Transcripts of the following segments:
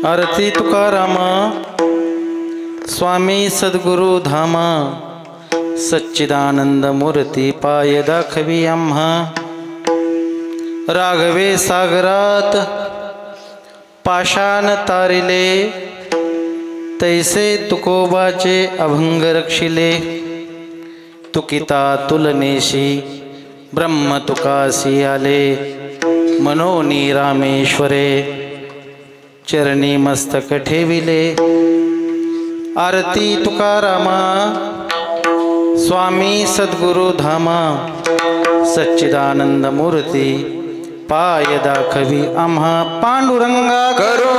आरती तुकारामा स्वामी सद्गुरु धामा सच्चिदानंद मूर्ती पाय दाखवी आम्हा राघवे सागरात पाषाण तारिले तैसे तुकोबाचे अभंग रक्षिले तुकिता तुलनेशी ब्रह्म तुकासी आले मनोनी रामेश्वरे चरणी मस्तक ठेविले। आरती तुकारामा स्वामी सद्गुरु धामा सच्चिदानंद मूर्ती पाय दाखवी आम्हा पांडुरंगा करो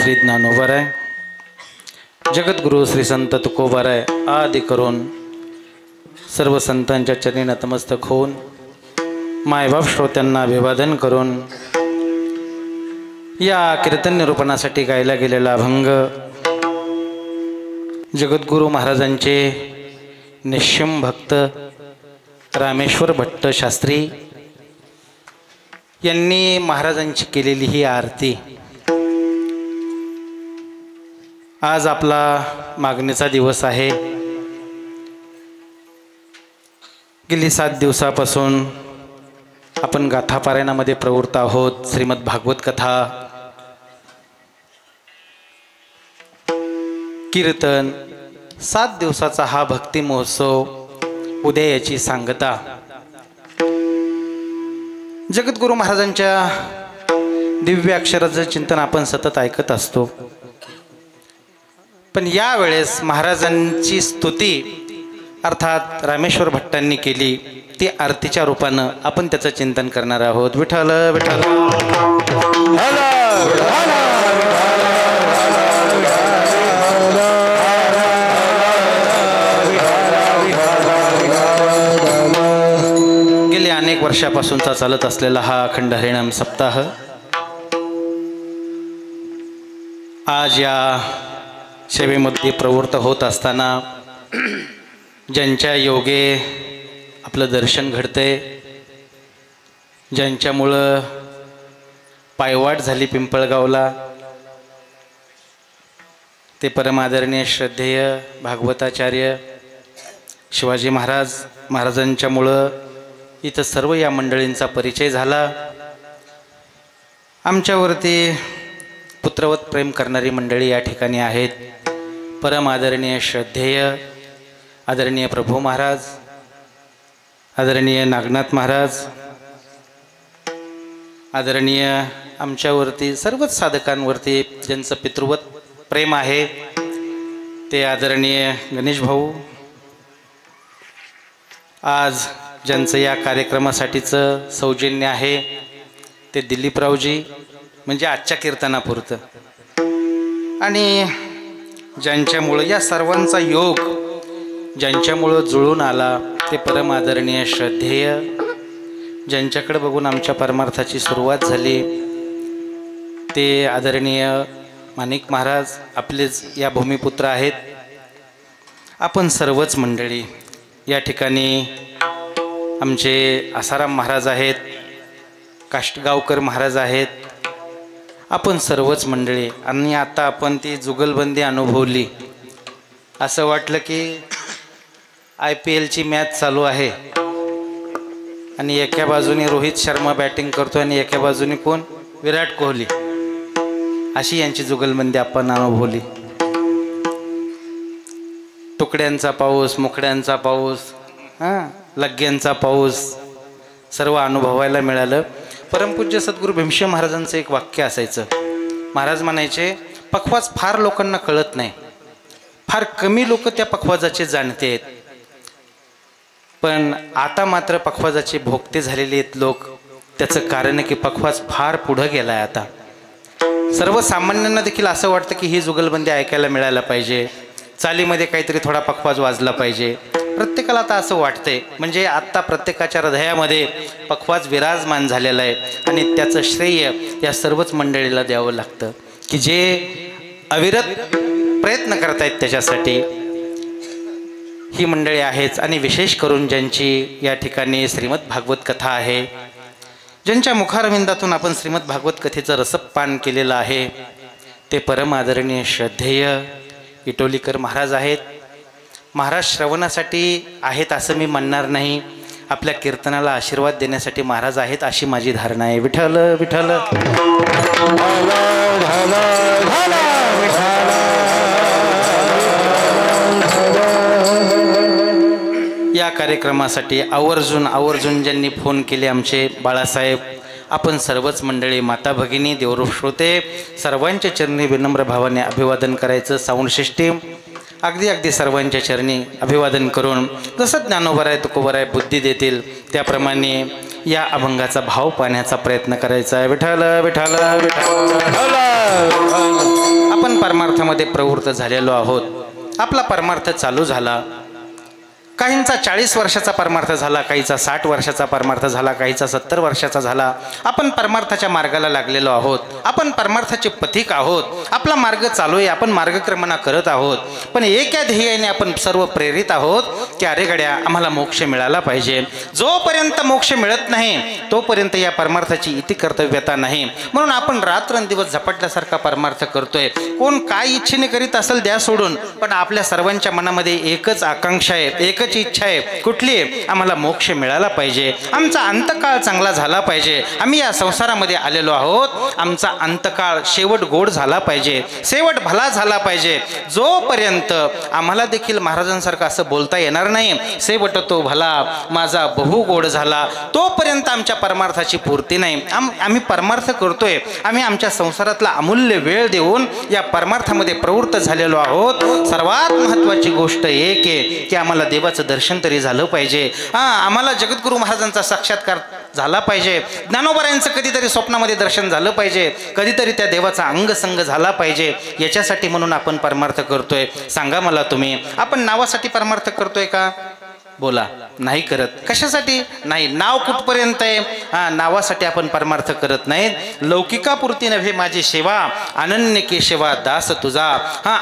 श्री ज्ञानोबराय जगद्गुरु श्री संत तुकोबाराय आदि करून सर्व संतांच्या चरणी नतमस्तक होऊन मायबाप श्रोत्यांना अभिवादन करून या कीर्तन निरूपणासाठी गायला गेलेला अभंग जगद्गुरु महाराजांचे निश्चम भक्त रामेश्वर भट्ट शास्त्री यांनी महाराजांची केलेली ही आरती आज आपला मागणीचा दिवस आहे। गेली 7 दिवसापासून आपण गाथा पारायणामध्ये प्रवृत्त आहोत। श्रीमद भागवत कथा कीर्तन 7 दिवसाचा हा भक्ती महोत्सव उद्या याची सांगता जगद्गुरु महाराजांच्या दिव्य अक्षराचं चिंतन आपण सतत ऐकत असतो, पण या वेळेस महाराजांची स्तुती अर्थात रामेश्वर भट्टांनी केली ती आरतीच्या रूपानं आपण त्याचं चिंतन करणार आहोत। विठ्ठल विठ्ठल गेले अनेक वर्षापासूनचा चालत असलेला हा अखंड हरिनाम सप्ताह आज या सेवेमध्ये प्रवृत्त होत असताना ज्यांच्या योगे आपलं दर्शन घडते, ज्यांच्यामुळं पायवाट झाली पिंपळगावला, ते परमादरणीय श्रद्धेय भागवताचार्य शिवाजी महाराजांच्यामुळं इथं सर्व या मंडळींचा परिचय झाला। आमच्यावरती पुत्रवत प्रेम करणारी मंडळी या ठिकाणी आहेत। परम आदरणीय श्रद्धेय आदरणीय प्रभू महाराज, आदरणीय नागनाथ महाराज, आदरणीय आमच्यावरती सर्वच साधकांवरती ज्यांचं पितृवत प्रेम आहे ते आदरणीय गणेश भाऊ, आज ज्यांचं या कार्यक्रमासाठीचं सौजन्य आहे ते दिलीपरावजी, म्हणजे आजच्या कीर्तनापुरतं, आणि ज्यांच्यामुळं या सर्वांचा योग ज्यांच्यामुळं जुळून आला ते परम आदरणीय श्रद्धेय, ज्यांच्याकडे बघून आमच्या परमार्थाची सुरुवात झाली ते आदरणीय माणिक महाराज, आपलेच या भूमिपुत्र आहेत। आपण सर्वच मंडळी या ठिकाणी, आमचे आसाराम महाराज आहेत, काष्टगावकर महाराज आहेत, आपण सर्वच मंडळी, आणि आता आपण ती जुगलबंदी अनुभवली। असं वाटलं की IPLची मॅच चालू आहे आणि एका बाजूने रोहित शर्मा बॅटिंग करतो आणि एका बाजूने कोण, विराट कोहली, अशी यांची जुगलबंदी आपण अनुभवली। तुकड्यांचा पाऊस, मुकड्यांचा पाऊस, लग्ग्यांचा पाऊस सर्व अनुभवायला मिळालं। परमपूज्य सद्गुरू भीमसेन महाराजांचं एक वाक्य असायचं, महाराज म्हणायचे, पखवाज फार लोकांना कळत नाही, फार कमी लोक त्या पखवाजाचे जाणते आहेत, पण आता मात्र पखवाजाचे भोगते झालेले आहेत लोक। त्याचं कारण आहे की पखवाज फार पुढं गेला आहे। आता सर्वसामान्यांना देखील असं वाटतं की ही जुगलबंदी ऐकायला मिळायला पाहिजे, चालीमध्ये काहीतरी थोडा पखवाज वाजला पाहिजे, प्रत्येकाला आता असं वाटतंय। म्हणजे आत्ता प्रत्येकाच्या हृदयामध्ये पखवाज विराजमान झालेला आहे आणि त्याचं श्रेय या सर्वच मंडळीला द्यावं लागतं की जे अविरत प्रयत्न करतायत त्याच्यासाठी। ही मंडळी आहेच, आणि विशेष करून ज्यांची या ठिकाणी श्रीमद भागवत कथा आहे, ज्यांच्या मुखारविंदातून आपण श्रीमद भागवत कथेचं रसपान केलेलं आहे, ते परम आदरणीय श्रद्धेय इटोलीकर महाराज आहेत। महाराज श्रवणासाठी आहेत असं मी म्हणणार नाही, आपल्या कीर्तनाला आशीर्वाद देण्यासाठी महाराज आहेत अशी माझी धारणा आहे। विठ्ठल विठ्ठल या कार्यक्रमासाठी आवर्जून ज्यांनी फोन केले, आमचे बाळासाहेब, आपण सर्वच मंडळी, माता भगिनी, देवरूप श्रोते, सर्वांच्या चरणी विनम्र भावाने अभिवादन करायचं। साऊंड सिस्टीम अगदी सर्वांच्या चरणी अभिवादन करून जसं ज्ञानोबराय तुकोबराय बुद्धी देतील त्याप्रमाणे या अभंगाचा भाव पाहण्याचा प्रयत्न करायचा आहे। विठ्ठल विठ्ठल विठ्ठल। आपण परमार्थामध्ये प्रवृत्त झालेलो आहोत। आपला परमार्थ चालू झाला, काहींचा 40 वर्षाचा परमार्थ झाला, काहीचा 60 वर्षाचा परमार्थ झाला, काहीचा 70 वर्षाचा झाला। आपण परमार्थाच्या मार्गाला लागलेलो आहोत, आपण परमार्थाचे पथिक आहोत, आपला मार्ग चालू आहे, आपण मार्गक्रमणा करत आहोत, पण एका ध्येयाने आपण सर्व प्रेरित आहोत की अरे गड्या आम्हाला मोक्ष मिळाला पाहिजे। जोपर्यंत मोक्ष मिळत नाही तोपर्यंत या परमार्थाची इति कर्तव्यता नाही, म्हणून आपण रात्रंदिवस झपटल्यासारखा परमार्थ करतोय। कोण काय इच्छेने करीत असेल द्या सोडून, पण आपल्या सर्वांच्या मनामध्ये एकच आकांक्षा आहे, एकच इच्छा आहे, कुठली? आम्हाला मोक्ष मिळाला पाहिजे, आमचा अंतकाळ चांगला झाला पाहिजे। आम्ही या संसारामध्ये आलेलो आहोत, आमचा अंतकाळ शेवट गोड झाला पाहिजे, शेवट भला झाला पाहिजे। जोपर्यंत आम्हाला देखील महाराजांसारखं असं बोलता येणार नाही, शेवट तो भला माझा बहु गोड झाला, तोपर्यंत आमच्या परमार्थाची पूर्ती नाही। आम्ही परमार्थ करतोय, आम्ही आमच्या संसारातला अमूल्य वेळ देऊन या परमार्थामध्ये प्रवृत्त झालेलो आहोत। सर्वात महत्त्वाची गोष्ट एक आहे की आम्हाला देवाचं दर्शन तरी झालं पाहिजे, आम्हाला जगद्गुरू महाराजांचा साक्षात्कार झाला पाहिजे, ज्ञानोबरायांचं कधीतरी स्वप्नामध्ये दर्शन झालं पाहिजे, कधीतरी त्या देवाचा अंगसंग झाला पाहिजे। याच्यासाठी म्हणून आपण परमार्थ करतोय। सांगा मला तुम्ही, आपण नावासाठी परमार्थ करतोय का? बोला नाही करत. कशासाठी नाही, नाव कुठपर्यंत आहे? नावासाठी आपण परमार्थ करत नाहीत. लौकिकापुरती नव्हे माझी सेवा, अनन्य केशवा दास तुझा.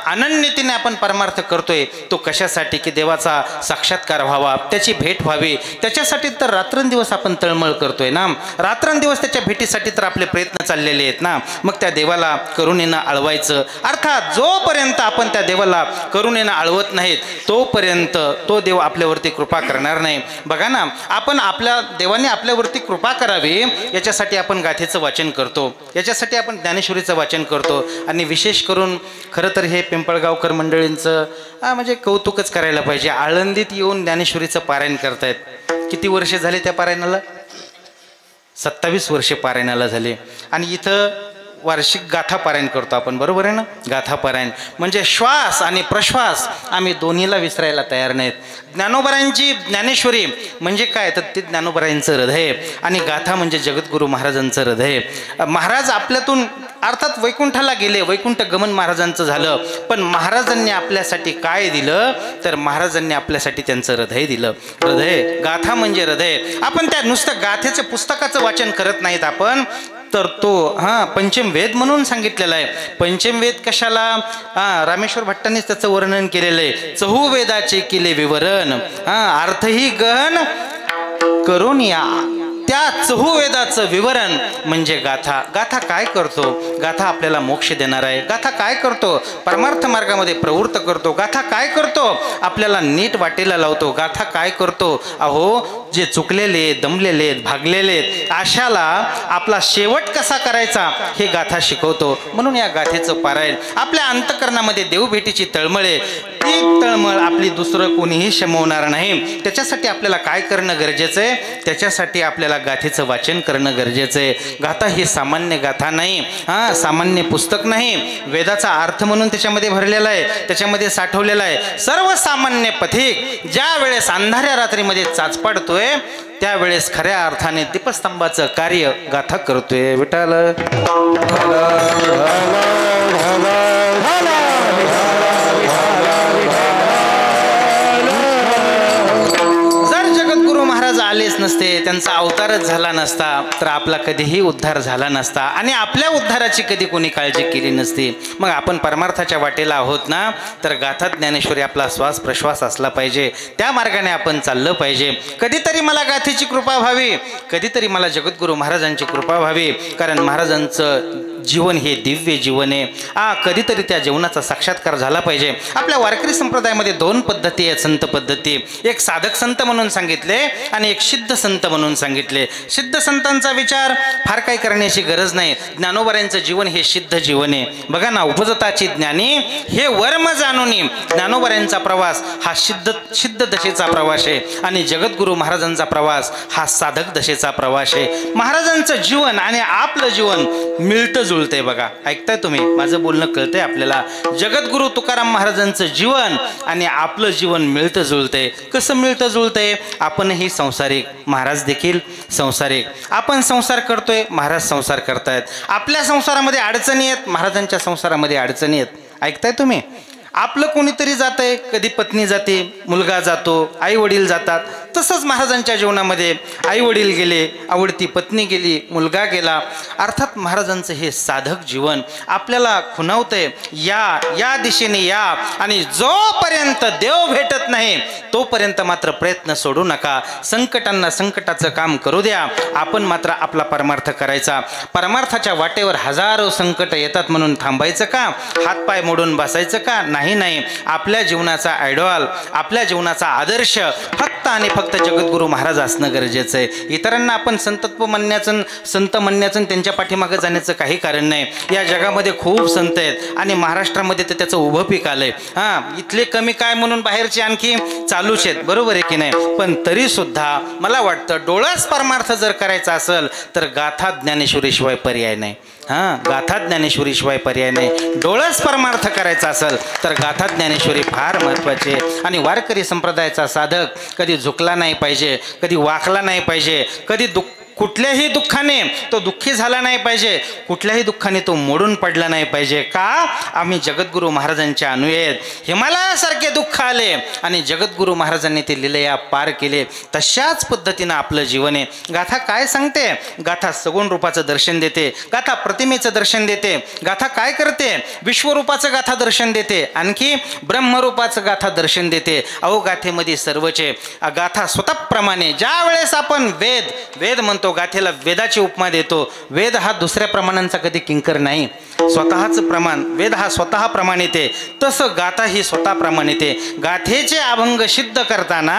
अनन्यतेने आपण परमार्थ करतोय. तो कशासाठी? की देवाचा साक्षात्कार व्हावा, त्याची भेट व्हावी. त्याच्यासाठी तर रात्रंदिवस आपण तळमळ करतोय ना. रात्रंदिवस त्याच्या भेटीसाठी तर आपले प्रयत्न चाललेले आहेत ना. मग त्या देवाला करुणेनं आळवायचं. अर्थात जोपर्यंत आपण त्या देवाला करुणेनं आळवत नाहीत तोपर्यंत तो देव आपल्यावरती कृपा करणार नाही. बघा ना, आपण आपल्या देवाने आपल्यावरती कृपा करावी याच्यासाठी आपण गाथेचं वाचन करतो, याच्यासाठी आपण ज्ञानेश्वरीचं वाचन करतो. आणि विशेष करून खरं तर हे पिंपळगावकर मंडळींचं म्हणजे कौतुकच करायला पाहिजे. आळंदीत येऊन ज्ञानेश्वरीचं पारायण करतायत. किती वर्षे झाले त्या पारायणाला? 27 वर्षे पारायणाला झाले. आणि इथं वार्षिक गाथा पारायण करतो आपण, बरोबर आहे ना. गाथा पारायण म्हणजे श्वास आणि प्रश्वास आम्ही दोन्हीला विसरायला तयार नाहीत. ज्ञानोबरायांची ज्ञानेश्वरी म्हणजे काय तर ते ज्ञानोबरायांचं हृदय, आणि गाथा म्हणजे जगद्गुरू महाराजांचं हृदय. महाराज आपल्यातून अर्थात वैकुंठाला गेले, वैकुंठ गमन महाराजांचं झालं, पण महाराजांनी आपल्यासाठी काय दिलं तर महाराजांनी आपल्यासाठी त्यांचं हृदय दिलं. हृदय, गाथा म्हणजे हृदय. आपण त्या नुसतं गाथेचं पुस्तकाचं वाचन करत नाहीत आपण, तर तो पंचम वेद म्हणून सांगितलेला आहे. पंचम वेद कशाला? रामेश्वर भट्टांनीच त्याचं वर्णन केलेलं आहे. चहुवेदाचे केले विवरण, अर्थही गहन करून या. त्या चहुवेदाचं विवरण म्हणजे गाथा. गाथा काय करतो? गाथा आपल्याला मोक्ष देणार आहे. गाथा काय करतो? परमार्थ मार्गामध्ये प्रवृत्त करतो. गाथा काय करतो? आपल्याला नीट वाटेला लावतो. गाथा काय करतो? अहो, जे चुकलेले, दमलेले, भागलेले, आशाला आपला शेवट कसा करायचा हे गाथा शिकवतो. म्हणून या गाथेचं पारायण आपल्या अंतःकरणामध्ये देवभेटीची तळमळे, ती तळमळ आपली दुसरं कोणीही शमवणार नाही. त्याच्यासाठी आपल्याला काय करणं गरजेचं आहे? त्याच्यासाठी आपल्याला गाथेचं वाचन करणं गरजेचं आहे. गाथा ही सामान्य गाथा नाही, सामान्य पुस्तक नाही. वेदाचा अर्थ म्हणून त्याच्यामध्ये भरलेला आहे, त्याच्यामध्ये साठवलेला आहे. सर्वसामान्य पथिक ज्या वेळेस अंधाऱ्या रात्रीमध्ये चाचपडतोय त्यावेळेस खऱ्या अर्थाने दीपस्तंभाचं कार्य गाथा करतोय. विठाल आलेच नसते, त्यांचा अवतारच झाला नसता तर आपला कधीही उद्धार झाला नसता, आणि आपल्या उद्धाराची कधी कोणी काळजी केली नसती. मग आपण परमार्थाच्या वाटेला आहोत ना, तर गाथा ज्ञानेश्वरी आपला श्वास प्रश्वास असला पाहिजे. त्या मार्गाने आपण चाललं पाहिजे. कधीतरी मला गाथेची कृपा व्हावी, कधीतरी मला जगद्गुरू महाराजांची कृपा व्हावी, कारण महाराजांचं जीवन हे दिव्य जीवन आहे. कधीतरी त्या जीवनाचा साक्षात्कार झाला पाहिजे. आपल्या वारकरी संप्रदायामध्ये 2 पद्धती आहेत, संत पद्धती. एक साधक संत म्हणून सांगितले आणि एक सिद्ध संत म्हणून सांगितले. सिद्ध संतांचा विचार फार काही करण्याची गरज नाही. ज्ञानोबरायांचं जीवन हे सिद्ध जीवन आहे. बघा ना, उपजताची ज्ञानी हे वर्म जाणून ज्ञानोबरायांचा प्रवास हा सिद्ध दशेचा प्रवास आहे, आणि जगद्गुरू महाराजांचा प्रवास हा साधक दशेचा प्रवास आहे. महाराजांचं जीवन आणि आपलं जीवन मिळतं जुळतंय. बघा, ऐकताय तुम्ही माझं बोलणं, कळतंय आपल्याला. जगद्गुरू तुकाराम महाराजांचं जीवन आणि आपलं जीवन मिळतं जुळतंय. कसं मिळतं जुळतंय? आपणही संसारिक, महाराज देखील संसारिक. आपण संसार करतोय, महाराज संसार करतायत. आपल्या संसारामध्ये अडचणी आहेत, महाराजांच्या संसारामध्ये अडचणी आहेत. ऐकताय तुम्ही? आपलं कोणीतरी जातंय, कधी पत्नी जाते, मुलगा जातो, आई वडील जातात. तसंच महाराजांच्या जीवनामध्ये आई वडील गेले, आवडती पत्नी गेली, मुलगा गेला. अर्थात महाराजांचं हे साधक जीवन आपल्याला खुणावतंय. या दिशेने या, आणि जोपर्यंत देव भेटत नाही तोपर्यंत मात्र प्रयत्न सोडू नका. संकटांना संकटाचं काम करू द्या. आपण मात्र आपला परमार्थ करायचा. परमार्थाच्या वाटेवर हजारो संकट येतात म्हणून थांबायचं का? हातपाय मोडून बसायचं का? नाही. आपल्या जीवनाचा आयडॉल, आपल्या जीवनाचा आदर्श फक्त आणि फक्त जगद्गुरू महाराज असणं गरजेचं आहे. इतरांना आपण संतत्व म्हणण्याचं, संत म्हणण्याचं, त्यांच्या पाठीमागे जाण्याचं काही कारण नाही. या जगामध्ये खूप संत आहेत आणि महाराष्ट्रामध्ये तर त्याचं उभं पीक आलंय. इथले कमी काय म्हणून बाहेरचे आणखी चालूच आहेत, बरोबर आहे की नाही? पण तरी सुद्धा मला वाटतं डोळस परमार्थ जर करायचा असेल तर गाथा ज्ञानेश्वरीशिवाय पर्याय नाही. गाथा ज्ञानेश्वरीशिवाय पर्याय नाही. डोळस परमार्थ करायचा असेल तर गाथा ज्ञानेश्वरी फार महत्त्वाची आहे. आणि वारकरी संप्रदायाचा साधक कधी झुकला नाही पाहिजे, कधी वाकला नाही पाहिजे, कधी कुठल्याही दुःखाने तो दुःखी झाला नाही पाहिजे, कुठल्याही दुःखाने तो मोडून पडला नाही पाहिजे. का? आम्ही जगद्गुरू महाराजांचे अनुयायी आहेत. हिमालयासारखे दुःख आले आणि जगद्गुरू महाराजांनी ते लीलया पार केले. तशाच पद्धतीनं आपलं जीवन आहे. गाथा काय सांगते? गाथा सगुण रूपाचं दर्शन देते, गाथा प्रतिमेचं दर्शन देते, गाथा काय करते? विश्वरूपाचं गाथा दर्शन देते, आणखी ब्रह्मरूपाचं गाथा दर्शन देते. अहो गाथेमध्ये सर्वचे गाथा स्वतःप्रमाणे ज्या वेळेस आपण वेद म्हणतो, गाथेला वेदाची उपमा देतो. वेद हा दुसऱ्या प्रमाणांचा कधी किंकर नाही, स्वतःच प्रमाण. वेद हा स्वतः प्रमाणित आहे, तसं गाथा ही स्वतः प्रमाणित आहे. गाथेचे अभंग सिद्ध करताना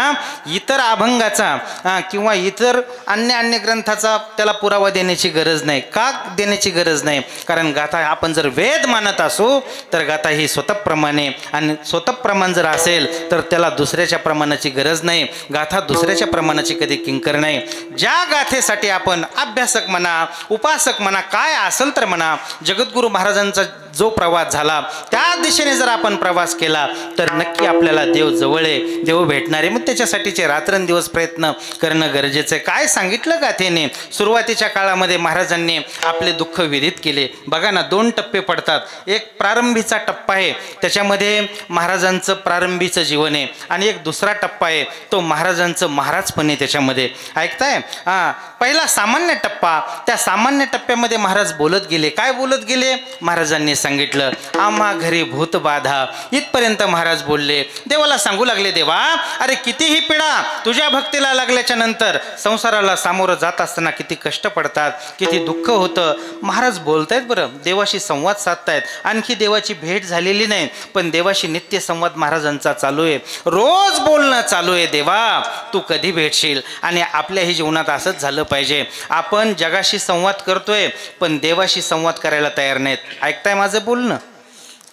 इतर अभंगाचा किंवा इतर अन्य ग्रंथाचा त्याला पुरावा देण्याची गरज नाही. का देण्याची गरज नाही? कारण गाथा आपण जर वेद मानत असू तर गाथा ही स्वतःप्रमाणे, आणि स्वतःप्रमाण जर असेल तर त्याला दुसऱ्याच्या प्रमाणाची गरज नाही. गाथा दुसऱ्याच्या प्रमाणाची कधी किंकर नाही. ज्या गाथेसाठी आपण अभ्यासक म्हणा, उपासक म्हणा, काय असेल तर म्हणा, जगद्गुरू महाराजांचा जो प्रवास झाला त्या दिशेने जर आपण प्रवास केला तर नक्की आपल्याला देव जवळ आहे, देव भेटणार आहे. मग त्याच्यासाठीचे रात्रंदिवस प्रयत्न करणं गरजेचं आहे. काय सांगितलं गाथेने? सुरुवातीच्या काळामध्ये महाराजांनी आपले दुःख विदित केले. बघा ना, 2 टप्पे पडतात. एक प्रारंभीचा टप्पा आहे, त्याच्यामध्ये महाराजांचं प्रारंभीचं जीवन आहे, आणि एक दुसरा टप्पा आहे, तो महाराजांचं महाराजपणे त्याच्यामध्ये. ऐकताय? पहिला सामान्य टप्पा. त्या सामान्य टप्प्यामध्ये महाराज बोलत गेले. काय बोलत गेले? महाराजांनी सांगितलं, आम्हा घरी भूत बाधा, इथपर्यंत महाराज बोलले. देवाला सांगू लागले, देवा अरे कितीही पिढा तुझ्या भक्तीला लागल्याच्या नंतर संसाराला सामोरं जात असताना किती कष्ट पडतात, किती दुःख होतं. महाराज बोलतायत बरं, देवाशी संवाद साधतायत. आणखी देवाची भेट झालेली नाही, पण देवाशी नित्य संवाद महाराजांचा चालू आहे. रोज बोलणं चालू आहे, देवा तू कधी भेटशील? आणि आपल्याही जीवनात असंच झालं पाहिजे. आपण जगाशी संवाद करतोय पण देवाशी संवाद करायला तयार नाहीत. ऐकताय माझं बोलणं?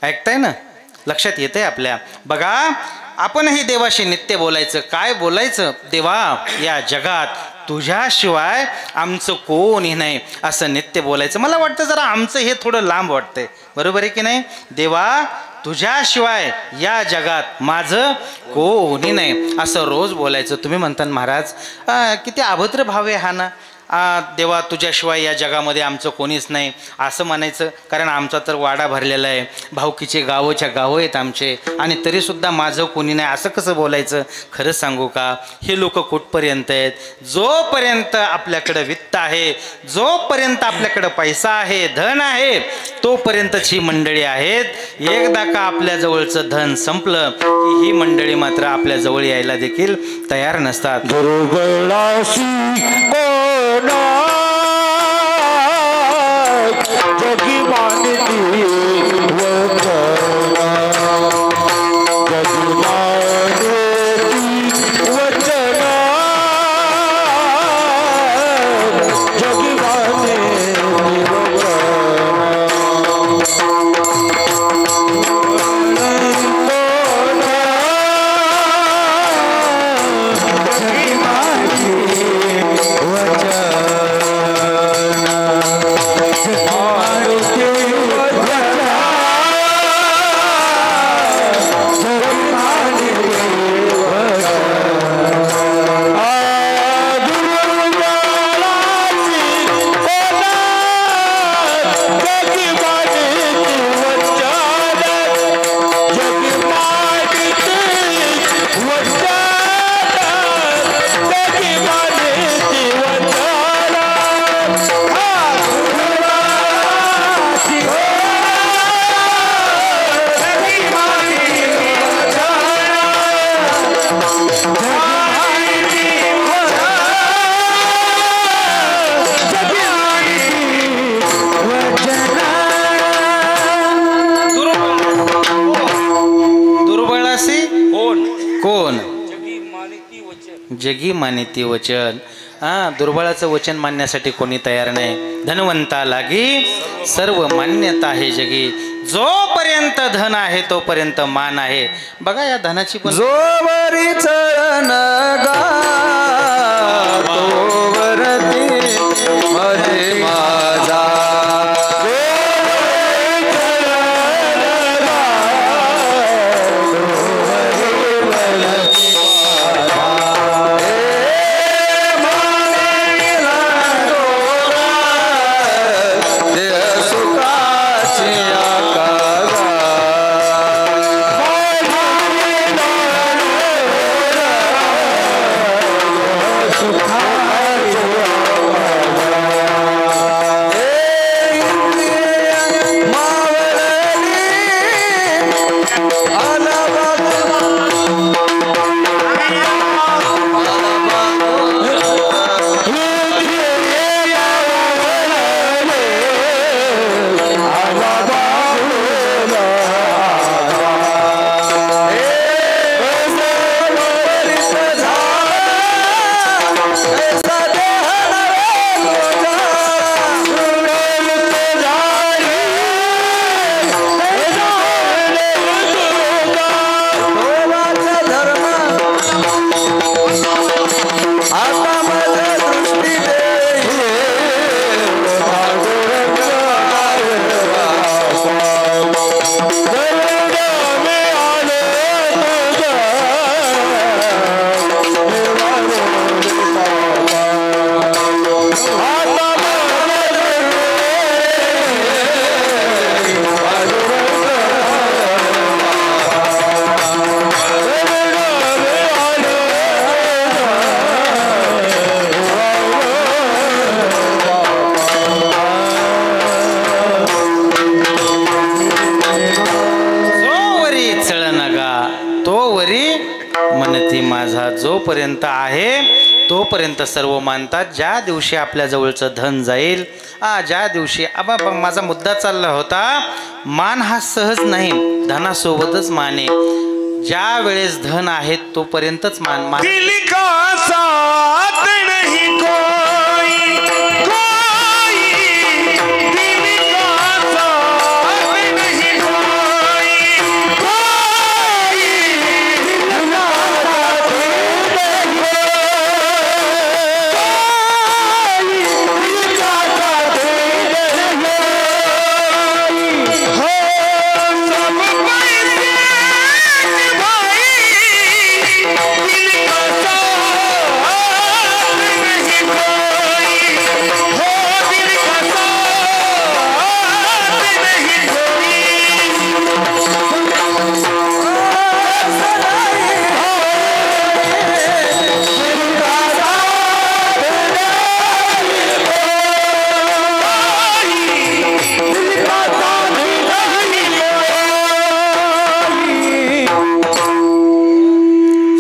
ऐकताय ना? लक्षात येतंय आपल्या? बघा, आपणही देवाशी नित्य बोलायचं. काय बोलायचं? देवा या जगात तुझ्याशिवाय आमचं कोणी नाही, असं नित्य बोलायचं. मला वाटतं जरा आमचं हे थोडं लांब वाटतंय, बरोबर आहे की नाही? देवा तुझ्याशिवाय या जगात माझं कोणी नाही, असं रोज बोलायचं. तुम्ही म्हणता महाराज किती अभद्र भाव आहे हा ना, देवा तुझ्याशिवाय या जगामध्ये आमचं कोणीच नाही असं म्हणायचं. कारण आमचा तर वाडा भरलेला आहे, भावकीचे गावोच्या गावं आहेत आमचे, आणि तरीसुद्धा माझं कोणी नाही असं कसं बोलायचं? खरं सांगू का, हे लोक कुठपर्यंत आहेत? जोपर्यंत आपल्याकडं वित्त आहे, जोपर्यंत आपल्याकडं पैसा आहे, धन आहे, तोपर्यंतच ही मंडळी आहेत. एकदा का आपल्याजवळचं धन संपलं की ही मंडळी मात्र आपल्याजवळ यायला देखील तयार नसतात. जगी मानती वचना, जगी मानती वचना, जगी मानती जगी मानिती वचन. दुर्बळाचं वचन मानण्यासाठी कोणी तयार नाही. धनवंता लागी सर्व मान्यता आहे जगी, जोपर्यंत धन आहे तोपर्यंत मान आहे. बघा या धनाची पण जोवरी चरण तोवरती मध्ये माझा जोपर्यंत आहे तोपर्यंत सर्व मानतात. ज्या दिवशी आपल्या जवळचं धन जाईल, ज्या दिवशी आबा माझा मुद्दा चालला होता, मान हा सहज नाही, धनासोबतच मान आहे. ज्या वेळेस धन आहे तोपर्यंतच मान. दिल का साथ नहीं कोई कोई, दिल का साथ नहीं कोई कोई, दिल का साथ नहीं कोई, दिल का साथ नहीं हो, सब पैसे भाई, दिल का साथ नहीं कोई हो, दिल का साथ नहीं कोई,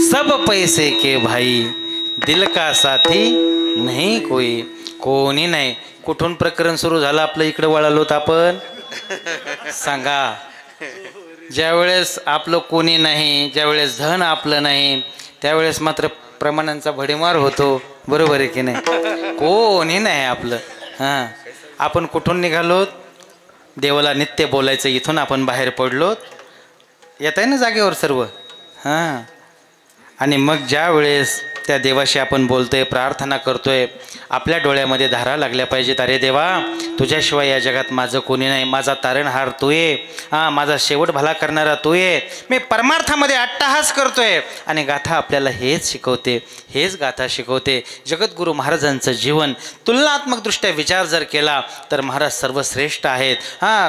सब पैसे के भाई, दिल का साथी नाही कोई. कोणी नाही. कुठून प्रकरण सुरू झालं आपलं, इकडे वळालोत आपण सांगा. ज्यावेळेस आपलं कोणी नाही, ज्यावेळेस धन आपलं नाही, त्यावेळेस मात्र प्रमाणांचा भडीमार होतो. बरोबर आहे की नाही? कोणी नाही आपलं. हां, आपण कुठून निघालोत? देवाला नित्य बोलायचं, इथून आपण बाहेर पडलोत. येत आहे ना जागेवर सर्व? हां. आणि मग ज्या वेळेस त्या देवाशी आपण बोलतोय, प्रार्थना करतोय, आपल्या डोळ्यामध्ये धारा लागल्या पाहिजेत. अरे देवा, तुझ्याशिवाय या जगात माझं कोणी नाही. माझा तारणहार तू ये, माझा शेवट भला करणारा तू ये. मी परमार्थामध्ये अट्टहास करतोय. आणि गाथा आपल्याला हेच शिकवते, हेच गाथा शिकवते. जगद्गुरू महाराजांचं जीवन तुलनात्मकदृष्ट्या विचार जर केला तर महाराज सर्वश्रेष्ठ आहेत.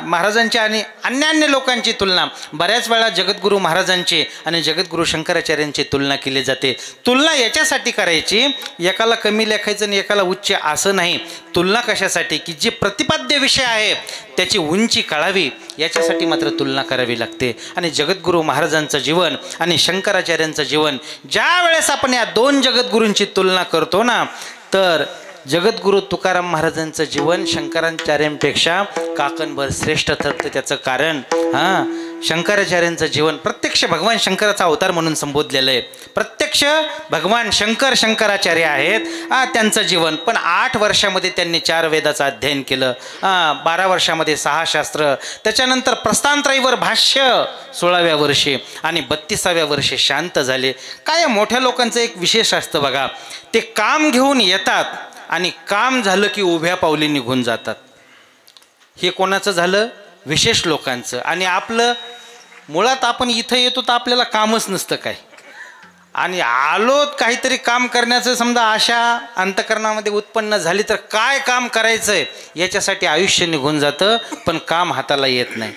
महाराजांच्या आणि अन्य लोकांची तुलना बऱ्याच वेळा जगद्गुरू महाराजांची आणि जगद्गुरू शंकराचार्यांची तुलना केली जाते. तुलना याच्यासाठी करायची, एकाला कमी लेखायचं आणि एकाला उच्च असं नाही. तुलना कशासाठी? की जे प्रतिपाद्य विषय आहे त्याची उंची कळावी, याच्यासाठी मात्र तुलना करावी लागते. आणि जगद्गुरू महाराजांचं जीवन आणि शंकराचार्यांचं जीवन, ज्या वेळेस आपण या दोन जगद्गुरूंची तुलना करतो ना, तर जगद्गुरू तुकाराम महाराजांचं जीवन शंकराचार्यांपेक्षा काकणभर श्रेष्ठ ठरतं. त्याचं कारण शंकराचार्यांचं जीवन प्रत्यक्ष भगवान शंकराचा अवतार म्हणून संबोधलेलं आहे. प्रत्यक्ष भगवान शंकराचार्य आहेत. त्यांचं जीवन पण 8 वर्षामध्ये त्यांनी 4 वेदाचं अध्ययन केलं. 12 वर्षामध्ये 6 शास्त्र, त्याच्यानंतर प्रस्थानत्रयीवर भाष्य 16व्या वर्षी आणि 32व्या वर्षी शांत झाले. काय मोठ्या लोकांचं एक विशेष असतं बघा, ते काम घेऊन येतात आणि काम झालं की उभ्या पावली निघून जातात. हे कोणाचं झालं? विशेष लोकांचं. आणि आपलं मुळात आपण इथं येतो तर आपल्याला कामच नसतं काय, आणि आलोत काहीतरी काम करण्याचं समजा आशा अंतकरणामध्ये उत्पन्न झाली तर काय काम करायचं आहे याच्यासाठी आयुष्य निघून जातं, पण काम हाताला येत नाही.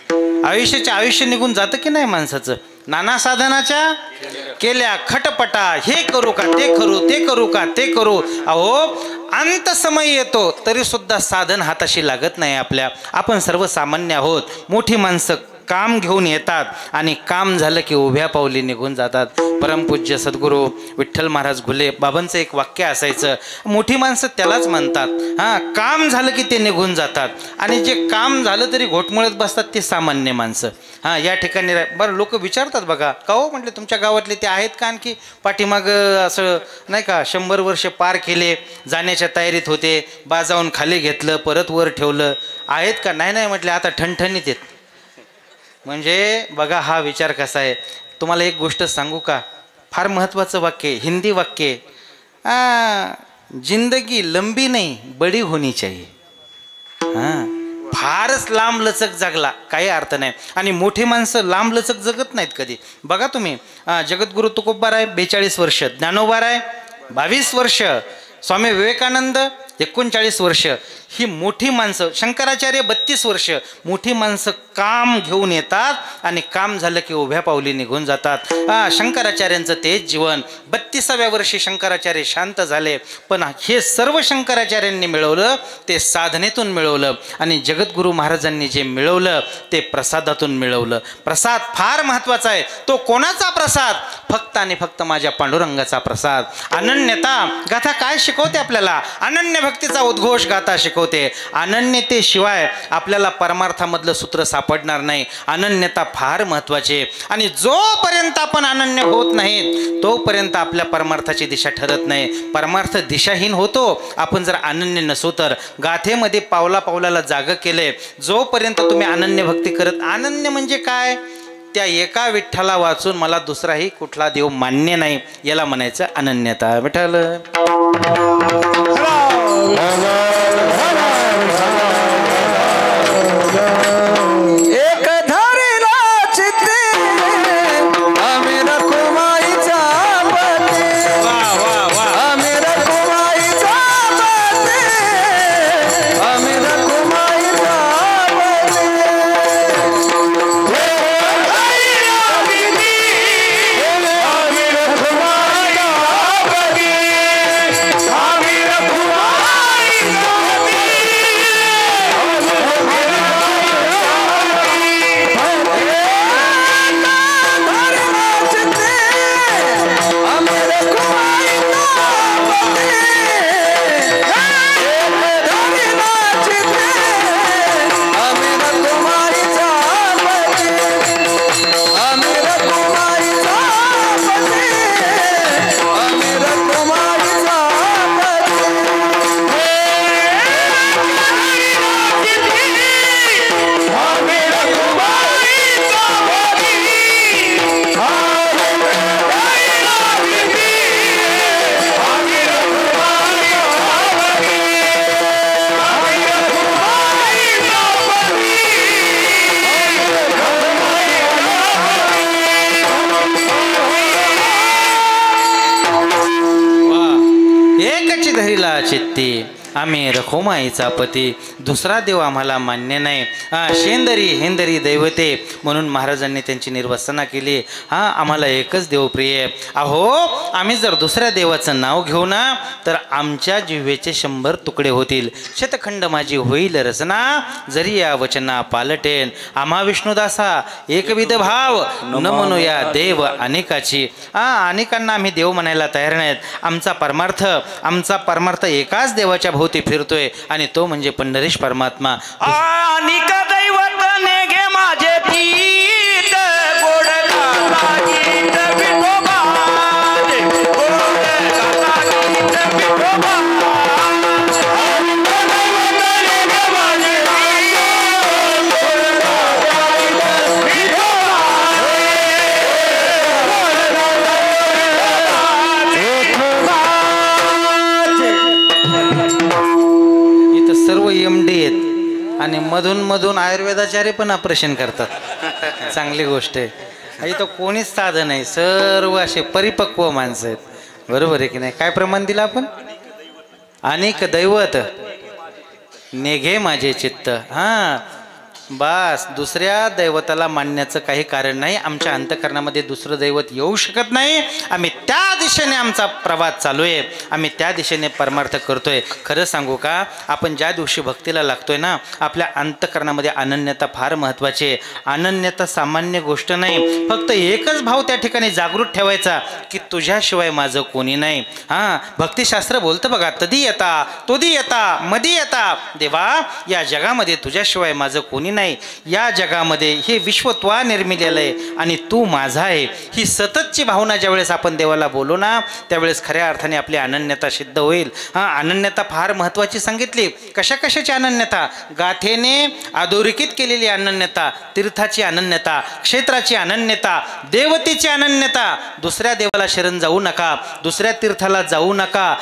आयुष्य निघून जातं की नाही माणसाचं? नाना साधनाच्या केल्या खटपटा, हे करू का ते करू, ते करू का ते करू. अहो, अंत समय येतो तरी सुद्धा साधन हाताशी लागत नाही आपल्या. आपण सर्वसामान्य आहोत. मोठी माणसं काम घेऊन येतात आणि काम झालं की उभ्या पावली निघून जातात. परमपूज्य सद्गुरू विठ्ठल महाराज घुले बाबांचं एक वाक्य असायचं, मोठी माणसं त्यालाच म्हणतात, काम झालं की ते निघून जातात, आणि जे काम झालं तरी घोटमुळत बसतात ते सामान्य माणसं. या ठिकाणी बरं लोक विचारतात बघा, का हो म्हटले तुमच्या गावातले ते आहेत का आणखी पाठीमाग असं नाही का 100 वर्ष पार केले, जाण्याच्या तयारीत होते, बाजावून खाली घेतलं परत वर ठेवलं, आहेत का? नाही म्हटले आता ठणठणीत येत. म्हणजे बघा हा विचार कसा आहे. तुम्हाला एक गोष्ट सांगू का, फार महत्त्वाचं वाक्य, हिंदी वाक्य, जिंदगी लंबी नाही बडी होनी चाहिए. फारच लांब लचक जगला काही अर्थ नाही. आणि मोठी माणसं लांब लचक जगत नाहीत कधी. बघा तुम्ही, जगद्गुरू तुकोबाराय 42 वर्ष, ज्ञानोबाराय 22 वर्ष, स्वामी विवेकानंद 39 वर्ष. ही मोठी माणसं, शंकराचार्य 32 वर्ष मोठी माणसं काम घेऊन येतात आणि काम झालं की उभ्या पावली निघून जातात. शंकराचार्यांचं तेच जीवन. 32व्या वर्षी शंकराचार्य शांत झाले. पण हे सर्व शंकराचार्यांनी मिळवलं ते साधनेतून मिळवलं आणि जगद्गुरू महाराजांनी जे मिळवलं ते प्रसादातून मिळवलं. प्रसाद फार महत्त्वाचा आहे. तो कोणाचा प्रसाद? फक्त आणि फक्त माझ्या पांडुरंगाचा प्रसाद. अनन्यता गाथा काय शिकवते आपल्याला? अनन्य भक्तीचा उद्घोष गाथा शिकवते. अनन्यतेशिवाय आपल्याला परमार्थामधलं सूत्र सापडणार नाही. अनन्यता फार महत्त्वाची. आणि जोपर्यंत आपण अनन्य होत नाहीत तोपर्यंत आपल्या परमार्थाची दिशा ठरत नाही. परमार्थ दिशाहीन होतो आपण जर अनन्य नसो तर. गाथेमध्ये पावला पावलाला जाग केले. जोपर्यंत तुम्ही अनन्य भक्ती करत, अनन्य म्हणजे काय? त्या एका विठ्ठला वाचून मला दुसराही कुठला देव मान्य नाही, याला म्हणायचं अनन्यता. विठ्ठल एक धरिला चित्ते आम्ही रखुमाईचा पती, आम्ही रखुमाईचा पती, आम्ही रखुमाईचा पती. चित्ती आम्ही रखुमाईचा पती, दुसरा देव आम्हाला मान्य नाही. शेंदरी हेंदरी दैवते म्हणून महाराजांनी त्यांची निर्वसना केली. आम्हाला एकच देव प्रिय. अहो आम्ही जर दुसऱ्या देवाचं नाव घेऊ ना तर आमच्या जिव्हेचे 100 तुकडे होतील. शतखंड माझी होईल रचना, जरी या वचना पालटेन. आम्हा विष्णुदासा एकविध भाव, न म्हणूया देव अनेकाची. अनेकांना आम्ही देव म्हणायला तयार नाहीत. आमचा परमार्थ एकाच देवाच्या भोवती फिरतोय आणि तो म्हणजे पंढरीश परमात्मा. अनिक दैवत नेगे माझे पीत, गोड गाथा गीत विठोबा, गोड गाथा गीत विठोबा. अनिक दैवत नेगे माझे पीत, गोड गाथा गीत विठोबा. इथं सर्व MD आहेत आणि मधून मधून आयुर्वेदाचार्य पण ऑपरेशन करतात. चांगली गोष्ट आहे. इथं कोणीच साधं नाही, सर्व असे परिपक्व माणसं आहेत. बरोबर आहे की नाही? काय प्रमाण दिलं आपण? अनेक दैवत नेघे माझे चित्त. बस दुसऱ्या दैवताला मानण्याचं काही कारण नाही. आमच्या अंतःकरणामध्ये दुसरं दैवत येऊ शकत नाही. आम्ही त्या दिशेने आमचा प्रवास चालू आहे. आम्ही त्या दिशेने परमार्थ करतोय. खरं सांगू का, आपण ज्या दिवशी भक्तीला लागतोय ना, आपल्या अंतःकरणामध्ये अनन्यता फार महत्त्वाची आहे. अनन्यता सामान्य गोष्ट नाही. फक्त एकच भाव त्या ठिकाणी जागृत ठेवायचा की तुझ्याशिवाय माझं कोणी नाही. भक्तिशास्त्र बोलतं बघा, तदी येता तोदी येता मधी येता देवा, या जगामध्ये तुझ्याशिवाय माझं कोणी नाही. या जगामध्ये हे विश्व त्वा निर्मिलेलं आहे आणि तू माझा आहे. ही सततची भावना ज्यावेळेस आपण देवाला बोलू ना त्यावेळेस खऱ्या अर्थाने आपली अनन्यता सिद्ध होईल. अनन्यता फार महत्त्वाची सांगितली. कशा कशाची अनन्यता? गाथेने अधोरेखित केलेली अनन्यता, तीर्थाची अनन्यता, क्षेत्राची अनन्यता, देवतेची अनन्यता. दुसऱ्या देवाला शरण जाऊ नका, दुसऱ्या तीर्थाला जाऊ नका,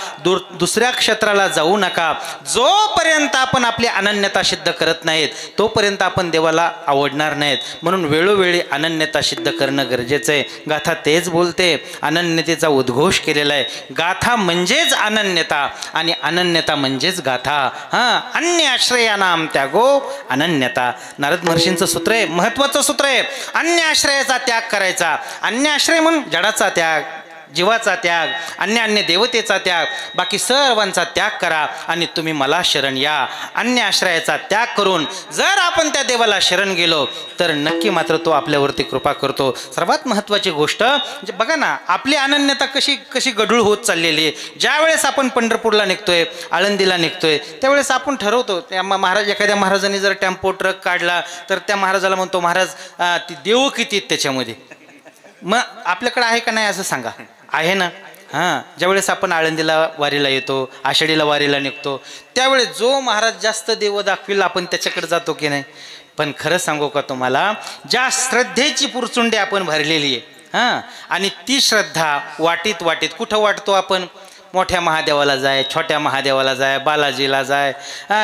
दुसऱ्या क्षेत्राला जाऊ नका. जोपर्यंत आपण आपली अनन्यता सिद्ध करत नाहीत तोपर्यंत जोपर्यंत आपण देवाला आवडणार नाहीत. म्हणून वेळोवेळी अनन्यता सिद्ध करणं गरजेचं आहे. गाथा तेच बोलते, अनन्यतेचा उद्घोष केलेला आहे. गाथा म्हणजेच अनन्यता आणि अनन्यता म्हणजेच गाथा. हां, अन्य आश्रयानाम त्यागो अनन्यता. नारद महर्षींचं सूत्र आहे, महत्त्वाचं सूत्र आहे. अन्य आश्रयाचा त्याग करायचा. अन्य आश्रय म्हणून जडाचा त्याग, जीवाचा त्याग, अन्य देवतेचा त्याग, बाकी सर्वांचा त्याग करा आणि तुम्ही मला शरण या. अन्य आश्रयाचा त्याग करून जर आपण त्या देवाला शरण गेलो तर नक्की मात्र तो आपल्यावरती कृपा करतो. सर्वात महत्त्वाची गोष्ट बघा ना, आपली अनन्यता कशी कशी गढूळ होत चाललेली आहे. ज्या वेळेस आपण पंढरपूरला निघतोय, आळंदीला निघतोय, त्यावेळेस आपण ठरवतो. महाराज, एखाद्या महाराजांनी जर टेम्पो ट्रक काढला तर त्या महाराजाला म्हणतो, महाराज ती देव किती आहेत त्याच्यामध्ये. मग आपल्याकडे आहे का नाही असं सांगा, आहे ना. हां, ज्यावेळेस आपण आळंदीला वारीला येतो, आषाढीला वारीला निघतो, त्यावेळेस जो महाराज जास्त देव दाखविल आपण त्याच्याकडे जातो की नाही. पण खरं सांगू का तुम्हाला, ज्या श्रद्धेची पुरचुंडी आपण भरलेली आहे, हां, आणि ती श्रद्धा वाटीत वाटीत कुठं वाटतो आपण. मोठ्या महादेवाला जाय, छोट्या महादेवाला जाय, बालाजीला जाय,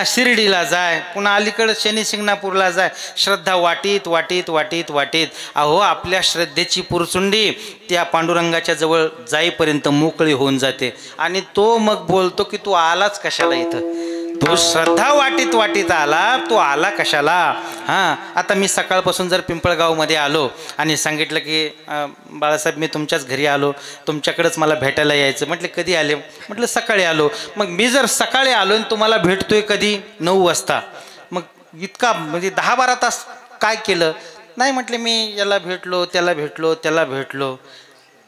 शिर्डीला जाय, पुन्हा अलीकडं शनी शिंगणापूरला जाय. श्रद्धा वाटीत वाटीत वाटीत वाटीत, अहो आपल्या श्रद्धेची पुरचुंडी त्या पांडुरंगाच्या जवळ जाईपर्यंत मोकळी होऊन जाते आणि तो मग बोलतो की तू आलाच कशाला इथं. तो श्रद्धा वाटीत वाटीत आला, तो आला कशाला. हां, आता मी सकाळपासून जर पिंपळगावमध्ये आलो आणि सांगितलं की बाळासाहेब मी तुमच्याच घरी आलो, तुमच्याकडेच मला भेटायला यायचं. म्हटलं कधी आले, म्हटलं सकाळी आलो. मग मी जर सकाळी आलो आणि तुम्हाला भेटतोय कधी 9 वाजता, मग इतका म्हणजे 10-12 तास काय केलं नाही. म्हटले मी याला भेटलो, त्याला भेटलो, त्याला भेटलो,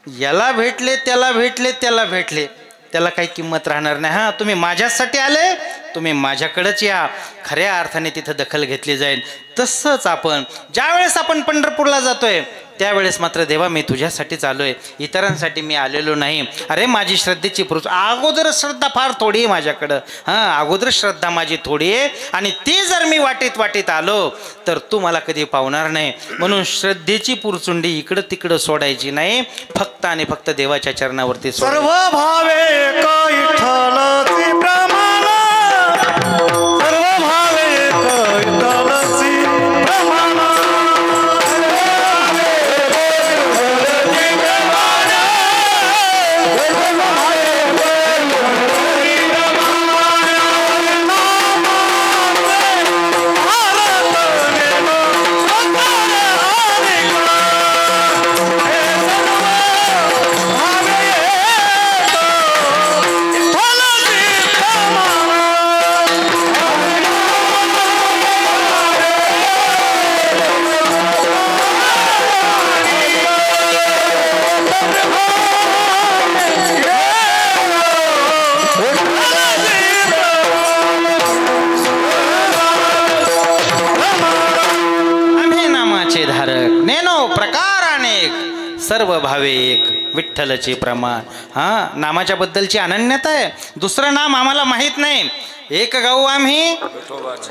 याला भेटले, त्याला भेटले, त्याला भेटले, त्याला काही किंमत राहणार नाही. हां, तुम्ही माझ्यासाठी आले, तुम्ही माझ्याकडेच या. खऱ्या अर्थाने तिथं दखल घेतली जाईल. तसंच आपण ज्यावेळेस आपण पंढरपूरला जातोय त्यावेळेस मात्र देवा मी तुझ्यासाठीच आलो आहे, इतरांसाठी मी आलेलो नाही. अरे माझी श्रद्धेची अगोदर श्रद्धा फार थोडी आहे माझ्याकडं. हां, अगोदर श्रद्धा माझी थोडी आहे आणि ती जर मी वाटीत वाटीत आलो तर तू मला कधी पावणार नाही. म्हणून श्रद्धेची पुरचुंडी इकडं तिकडं सोडायची नाही, फक्त आणि फक्त देवाच्या चरणावरती सर्व भावे विठ्ठलची प्रमाण, सर्व भावे विठ्ठलची प्रमाण. सर्व भावे एक विठ्ठलचे प्रमाण. हां, नामाच्या बद्दलची अनन्यता आहे. दुसरं नाम आम्हाला माहीत नाही. एक गाऊ आम्ही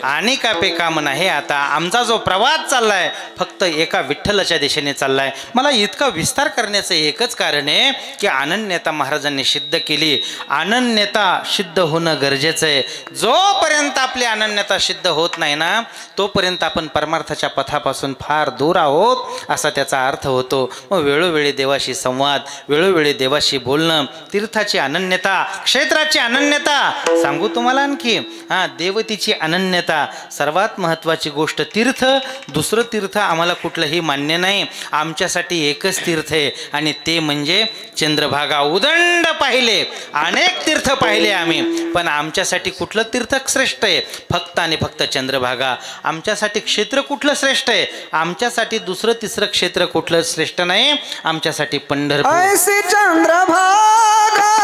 आणि का पे काम नाही. आता आमचा जो प्रवास चाललाय फक्त एका विठ्ठलाच्या दिशेने चाललाय. मला इतका विस्तार करण्याचं एकच कारण आहे की अनन्यता महाराजांनी सिद्ध केली. अनन्यता सिद्ध होणं गरजेचं आहे. जोपर्यंत आपली अनन्यता सिद्ध होत नाही ना तोपर्यंत आपण परमार्थाच्या पथापासून फार दूर आहोत असा त्याचा अर्थ होतो. मग वेळोवेळी देवाशी संवाद, वेळोवेळी देवाशी बोलणं, तीर्थाची अनन्यता, क्षेत्राची अनन्यता. सांगू तुम्हाला आणखी हां, देवतेची अनन्यता. सर्वात महत्त्वाची गोष्ट तीर्थ. दुसरं तीर्थ आम्हाला कुठलंही मान्य नाही. आमच्यासाठी एकच तीर्थ आहे आणि ते म्हणजे चंद्रभागा. उदंड पाहिले, अनेक तीर्थ पाहिले आम्ही, पण आमच्यासाठी कुठलं तीर्थ श्रेष्ठ आहे? फक्त आणि फक्त चंद्रभागा. आमच्यासाठी क्षेत्र कुठलं श्रेष्ठ आहे? आमच्यासाठी दुसरं तिसरं क्षेत्र कुठलं श्रेष्ठ नाही. आमच्यासाठी पंढरपूर. ऐसी चंद्रभागा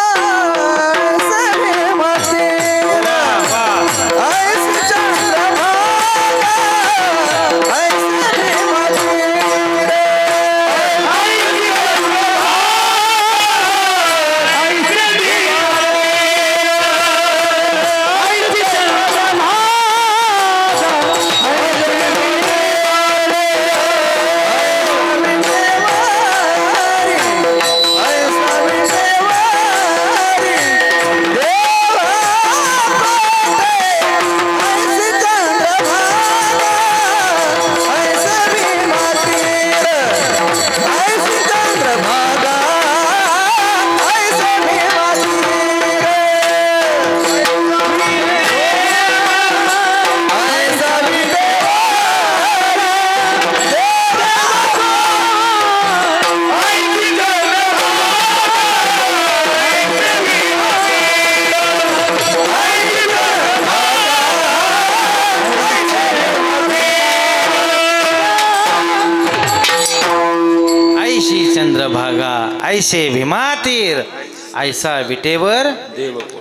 चंद्रभागा ऐसे भीमातीर ऐसा विटेवर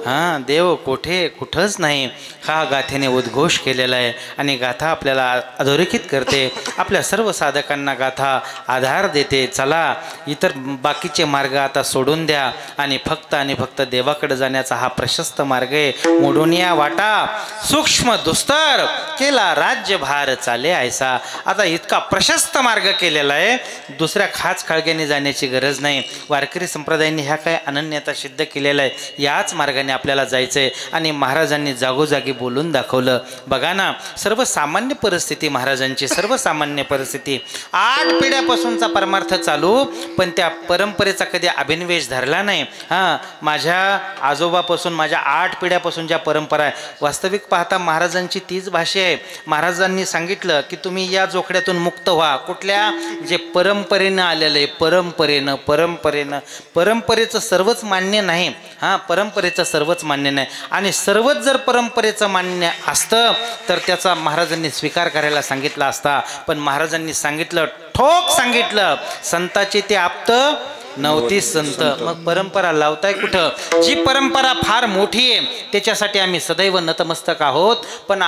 हां देव कोठे कुठंच नाही हा गाथेने उद्घोष केलेला आहे. आणि गाथा आपल्याला अधोरेखित करते, आपल्या सर्व साधकांना गाथा आधार देते. चला इतर बाकीचे मार्ग आता सोडून द्या आणि फक्त देवाकडे जाण्याचा हा प्रशस्त मार्ग आहे. मोडून या वाटा सूक्ष्म दुस्तर केला राज्यभार चाले ऐसा. आता इतका प्रशस्त मार्ग केलेला आहे, दुसऱ्या खाच खळग्याने जाण्याची गरज नाही. वारकरी संप्रदायाने ह्या काय अनन्यता सिद्ध केलेला आहे. याच मार्गाने आपल्याला जायचं आहे. आणि महाराजांनी जागोजागी बोलून दाखवलं. बघा ना, सर्वसामान्य परिस्थिती महाराजांची, सर्वसामान्य परिस्थिती. 8 पिढ्यापासूनचा परमार्थ चालू, पण त्या परंपरेचा कधी अभिनिवेश धरला नाही. हां, माझ्या आजोबापासून माझ्या 8 पिढ्यापासून ज्या परंपरा आहे, वास्तविक पाहता महाराजांची तीच भाषा आहे. महाराजांनी सांगितलं की तुम्ही या जोखड्यातून मुक्त व्हा. कुठल्या? जे परंपरेनं आलेलं आहे, परंपरेचं सर्वच मान्य नाही. हां, परंपरेचं सर्वच मान्य नाही. आणि सर्वच जर परंपरेचं मान्य असतं तर त्याचा महाराजांनी स्वीकार करायला सांगितला असता. पण महाराजांनी सांगितलं, ठोक सांगितलं, संताचे ते आप्त नव्हती संत. मग परंपरा लावताय कुठं? जी परंपरा फार मोठी आहे त्याच्यासाठी आम्ही सदैव नतमस्तक आहोत. पण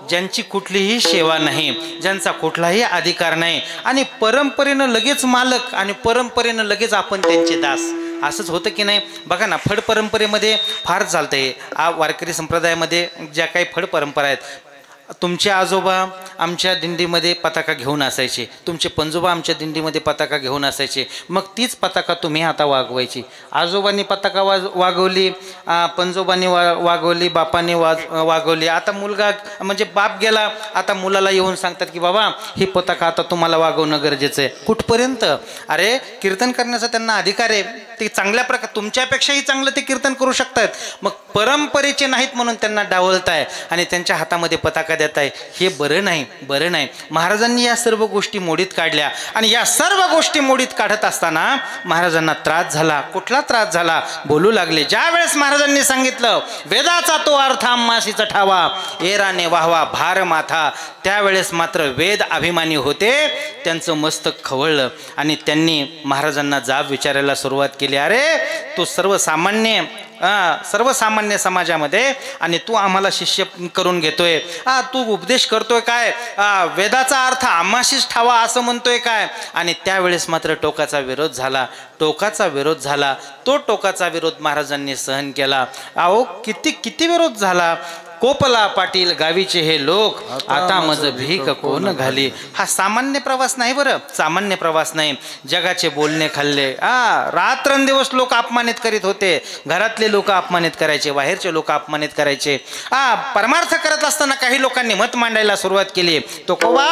ज्यांची कुठलीही सेवा नाही, ज्यांचा कुठलाही अधिकार नाही, आणि परंपरेनं लगेच मालक आणि परंपरेनं लगेच आपण त्यांचे दास, असंच होतं की नाही? बघा ना, फड परंपरेमध्ये फार चालतं आहे. वारकरी संप्रदायामध्ये ज्या काही फड परंपरा आहेत, तुमचे आजोबा आमच्या दिंडीमध्ये पताका घेऊन असायचे, तुमचे पंजोबा आमच्या दिंडीमध्ये पताका घेऊन असायचे. मग तीच पताका तुम्ही आता वागवायची. आजोबांनी पताका वागवली, पंजोबांनी वागवली, बापांनी वागवली. आता मुलगा म्हणजे बाप गेला, आता मुलाला येऊन सांगतात की बाबा ही पताका आता तुम्हाला वागवणं गरजेचं आहे. कुठपर्यंत? अरे कीर्तन करण्याचा त्यांना अधिकार आहे, ते चांगल्या प्रकारे तुमच्यापेक्षाही चांगलं ते कीर्तन करू शकतात. मग परंपरेचे नाहीत म्हणून त्यांना डावलताय आणि त्यांच्या हातामध्ये पताका देताय, हे बरं नाही, बरं नाही. महाराजांनी या सर्व गोष्टी मोडीत काढल्या. आणि या सर्व गोष्टी मोडीत काढत असताना महाराजांना त्रास झाला. कुठला त्रास झाला? बोलू लागले. ज्या वेळेस महाराजांनी सांगितलं वेदाचा तो अर्थ आम्हासीचा ठावा, एराने वाहवा भार माथा, त्यावेळेस मात्र वेद अभिमानी होते, त्यांचं मस्तक खवळलं आणि त्यांनी महाराजांना जाब विचारायला सुरुवात केली. अरे तू सर्वसामान्य समाजामध्ये आणि तू आम्हाला शिष्य करून घेतोय, तू उपदेश करतोय काय? वेदाचा अर्थ आम्हाशीच ठावा असं म्हणतोय काय? आणि त्यावेळेस मात्र टोकाचा विरोध झाला. तो टोकाचा विरोध महाराजांनी सहन केला. किती विरोध झाला. कोपला पाटील गावीचे हे लोक, आता मज भीक कोण घाली. हा सामान्य प्रवास नाही, बरं, सामान्य प्रवास नाही. जगाचे बोलणे खाल्ले. रात्रंदिवस लोक अपमानित करीत होते. घरातले लोक अपमानित करायचे, बाहेरचे लोक अपमानित करायचे. परमार्थ करत असताना काही लोकांनी मत मांडायला सुरुवात केली. तो कोबा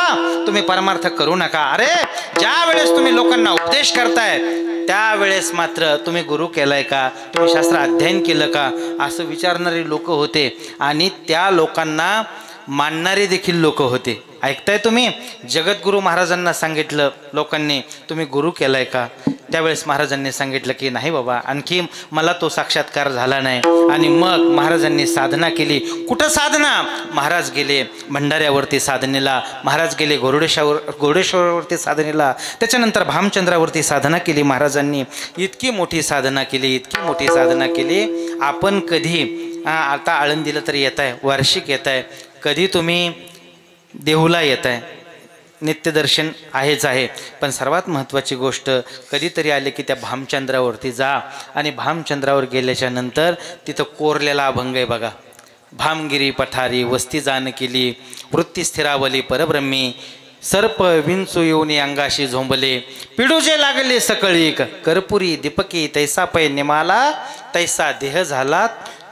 तुम्ही परमार्थ करू नका. अरे ज्या वेळेस तुम्ही लोकांना उपदेश करताय त्यावेळेस मात्र तुम्ही गुरु केलाय का? तुम्ही शास्त्र अध्ययन केलं का? असं विचारणारे लोक होते. आणि त्या लोकांना मानणारे देखील लोक होते. ऐकताय तुम्ही? जगद्गुरु महाराजांना सांगितलं लोकांनी, तुम्ही गुरु केलाय का? त्यावेळेस महाराजांनी सांगितलं की नाही बाबा, आणखी मला तो साक्षात्कार झाला नाही. आणि मग महाराजांनी साधना केली. कुठं साधना? महाराज गेले भंडाऱ्यावरती साधनेला, महाराज गेले घोडेश्वरावरती साधनेला, त्याच्यानंतर भामचंद्रावरती साधना केली महाराजांनी. इतकी मोठी साधना केली. आपण कधी आता आळंदीला तरी येत आहे, वार्षिक येत आहे, कधी तुम्ही देहूला येत आहे, नित्यदर्शन आहेच आहे. पण सर्वात महत्त्वाची गोष्ट, कधीतरी आले की त्या भामचंद्रावरती जा. आणि भामचंद्रावर गेल्याच्या नंतर तिथं कोरलेला अभंग आहे बघा. भामगिरी पठारी वस्ती जाण केली, वृत्ती स्थिरावली परब्रह्मी, सर्प विंचू येऊन अंगाशी झोंबले, पिडूजे लागले सकळीक, कर्पुरी दीपकी तैसा पै निमाला, तैसा देह झाला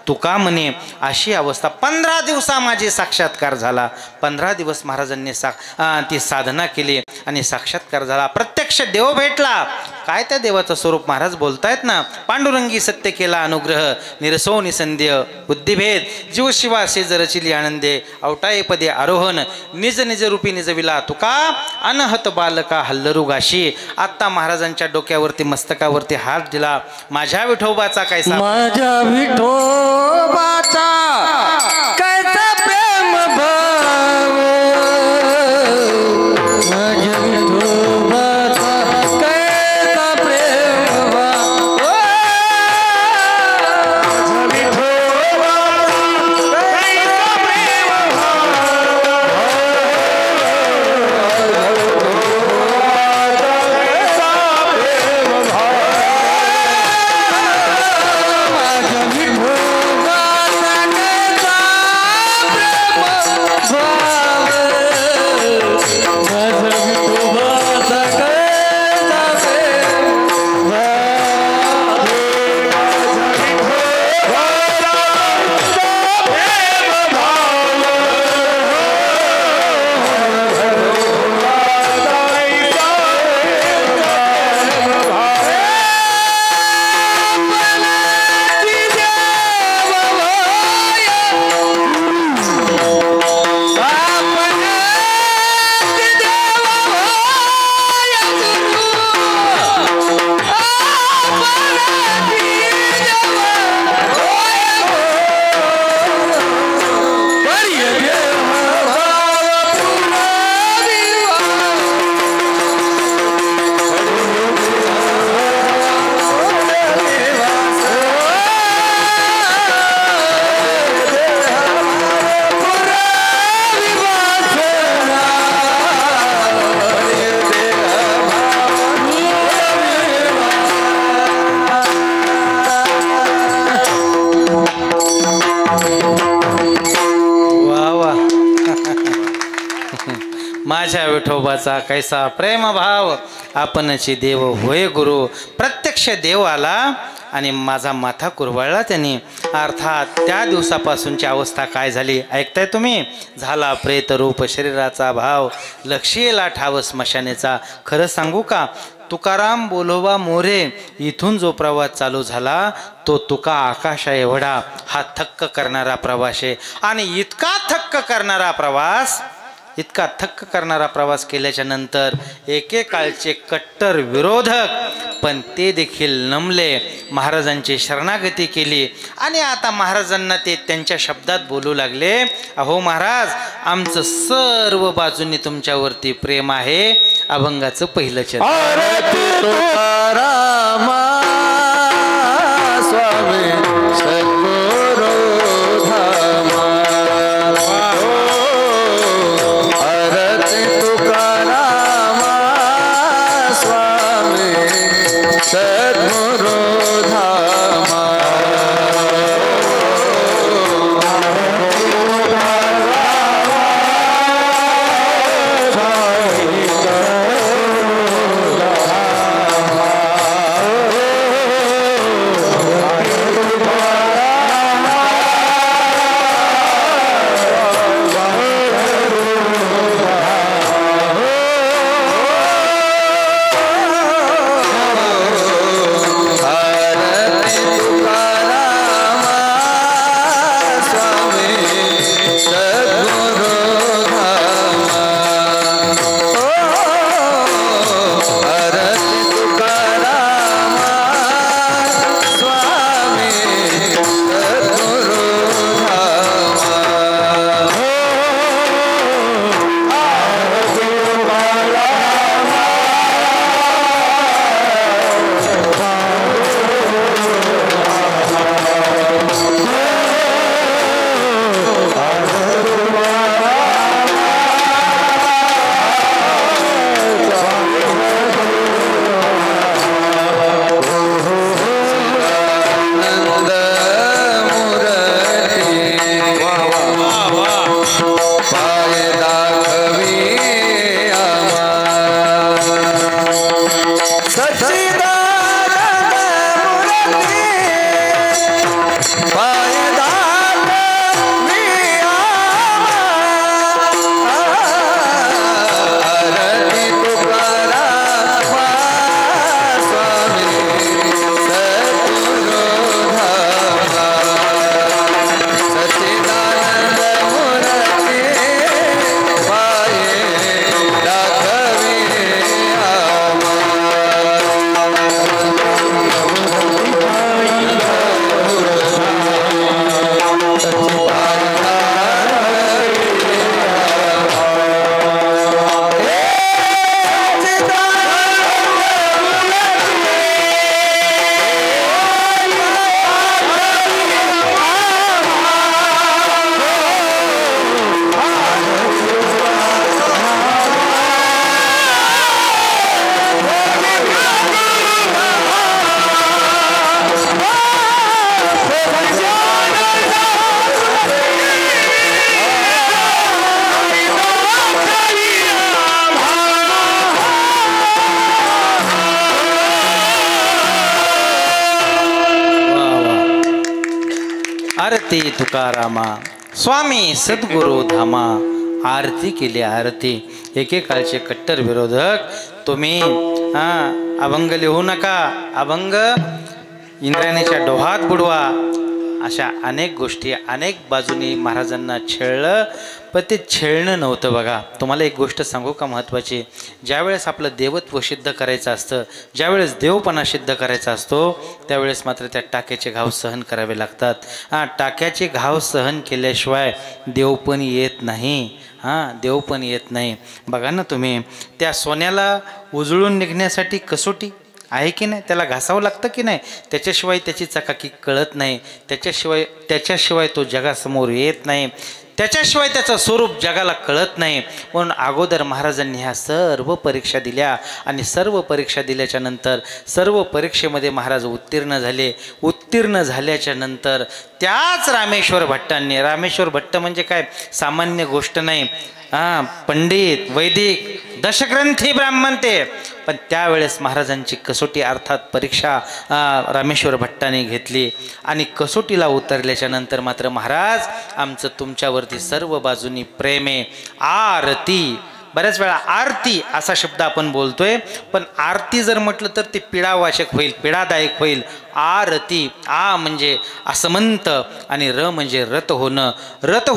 तुका म्हणे. अशी अवस्था 15 दिवसा माझी साक्षात्कार झाला. 15 दिवस महाराजांनी ती साधना केली आणि साक्षात्कार झाला. प्रत्यक्ष देव भेटला. काय त्या देवाचं स्वरूप महाराज बोलतायत ना, पांडुरंगी सत्य केला अनुग्रह, निरसो निसंदेह बुद्धिभेद, जीव शिवा शेज रचिली आनंदे, अवटाये पदे आरोहण, निज निज रूपी निजविला तुका, अनहत बालका हल्लरुगाशी. आत्ता महाराजांच्या डोक्यावरती मस्तकावरती हात दिला. माझ्या विठोबाचा कैसा, माझ्या विठोबाचा कैसा प्रेम भाव, माझ्या विठोबाचा कैसा माझ्या विठोबाचा कैसा प्रेमभाव, आपणची देव होय गुरु. प्रत्यक्ष देव आला आणि माझा माथा कुरवळला त्यांनी. अर्थात त्या दिवसापासूनची अवस्था काय झाली ऐकताय तुम्ही. झाला प्रेतरूप शरीराचा भाव, लक्षीला ठाव स्मशानेचा. खरं सांगू का, तुकाराम बोलोबा मोरे इथून जो प्रवास चालू झाला तो तुका आकाशा एवढा हा थक्क करणारा प्रवास आहे. आणि इतका थक्क करणारा प्रवास केल्याच्या नंतर एकेकाळचे कट्टर विरोधक पण ते देखील नमले, महाराजांची शरणागती केली. आणि आता महाराजांना ते त्यांच्या शब्दात बोलू लागले, अहो महाराज, आमचं सर्व बाजूंनी तुमच्यावरती प्रेम आहे. अभंगाचं पहिलं चरण. स्वामी सद्गुरु धामा, आरती तुकारामा स्वामी सद्गुरु धामा. आरती तुकारामा स्वामी सद्गुरु धामा. आरती केली आरती. एकेकाळचे कट्टर विरोधक, तुम्ही अभंग लिहू नका, अभंग इंद्रायणीच्या डोहात बुडवा, अशा अनेक गोष्टी अनेक बाजूनी महाराजांना छेळलं. पण ते छेळणं नव्हतं. बघा, तुम्हाला एक गोष्ट सांगू का महत्त्वाची. ज्यावेळेस आपलं देवत्व सिद्ध करायचं असतं, ज्यावेळेस देवपणा सिद्ध करायचा असतो, त्यावेळेस मात्र त्या टाक्याचे घाव सहन करावे लागतात. टाक्याचे घाव सहन केल्याशिवाय देव पण येत नाही. देव पण येत नाही. बघा ना तुम्ही, त्या सोन्याला उजळून निघण्यासाठी कसोटी आहे की नाही, त्याला घासावं लागतं की नाही, त्याच्याशिवाय त्याची चकाकी कळत नाही, त्याच्याशिवाय तो जगासमोर येत नाही. त्याच्याशिवाय त्याचं स्वरूप जगाला कळत नाही. म्हणून अगोदर महाराजांनी ह्या सर्व परीक्षा दिल्या आणि सर्व परीक्षा दिल्याच्या नंतर सर्व परीक्षेमध्ये महाराज उत्तीर्ण झाले. उत्तीर्ण झाल्याच्या नंतर त्याच रामेश्वर भट्टांनी, रामेश्वर भट्ट म्हणजे काय सामान्य गोष्ट नाही, पंडित वैदिक दशग्रंथी ब्राह्मण ते. पण त्यावेळेस महाराजांची कसोटी अर्थात परीक्षा रामेश्वर भट्टाने घेतली आणि कसोटीला उतरल्याच्या नंतर मात्र महाराज आमचं तुमच्यावरती सर्व बाजूनी प्रेम आहे. आरती, बऱ्याच वेळा आरती असा शब्द आपण बोलतोय, पण आरती जर म्हटलं तर ते पीडावाचक होईल, पीडादायक होईल. आरती, आ म्हणजे असमंत आणि र म्हणजे रत होणं. रत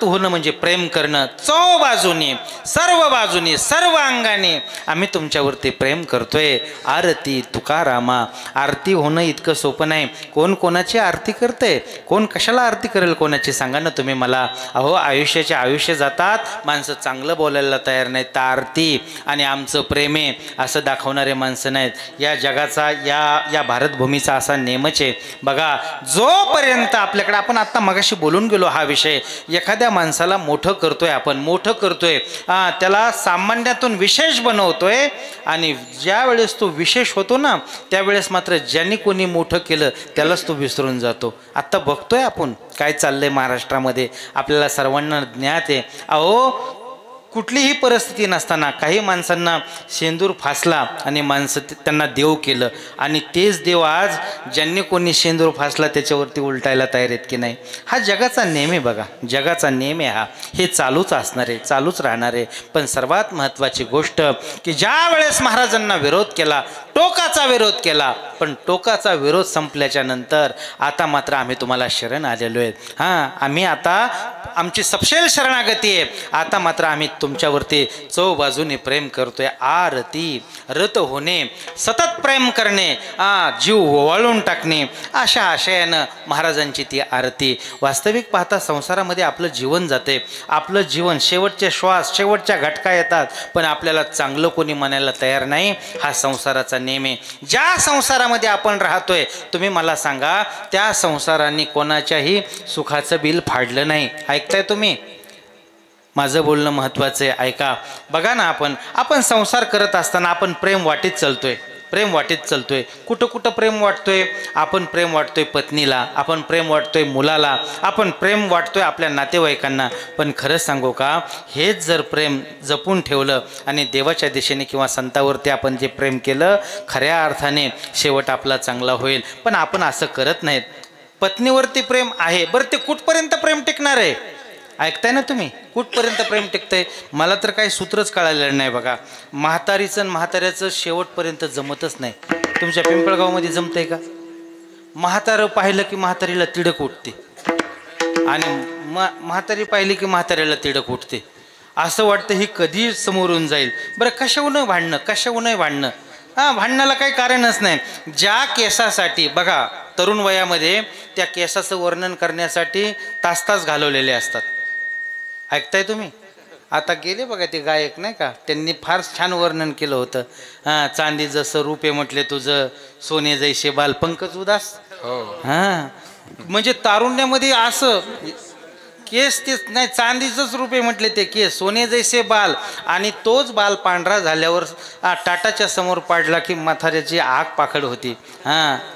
होणं म्हणजे प्रेम करणं. चौ बाजूनी, सर्व बाजूनी, सर्व अंगाने आम्ही तुमच्यावरती प्रेम करतोय. आरती तुकारामा. आरती होणं इतकं सोपं नाही. कोण कोणाची आरती करते, कोण कशाला आरती करेल कोणाची, सांगा ना तुम्ही मला. अहो आयुष्याचे आयुष्य जातात, माणसं चांगलं बोलायला तयार नाहीत. तर आरती आणि आमचं प्रेम आहे असं दाखवणारे माणसं नाहीत. या जगाचा या भारतभूमीचा असा नेमच आहे बघा. जोपर्यंत आपल्याकडे, आपण आत्ता मगाशी बोलून गेलो हा विषय, एखाद्या माणसाला मोठं करतोय आपण, मोठं करतोय, त्याला सामान्यातून विशेष बनवतोय आणि ज्या वेळेस तो विशेष होतो ना त्यावेळेस मात्र ज्यांनी कोणी मोठं केलं त्यालाच तो विसरून जातो. आत्ता बघतोय आपण काय चाललंय महाराष्ट्रामध्ये, आपल्याला सर्वांना ज्ञात आहे. अहो कुठलीही परिस्थिती नसताना काही माणसांना शेंदूर फासला आणि माणसं त्यांना देव केलं आणि तेच देव आज ज्यांनी कोणी शेंदूर फासला त्याच्यावरती उलटायला तयार आहेत की नाही. हा जगाचा नेम आहे बघा, जगाचा नेम आहे हा. हे चालूच असणार आहे, चालूच राहणार आहे. पण सर्वात महत्त्वाची गोष्ट की ज्या वेळेस महाराजांना विरोध केला, टोकाचा विरोध केला, पण टोकाचा विरोध संपल्याच्या नंतर आता मात्र आम्ही तुम्हाला शरण आलेलो आहेत. आम्ही आता आमची सपशेल शरणागती आहे. आता मात्र आम्ही तुमच्यावरती चौ बाजूने प्रेम करतोय. आरती, रत होणे, सतत प्रेम करणे, जीव ओवाळून टाकणे, अशा आशयानं महाराजांची ती आरती. वास्तविक पाहता संसारामध्ये आपलं जीवन जाते, आपलं जीवन शेवटचे श्वास, शेवटच्या घटका येतात, पण आपल्याला चांगलं कोणी म्हणायला तयार नाही. हा संसाराचा नेम आहे. ज्या संसारामध्ये आपण राहतोय तुम्ही मला सांगा, त्या संसाराने कोणाच्याही सुखाचं बिल फाडलं नाही. ऐकताय तुम्ही? माझं बोलणं महत्त्वाचं आहे, ऐका. बघा ना, आपण संसार करत असताना आपण प्रेम वाटीत चालतोय, प्रेम वाटीत चालतोय. कुठं कुठं प्रेम वाटतोय आपण? प्रेम वाटतोय पत्नीला, आपण प्रेम वाटतोय मुलाला, आपण प्रेम वाटतोय आपल्या नातेवाईकांना. पण खरं सांगू का, हेच जर प्रेम जपून ठेवलं आणि देवाच्या दिशेने किंवा संतावरती आपण जे प्रेम केलं, खऱ्या अर्थाने शेवट आपला चांगला होईल. पण आपण असं करत नाहीत. पत्नीवरती प्रेम आहे, बरं ते कुठपर्यंत प्रेम टिकणार आहे? ऐकताय ना तुम्ही? कुठपर्यंत प्रेम टिकतंय? मला तर काही सूत्रच कळालेलं नाही बघा. म्हातारीचं आणि म्हाताऱ्याचं शेवटपर्यंत जमतच नाही. तुमच्या पिंपळगावमध्ये जमतंय का? म्हातारं पाहिलं की म्हातारीला तिडक उठते आणि म्हातारी पाहिली की म्हाताऱ्याला तिडक उठते. असं वाटतं ही कधी समोरून जाईल. बरं कशाहून भांडणं, कशाहूनही भांडणं? भांडणाला काही कारणच नाही. ज्या केसासाठी बघा तरुण वयामध्ये त्या केसाचं वर्णन करण्यासाठी तास तास घालवलेले असतात. ऐकताय तुम्ही? आता गेले बघा ते गायक नाही का, त्यांनी फार छान वर्णन केलं होतं. चांदी जसं रूपे म्हटले तुझं, सोने जैसे बाल. पंकज उदास. म्हणजे तारुण्यामध्ये असं केस तेच नाही, चांदीचंच रूपे म्हटले ते केस, सोने जैसे बाल. आणि तोच बाल पांढरा झाल्यावर टाटाच्या समोर पाडला की म्हाताऱ्याची आग पाखड होती.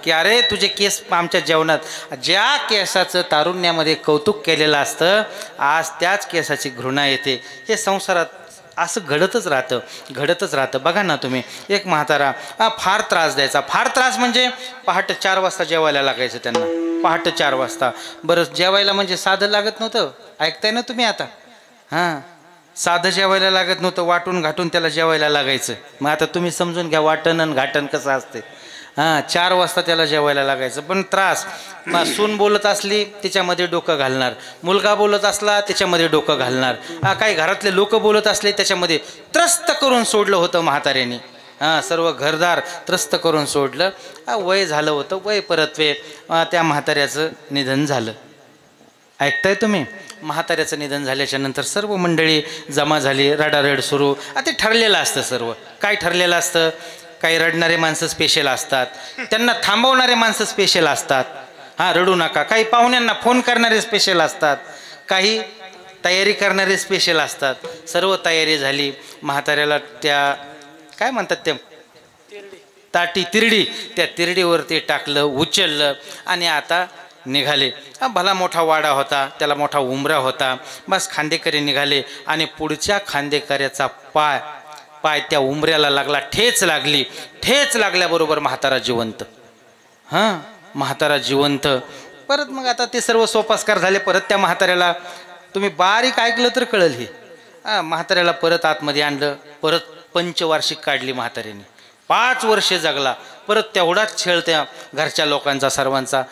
की अरे तुझे केस आमच्या जेवणात. ज्या केसाचं तारुण्यामध्ये कौतुक केलेलं असतं आज त्याच केसाची घृणा येते. हे संसारात असं घडतच राहतं. बघा ना तुम्ही, एक म्हातारा फार त्रास द्यायचा. फार त्रास म्हणजे पहाटे 4 वाजता जेवायला लागायचं त्यांना, पहाटे 4 वाजता. बरं जेवायला म्हणजे साधं लागत नव्हतं. ऐकताय ना तुम्ही आता? साधं जेवायला लागत नव्हतं, वाटून घाटून त्याला जेवायला लागायचं. मग आता तुम्ही समजून घ्या वाटण आणि घाटण कसं असते. 4 वाजता त्याला जेवायला लागायचं. पण त्रास, सून बोलत असली त्याच्यामध्ये डोकं घालणार, मुलगा बोलत असला त्याच्यामध्ये डोकं घालणार, काही घरातले लोक बोलत असले त्याच्यामध्ये. त्रस्त करून सोडलं होतं म्हाताऱ्याने. सर्व घरदार त्रस्त करून सोडलं. वय झालं होतं, वय परत्वे. त्या म्हाताऱ्याचं निधन झालं. ऐकताय तुम्ही? म्हाताऱ्याचं निधन झाल्याच्या नंतर सर्व मंडळी जमा झाली, रडारड सुरू. ते ठरलेलं असतं सर्व. काय ठरलेलं असतं? काही रडणारे माणसं स्पेशल असतात, त्यांना थांबवणारे माणसं स्पेशल असतात. रडू नका. काही पाहुण्यांना फोन करणारे स्पेशल असतात, काही तयारी करणारे स्पेशल असतात. सर्व तयारी झाली. म्हाताऱ्याला त्या काय म्हणतात त्या ताटी तिरडी, त्या तिरडीवरती टाकलं, उचललं आणि आता निघाले. भला मोठा वाडा होता, त्याला मोठा उंबरा होता. बस खांदेकरी निघाले आणि पुढच्या खांदेकऱ्याचा पाय त्या उंबऱ्याला लागला, ठेच लागली. ठेच लागल्याबरोबर म्हातारा जिवंत. हां, म्हातारा जिवंत. परत मग आता ते सर्व सोपास्कार झाले. परत त्या म्हाताऱ्याला तुम्ही बारीक ऐकलं तर कळेल हे. म्हाताऱ्याला परत आतमध्ये आणलं. परत पंचवार्षिक काढली म्हाताऱ्याने. 5 वर्षे जगला. परत तेवढाच छळ त्या घरच्या लोकांचा सर्वांचा.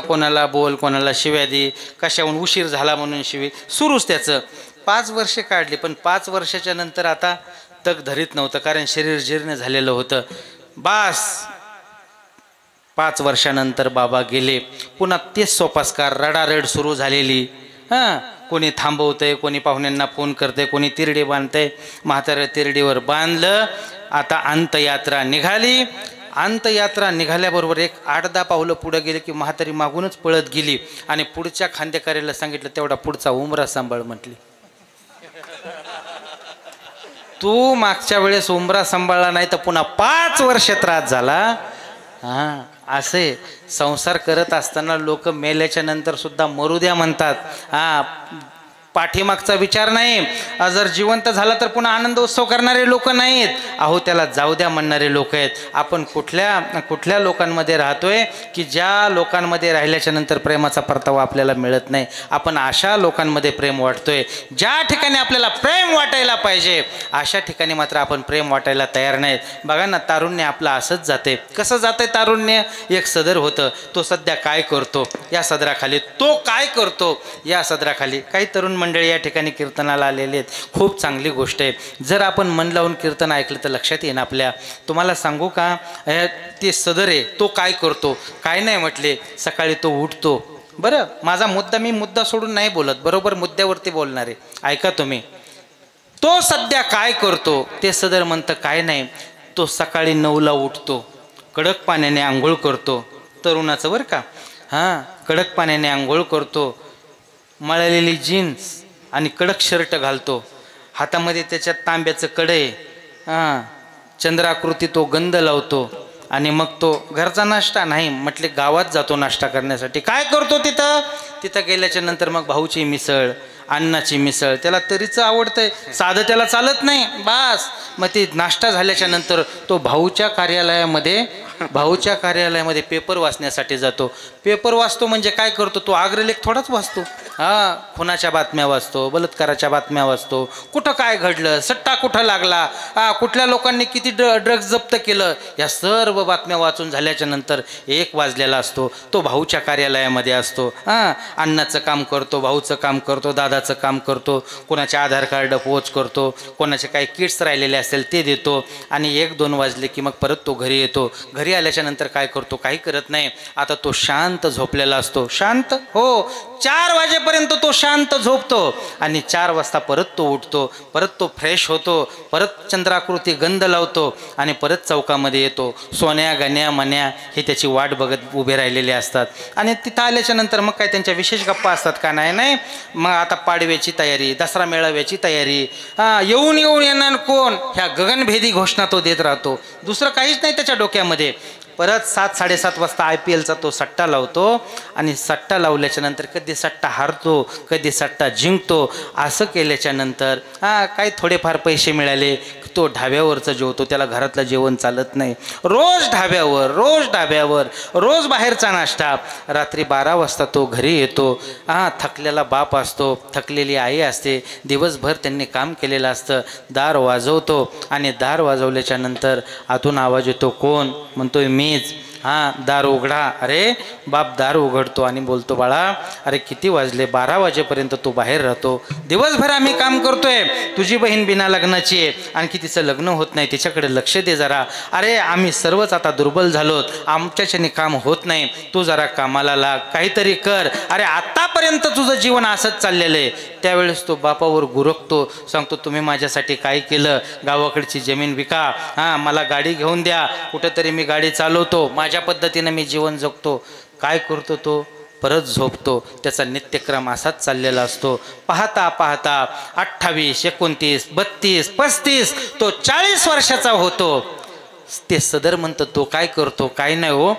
कोणाला बोल, कोणाला शिव्या दे, कशाहून उशीर झाला म्हणून शिवी, सुरूच त्याचं. 5 वर्षे काढली. पण 5 वर्षाच्या नंतर आता तग धरीत नव्हतं, कारण शरीर जीर्ण झालेलं होतं. बास 5 वर्षानंतर बाबा गेले. पुन्हा तेच सोपास्कार, रडारड सुरू झालेली. कोणी थांबवतंय, कोणी पाहुण्यांना फोन करतंय, कोणी तिरडी बांधतंय. म्हाताऱ्या तिरडीवर बांधलं. आता अंतयात्रा निघाली. अंतयात्रा निघाल्याबरोबर एक 8-10 पावलं पुढं गेले की म्हातारी मागूनच पळत गेली आणि पुढच्या खांदेकऱ्याला सांगितलं, तेवढा पुढचा उंबरा सांभाळ म्हटली. तू मागच्या वेळेस उंबरा सांभाळला नाही तर पुन्हा 5 वर्ष त्रास झाला. हां, असे संसार करत असताना लोक मेल्याच्या नंतर सुद्धा मरू द्या म्हणतात. पाठीमागचा विचार नाही. जर जिवंत झाला तर पुन्हा आनंद उत्सव करणारे लोक नाहीत. अहो, त्याला जाऊ द्या म्हणणारे लोक आहेत. आपण कुठल्या लोकांमध्ये राहतोय की ज्या लोकांमध्ये राहिल्याच्या नंतर प्रेमाचा परतावा आपल्याला मिळत नाही. आपण अशा लोकांमध्ये प्रेम वाटतोय. ज्या ठिकाणी आपल्याला प्रेम वाटायला पाहिजे अशा ठिकाणी मात्र आपण प्रेम वाटायला तयार नाहीत. बघा ना, तारुण्य आपलं असंच जाते. कसं जातंय तारुण्य? एक सदर होतं, तो सध्या काय करतो या सदराखाली, तो काय करतो या सदराखाली. काही तरुण मंडळी या ठिकाणी कीर्तनाला आलेले आहेत. खूप चांगली गोष्ट आहे. जर आपण मन लावून कीर्तन ऐकलं तर लक्षात येईन आपल्या. तुम्हाला सांगू का, ते सदर आहे, तो काय करतो? काय नाही म्हटले, सकाळी तो उठतो. बरं, माझा मी मुद्दा सोडून नाही बोलत, बरोबर मुद्द्यावरती बोलणार आहे. ऐका तुम्ही. तो सध्या काय करतो? ते सदर म्हणतं काय नाही, तो सकाळी 9ला उठतो, कडक पाण्याने आंघोळ करतो. तरुणाचं बरं का. हां, कडक पाण्याने आंघोळ करतो, मळलेली जीन्स आणि कडक शर्ट घालतो, हातामध्ये त्याच्यात तांब्याचं कढई, चंद्राकृती तो गंध लावतो आणि मग तो घरचा नाश्ता नाही म्हटले गावात जातो नाश्ता करण्यासाठी. काय करतो तिथं गेल्याच्या नंतर मग भाऊची मिसळ, अन्नाची मिसळ, त्याला तरीच आवडतंय, साधं त्याला चालत नाही. बास मग ते नाश्ता झाल्याच्या नंतर तो भाऊच्या कार्यालयामध्ये पेपर वाचण्यासाठी जातो. पेपर वाचतो म्हणजे काय करतो? तो अग्रलेख थोडाच वाचतो. खुनाच्या बातम्या वाचतो, बलात्काराच्या बातम्या वाचतो, कुठं काय घडलं, सट्टा कुठं लागला, कुठल्या लोकांनी किती ड्रग्ज जप्त केलं, या सर्व बातम्या वाचून झाल्याच्या नंतर 1 वाजलेला असतो. तो भाऊच्या कार्यालयामध्ये असतो. अण्णाचं काम करतो, भाऊचं काम करतो, दादाचं काम करतो, कोणाचे आधार कार्ड पोच करतो, कोणाचे काही किट्स राहिलेले असतील ते देतो आणि 1-2 वाजले की मग परत तो घरी येतो. घरी आल्याच्या नंतर काय करतो? काही करत नाही. आता तो शांत झोपलेला असतो. शांत, हो, 4 वाजेपर्यंत तो शांत झोपतो आणि 4 वाजता परत तो उठतो, परत तो फ्रेश होतो, परत चंद्राकृती गंध लावतो आणि परत चौकामध्ये येतो. सोन्या, गण्या, मन्या हे त्याची वाट बघत उभे राहिलेले असतात आणि तिथं आल्याच्या नंतर मग काय त्यांच्या विशेष गप्पा असतात का? नाही. मग आता पाडव्याची तयारी, दसरा मेळाव्याची तयारी, येऊन येणार कोण, ह्या गगनभेदी घोषणा तो देत राहतो. दुसरं काहीच नाही त्याच्या डोक्यामध्ये. परत 7-7:30 वाजता IPLचा तो सट्टा लावतो आणि सट्टा लावल्याच्या नंतर कधी सट्टा हारतो, कधी सट्टा जिंकतो. असं केल्याच्या नंतर काही थोडेफार पैसे मिळाले तो ढाब्यावरचं जेवतो. त्याला घरातलं जेवण चालत नाही. रोज ढाब्यावर, रोज बाहेरचा नाश्ता. रात्री 12 वाजता तो घरी येतो. थकलेला बाप असतो, थकलेली आई असते, दिवसभर त्यांनी काम केलेलं असतं. दार वाजवतो आणि दार वाजवल्याच्या नंतर आतून आवाज येतो. कोण? म्हणतोय मीच. दार उघडा. अरे बाप दार उघडतो आणि बोलतो, बाळा अरे किती वाजले? 12 वाजेपर्यंत तो बाहेर राहतो. दिवसभर आम्ही काम करतोय. तुझी बहीण बिना लग्नाची आहे, आणखी तिचं लग्न होत नाही, तिच्याकडे लक्ष दे जरा. अरे आम्ही सर्वच आता दुर्बल झालोत, आमच्याच्याने काम होत नाही, तू जरा कामाला लाग, काहीतरी कर. अरे आतापर्यंत तुझं जीवन असंच चाललेलं आहे. त्यावेळेस तो बापावर गुरकतो, सांगतो तुम्ही माझ्यासाठी काय केलं? गावाकडची जमीन विका, मला गाडी घेऊन द्या, कुठंतरी मी गाडी चालवतो, माझ्या पद्धतीनं मी जीवन जगतो. काय करतो तो? परत झोपतो. त्याचा नित्यक्रम असाच चाललेला असतो. पाहता पाहता 28, 29, 32, 35 तो 40 वर्षाचा होतो. ते सदर म्हणतं तो काय करतो काय नाही हो.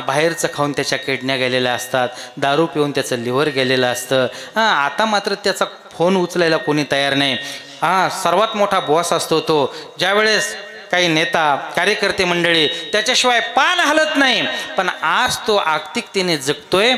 बाहेरचं खाऊन त्याच्या किडन्या गेलेल्या असतात, दारू पिऊन त्याचं लिव्हर गेलेलं असतं. आता मात्र त्याचा फोन उचलायला कोणी तयार नाही. सर्वात मोठा बॉस असतो तो. ज्यावेळेस काही नेता कार्यकर्ते मंडळी त्याच्याशिवाय पान हलत नाही, पण आज तो आर्थिकतेने जगतोय.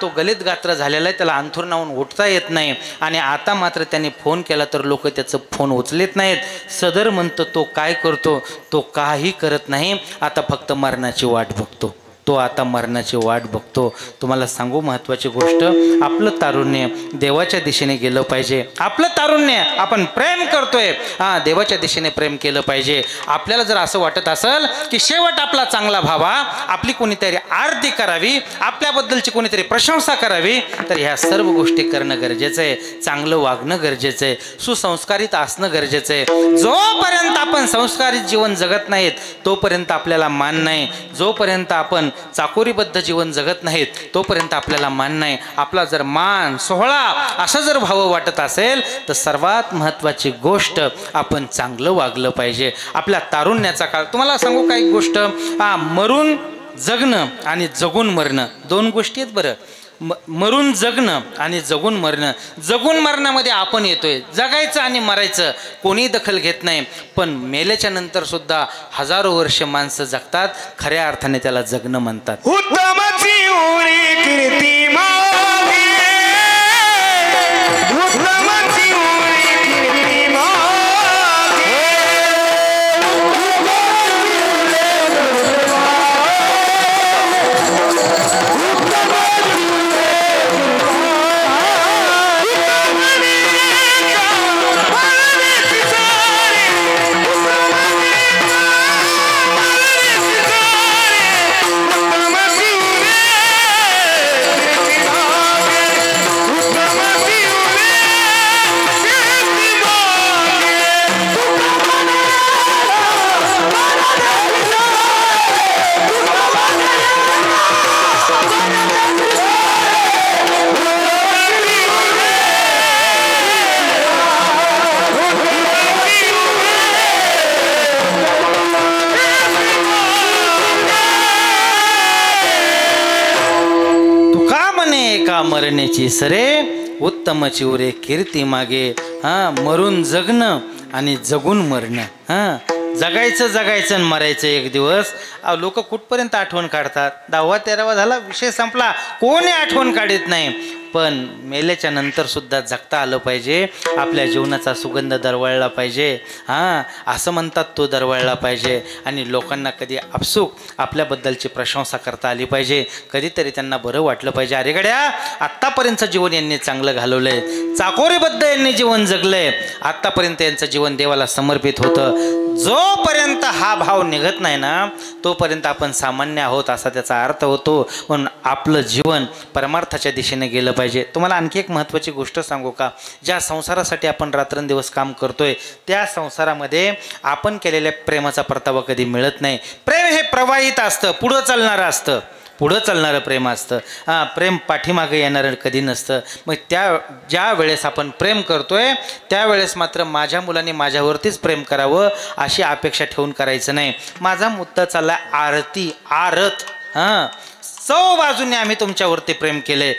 तो गलित गात्र झालेला आहे, त्याला अंथरुणावून उठता येत नाही. आणि आता मात्र त्यांनी फोन केला तर लोक त्याचं फोन उचलत नाहीत. सदर म्हणतं तो काय करतो, तो काही करत नाही. आता फक्त मरणाची वाट बघतो. तो आता मरणाची वाट बघतो. तुम्हाला सांगू महत्त्वाची गोष्ट, आपलं तारुण्य देवाच्या दिशेने गेलं पाहिजे. आपलं तारुण्य आपण प्रेम करतोय, देवाच्या दिशेने प्रेम केलं पाहिजे. आपल्याला जर असं वाटत असेल की शेवट आपला चांगला व्हावा, आपली कोणीतरी आरती करावी, आपल्याबद्दलची कोणीतरी प्रशंसा करावी, तर ह्या सर्व गोष्टी करणं गरजेचं आहे. चांगलं वागणं गरजेचं आहे, सुसंस्कारित असणं गरजेचं आहे. जोपर्यंत आपण संस्कारित जीवन जगत नाहीत तोपर्यंत आपल्याला मान नाही. जोपर्यंत आपण चाकोरीबद्ध जीवन जगत नाहीत तोपर्यंत आपल्याला मान नाही. आपला जर मान सोहळा असं जर व्हावं वाटत असेल तर सर्वात महत्त्वाची गोष्ट आपण चांगलं वागलं पाहिजे. आपल्या तारुण्याचा काळ तुम्हाला सांगू काही गोष्ट, मरून जगणं आणि जगून मरणं दोन गोष्टी आहेत बरं. मरून जगणं आणि जगून मरणं. जगून मरण्यामध्ये आपण येतोय, जगायचं आणि मरायचं कोणी दखल घेत नाही. पण मेल्याच्या नंतर सुद्धा हजारो वर्ष माणसं जगतात. खऱ्या अर्थाने त्याला जगणं म्हणतात. उत्तमाची उरी कीर्ती मागे, उत्तमाची उरी कीर्ती मागे. मरण्याची सरे उत्तम चिवरे कीर्ती मागे. मरून जगणं आणि जगून मरणं. जगायचं जगायचं आणि मरायचं एक दिवस. लोक कुठपर्यंत आठवण काढतात. 10वा 13वा झाला विषय संपला, कोणी आठवण काढत नाही. पण मेल्याच्या नंतर सुद्धा जगता आलं पाहिजे. आपल्या जीवनाचा सुगंध दरवळला पाहिजे. असं म्हणतात तो दरवळला पाहिजे. आणि लोकांना कधी आपसूक आपल्याबद्दलची प्रशंसा करता आली पाहिजे. कधीतरी त्यांना बरं वाटलं पाहिजे, अरे गड्या आत्तापर्यंतचं जीवन यांनी चांगलं घालवलंय, चाकोरीबद्ध यांनी जीवन जगलंय, आत्तापर्यंत यांचं जीवन देवाला समर्पित होतं. जोपर्यंत हा भाव निघत नाही ना तोपर्यंत आपण सामान्य आहोत असा त्याचा अर्थ होतो. म्हणून आपलं जीवन परमार्थाच्या दिशेने गेलं पाहिजे. तुम्हाला आणखी एक महत्त्वाची गोष्ट सांगू का? ज्या संसारासाठी आपण रात्रंदिवस काम करतोय त्या संसारामध्ये आपण केलेल्या प्रेमाचा परतावा कधी मिळत नाही. प्रेम हे प्रवाहित असतं, पुढं चालणारं असतं, पुढं चालणारं प्रेम असतं. प्रेम पाठीमागे येणारं कधी नसतं. मग ज्या वेळेस आपण प्रेम करतोय त्यावेळेस मात्र माझ्या मुलांनी माझ्यावरतीच प्रेम करावं अशी अपेक्षा ठेवून करायचं नाही. माझा मुद्दा चालला आरती आरत. सौ बाजूने आम्ही तुमच्यावरती प्रेम केले.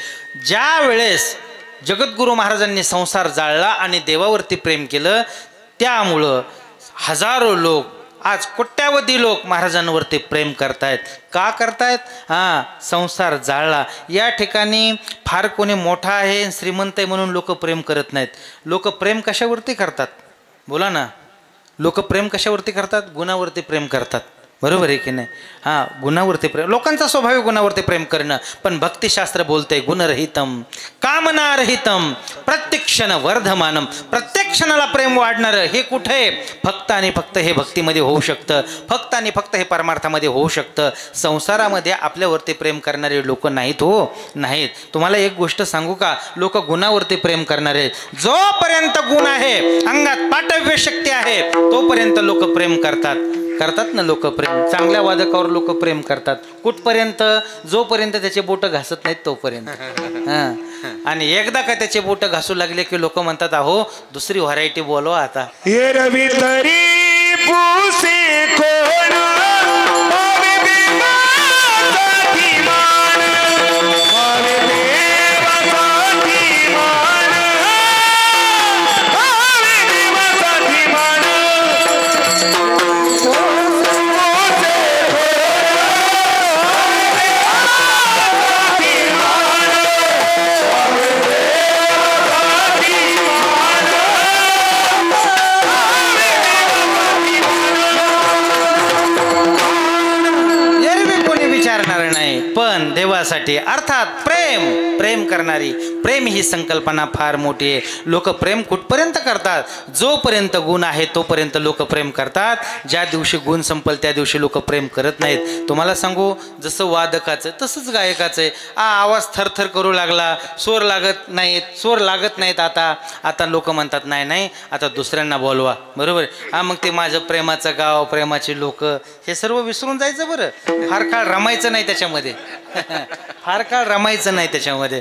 ज्या वेळेस जगद्गुरू महाराजांनी संसार जाळला आणि देवावरती प्रेम केलं त्यामुळं हजारो लोक, आज कोट्यावधी लोक महाराजांवरती प्रेम करतायत. का करतायत? संसार जाळला. या ठिकाणी फार कोणी मोठा आहे श्रीमंत आहे म्हणून लोक प्रेम करत नाहीत. लोक प्रेम कशावरती करतात? बोला ना. लोक प्रेम कशावरती करतात? गुणावरती प्रेम करतात. बरोबर आहे की नाही? गुणावरती प्रेम, लोकांचा स्वाभाविक गुणावरती प्रेम करणं. पण भक्तिशास्त्र बोलतंय गुणरहितम कामनारहितम प्रत्यक्षण वर्धमानम. प्रत्येक क्षणाला प्रेम वाढणारं हे कुठे? फक्त आणि फक्त हे भक्तीमध्ये होऊ शकतं, फक्त आणि फक्त हे परमार्थामध्ये होऊ शकतं. संसारामध्ये आपल्यावरती प्रेम करणारे लोक नाहीत हो, नाहीत. तुम्हाला एक गोष्ट सांगू का? लोक गुणावरती प्रेम करणारे, जोपर्यंत गुण आहे, अंगात पाटव्य शक्ती आहे तोपर्यंत लोक प्रेम करतात. करतात ना लोक प्रेम, चांगल्या वादकावर लोक प्रेम करतात. कुठपर्यंत? जोपर्यंत त्याचे बोट घासत नाहीत तोपर्यंत. हां, आणि एकदा का त्याचे बोट घासू लागले की लोक म्हणतात अहो दुसरी व्हरायटी बोलवा आता. ये रवी तरी पुसे कोण भावे देवाचा धीमान, भावे देवाचा धीमान, भावे देवाचा धीमान. पण देवासाठी अर्थात प्रेम करणारी, प्रेम ही संकल्पना फार मोठी आहे. लोक प्रेम कुठपर्यंत करतात? जोपर्यंत गुण आहे तोपर्यंत लोक प्रेम करतात. ज्या दिवशी गुण संपल त्या दिवशी लोक प्रेम करत नाहीत. तुम्हाला सांगू, जसं वादकाचं तसंच गायकाचं आहे. आवाज थरथर करू लागला, स्वर लागत नाहीत. आता लोक म्हणतात नाही आता दुसऱ्यांना बोलवा. बरोबर. मग ते माझं प्रेमाचं गाव, प्रेमाचे लोक, हे सर्व विसरून जायचं. बरं, फार काळ रमायचं नाही त्याच्यामध्ये. फार काळ रमायचं नाही त्याच्यामध्ये.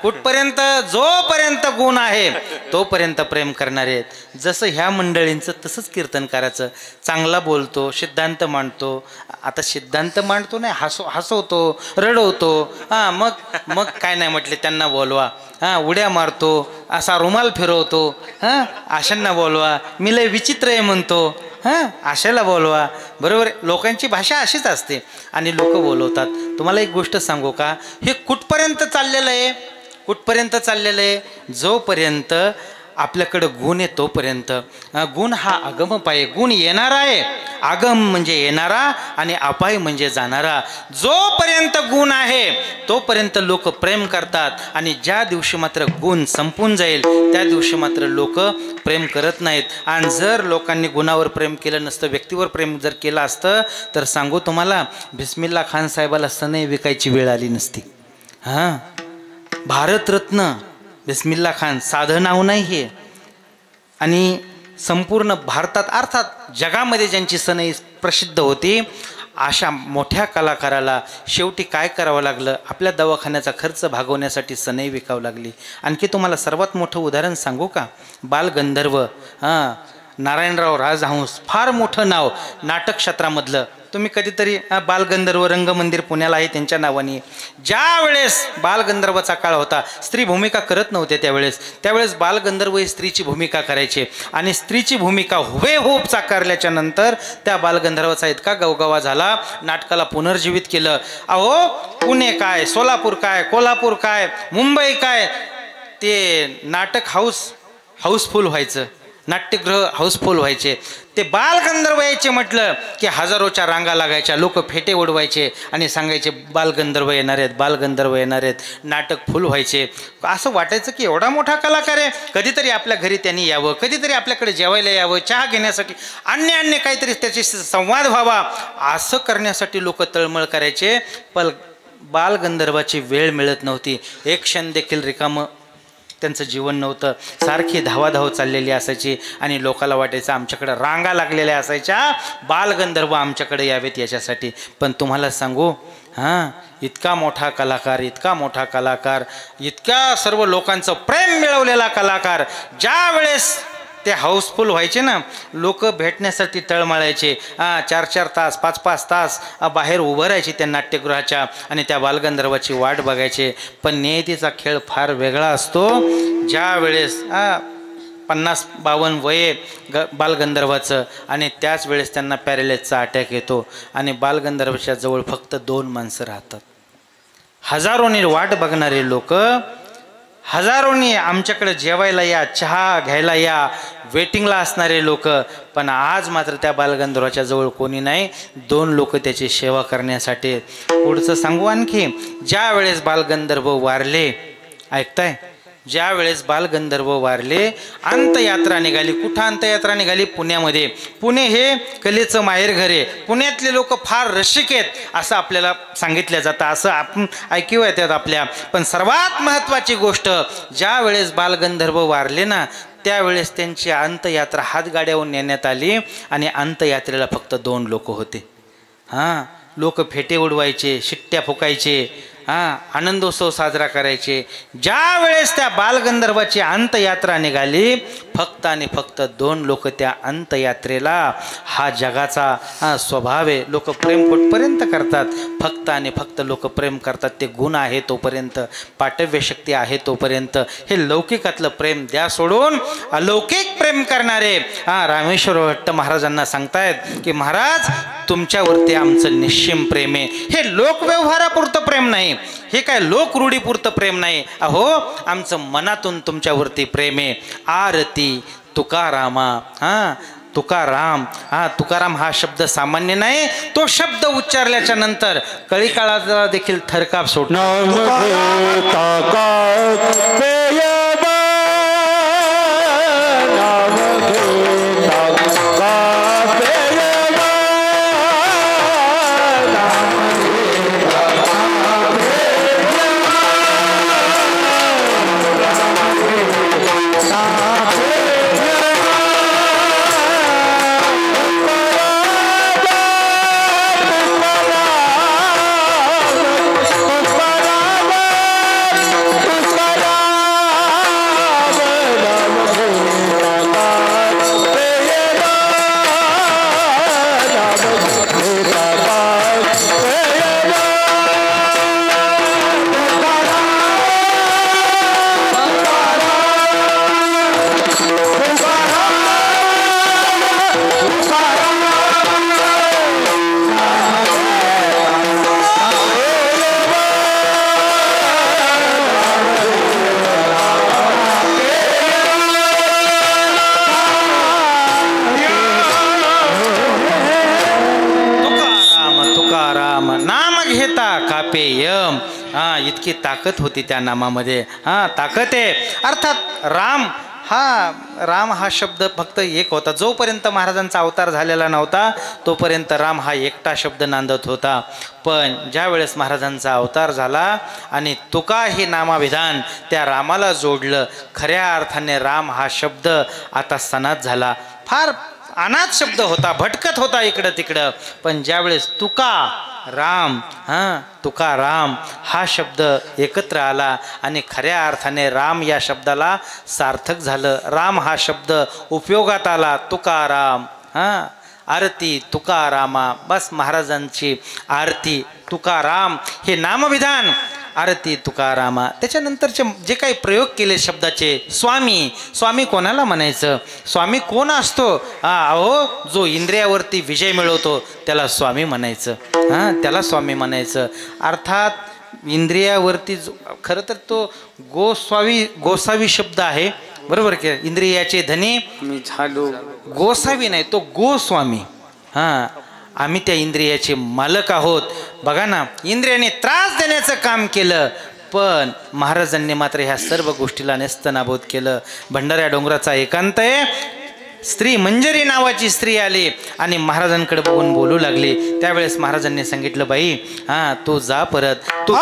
कुठपर्यंत? जोपर्यंत गुण आहे तोपर्यंत प्रेम करणारे आहेत. जसं ह्या मंडळींचं तसंच कीर्तनकाराचं. चांगला बोलतो, सिद्धांत मांडतो. आता सिद्धांत मांडतो नाही, हसवतो, रडवतो. मग काय नाही म्हटले त्यांना बोलवा. उड्या मारतो, असा रुमाल फिरवतो. अशांना बोलवा. मी लय विचित्र आहे म्हणतो. अशाला बोलवा. बरोबर. लोकांची भाषा अशीच असते आणि लोक बोलवतात. तुम्हाला एक गोष्ट सांगू का, हे कुठपर्यंत चाललेलं आहे? कुठपर्यंत चाललेलं आहे? जोपर्यंत आपल्याकडं गुण आहे तोपर्यंत. गुण हा आगमपाय, गुण येणारा आहे. आगम म्हणजे येणारा आणि अपाय म्हणजे जाणारा. जोपर्यंत गुण आहे तोपर्यंत लोक प्रेम करतात आणि ज्या दिवशी मात्र गुण संपून जाईल त्या दिवशी मात्र लोक प्रेम करत नाहीत. आणि जर लोकांनी गुणावर प्रेम केलं नसतं, व्यक्तीवर प्रेम जर केलं असतं तर सांगू तुम्हाला, बिस्मिल्ला खान साहेबाला सनई विकायची वेळ आली नसती. भारतरत्न बिस्मिल्ला खान साधं नाव नाही हे. आणि संपूर्ण भारतात अर्थात जगामध्ये ज्यांची सनई प्रसिद्ध होती, अशा मोठ्या कलाकाराला शेवटी काय करावं लागलं? आपल्या दवाखान्याचा खर्च भागवण्यासाठी सनई विकावं लागली. आणखी तुम्हाला सर्वात मोठं उदाहरण सांगू का? बालगंधर्व नारायणराव राजहंस, फार मोठं नाव नाटक क्षेत्रामधलं. तुम्ही कधीतरी बालगंधर्व रंगमंदिर पुण्याला आहे त्यांच्या नावाने. ज्या वेळेस बालगंधर्वाचा काळ होता, स्त्री भूमिका करत नव्हते त्यावेळेस बालगंधर्व ही स्त्रीची भूमिका करायचे. आणि स्त्रीची भूमिका हुबेहूब साकारल्याच्या नंतर त्या बालगंधर्वाचा इतका गवगवा झाला, नाटकाला पुनर्जीवित केलं. अहो, पुणे काय, सोलापूर काय, कोल्हापूर काय, मुंबई काय, ते नाटक हाऊसफुल व्हायचं, नाट्यगृह हाऊसफुल व्हायचे. ते बालगंधर्व यायचे म्हटलं की हजारोच्या रांगा लागायच्या, लोक फेटे उडवायचे आणि सांगायचे बालगंधर्व येणार आहेत, बालगंधर्व येणार आहेत. नाटक फुल व्हायचे. असं वाटायचं की एवढा मोठा कलाकार आहे, कधीतरी आपल्या घरी त्यांनी यावं, कधीतरी आपल्याकडे जेवायला यावं, चहा घेण्यासाठी, अन्य काहीतरी त्याची संवाद व्हावा, असं करण्यासाठी लोक तळमळ करायचे. पण बालगंधर्वाची वेळ मिळत नव्हती. एक क्षण देखील रिकामं त्यांचं जीवन नव्हतं. सारखी धावाधाव चाललेली असायची आणि लोकाला वाटायचं आमच्याकडे रांगा लागलेल्या असायच्या, बालगंधर्व आमच्याकडे यावेत याच्यासाठी. पण तुम्हाला सांगू, इतका मोठा कलाकार, इतक्या सर्व लोकांचं प्रेम मिळवलेला कलाकार, ज्या वेळेस ते हाऊसफुल व्हायचे ना, लोक भेटण्यासाठी तळमळायचे. 4-4 तास, 5-5 तास बाहेर उभं राहायचे त्या नाट्यगृहाच्या आणि त्या बालगंधर्वाची वाट बघायचे. पण नियतीचा खेळ फार वेगळा असतो. ज्या वेळेस 50-52 वय बालगंधर्वाचं आणि त्याच वेळेस त्यांना पॅरेलाइजचा अटॅक येतो आणि बालगंधर्वाच्या जवळ फक्त 2 माणसं राहतात. हजारोनी वाट बघणारे लोक, हजारोनी आमच्याकडे जेवायला या, चहा घ्यायला या, वेटिंगला असणारे लोक. पण आज मात्र त्या बालगंधर्वाच्या जवळ कोणी नाही, 2 लोक त्याची सेवा करण्यासाठी. पुढचं सांगू आणखी, ज्या वेळेस बालगंधर्व वारले, ऐकताय, ज्या वेळेस बालगंधर्व वारले, अंतयात्रा निघाली. कुठं अंतयात्रा निघाली? पुण्यामध्ये. पुणे हे कलेचं माहेरघर आहे. पुण्यातले लोक फार रसिक आहेत असं आपल्याला सांगितलं जातं, असं आपण ऐकू येतात आपल्या. पण सर्वात महत्त्वाची गोष्ट, ज्या वेळेस बालगंधर्व वारले ना, त्यावेळेस त्यांची अंत्ययात्रा हातगाड्यावरून नेण्यात आली आणि अंत्ययात्रेला फक्त 2 लोक होते. हां, लोक फेटे उडवायचे, शिट्ट्या फुकायचे, आनंदोत्सव साजरा करायचे. ज्या वेळेस त्या बालगंधर्वाची अंत्ययात्रा निघाली, फक्त आणि फक्त 2 लोक त्या अंत्ययात्रेला. हा जगाचा स्वभाव आहे. लोक प्रेम कुठपर्यंत करतात? फक्त आणि फक्त लोक प्रेम करतात ते गुण आहे तोपर्यंत, पाटव्य शक्ती आहे तोपर्यंत. हे लौकिकातलं प्रेम द्या सोडून अलौकिक प्रेम करणारे रामेश्वर भट्ट महाराजांना सांगतायत की महाराज तुमच्यावरती आमचं निश्चिम प्रेम आहे. हे लोकव्यवहारापुरतं प्रेम नाही, हे काय लोकरूढीपुरतं प्रेम नाही. अहो आमचं मनातून तुमच्यावरती प्रेम आहे. आरती तुकारामा. तुकाराम. तुकाराम हा शब्द सामान्य नाही. तो शब्द उच्चारल्याच्या नंतर कळी काळाला देखील थरकाप सोडणार. कापेयम. इतकी ताकद होती त्या नामामध्ये. ताकद आहे. अर्थात राम हा शब्द फक्त एक होता. जोपर्यंत महाराजांचा अवतार झालेला नव्हता तोपर्यंत राम हा एकटा शब्द नांदत होता. पण ज्या वेळेस महाराजांचा अवतार झाला आणि तुका हे नामाविधान त्या रामाला जोडलं, खऱ्या अर्थाने राम हा शब्द आता सनात झाला. फार अनाथ शब्द होता, भटकत होता इकडं तिकडं. पण ज्यावेळेस तुका राम तुकाराम हा शब्द एकत्र आला आणि खऱ्या अर्थाने राम या शब्दाला सार्थक झालं. राम हा शब्द उपयोगात आला. तुकाराम. आरती तुकारामा. बस महाराजांची आरती तुकाराम हे नामविधान. आरती तुकारामा. त्याच्यानंतरचे जे काही प्रयोग केले शब्दाचे, स्वामी कोणाला म्हणायचं? स्वामी कोण असतो? अहो जो इंद्रियावरती विजय मिळवतो त्याला स्वामी म्हणायचं. त्याला स्वामी म्हणायचं. अर्थात इंद्रियावरती खरं तर तो गोसावी शब्द आहे, बरोबर की? इंद्रियाचे धनी मी झालो. गोसावी नाही, तो गोस्वामी. आम्ही त्या इंद्रियाचे मालक आहोत. बघा ना, इंद्रियाने त्रास देण्याचं काम केलं, पण महाराजांनी मात्र ह्या सर्व गोष्टीला नेस्तनाबूत केलं. भंडाऱ्या डोंगराचा एकांत आहे. स्त्री मंजरी नावाची स्त्री आली आणि महाराजांकडे बघून बोलू लागली. त्यावेळेस महाराजांनी सांगितलं, बाई तू जा परत. तू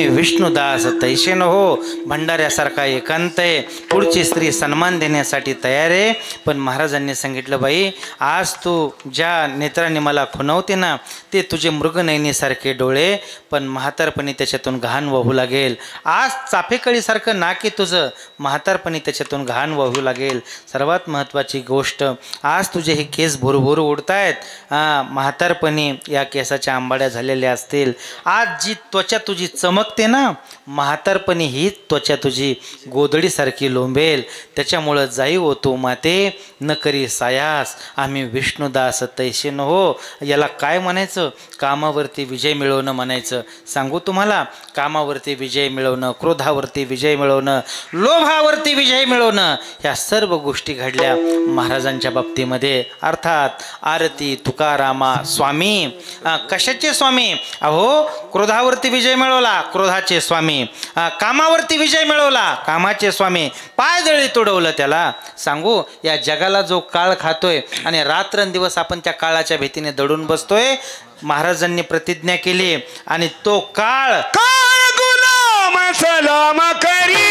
विष्णुदास तैसे न हो. भंडाऱ्यासारखा एकांत आहे, पुढची स्त्री सन्मान देण्यासाठी तयार आहे. पण महाराजांनी सांगितलं, बाई आज तू ज्या नेत्राने मला खुणवते ना ते तुझे मृगनयनीसारखे डोळे, पण म्हातारपणी त्याच्यातून घाण वाहू लागेल. आज चाफेकळीसारखं नाक आहे तुझं, म्हातारपणी त्याच्यातून घाण वाहू लागेल. सर्वात महत्त्वाची गोष्ट, आज तुझे हे केस भुरभुर उडत आहेत, म्हातारपणी या केसाच्या आंबाड्या झालेल्या असतील. आज जी त्वचा तुझी चमकते ना, म्हातारपणी ही त्वचा तुझी गोदडीसारखी लोंबेल. त्याच्यामुळं जाई हो तू माते न करी सायास, आम्ही विष्णुदास तैसे न हो. याला काय म्हणायचं? कामावरती विजय मिळवणं म्हणायचं. सांगू तुम्हाला, कामावरती विजय मिळवणं, क्रोधावरती विजय मिळवणं, लोभावरती विजय मिळवणं, ह्या सर्व गोष्टी घडल्या महाराजांच्या बाबतीमध्ये. अर्थात आरती तुकारामा स्वामी. कशाचे स्वामी? अहो क्रोधावरती विजय मिळवला, क्रोधाचे स्वामी. कामावरती विजय मिळवला, कामाचे स्वामी. पायदळी तुडवलं त्याला. सांगू, या जगाला जो काळ खातोय आणि रात्रंदिवस आपण त्या काळाच्या भीतीने दडून बसतोय, महाराजांनी प्रतिज्ञा केली आणि तो काळ गुलाम सलाम करी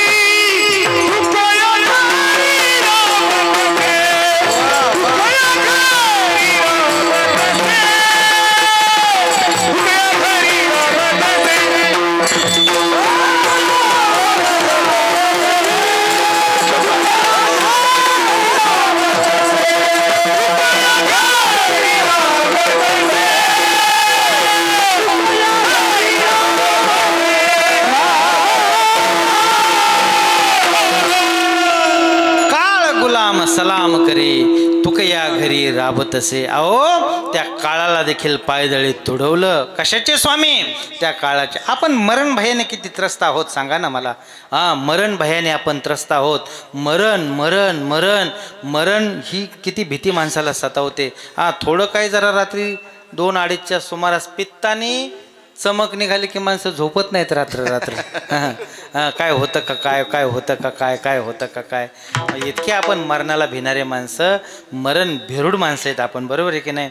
सलाम करे तुक या घरी राबत असे. अहो त्या काळाला देखील पायदळी तुडवलं. कशाचे स्वामी? त्या काळाचे. आपण मरण भयाने किती त्रस्त आहोत सांगा ना मला. मरण भयाने आपण त्रस्त आहोत. मरण मरण मरण मरण ही किती भीती माणसाला सतावते. थोडं काय जरा रात्री 2-2:30च्या सुमारास पित्तानी चमक निघाली की माणसं झोपत नाहीत रात्र. काय होतं का काय, काय होतं का काय, काय होतं का काय. इतके आपण मरणाला भिणारे माणसं, मरण भिरूड माणसं आहेत आपण, बरोबर आहे की नाही.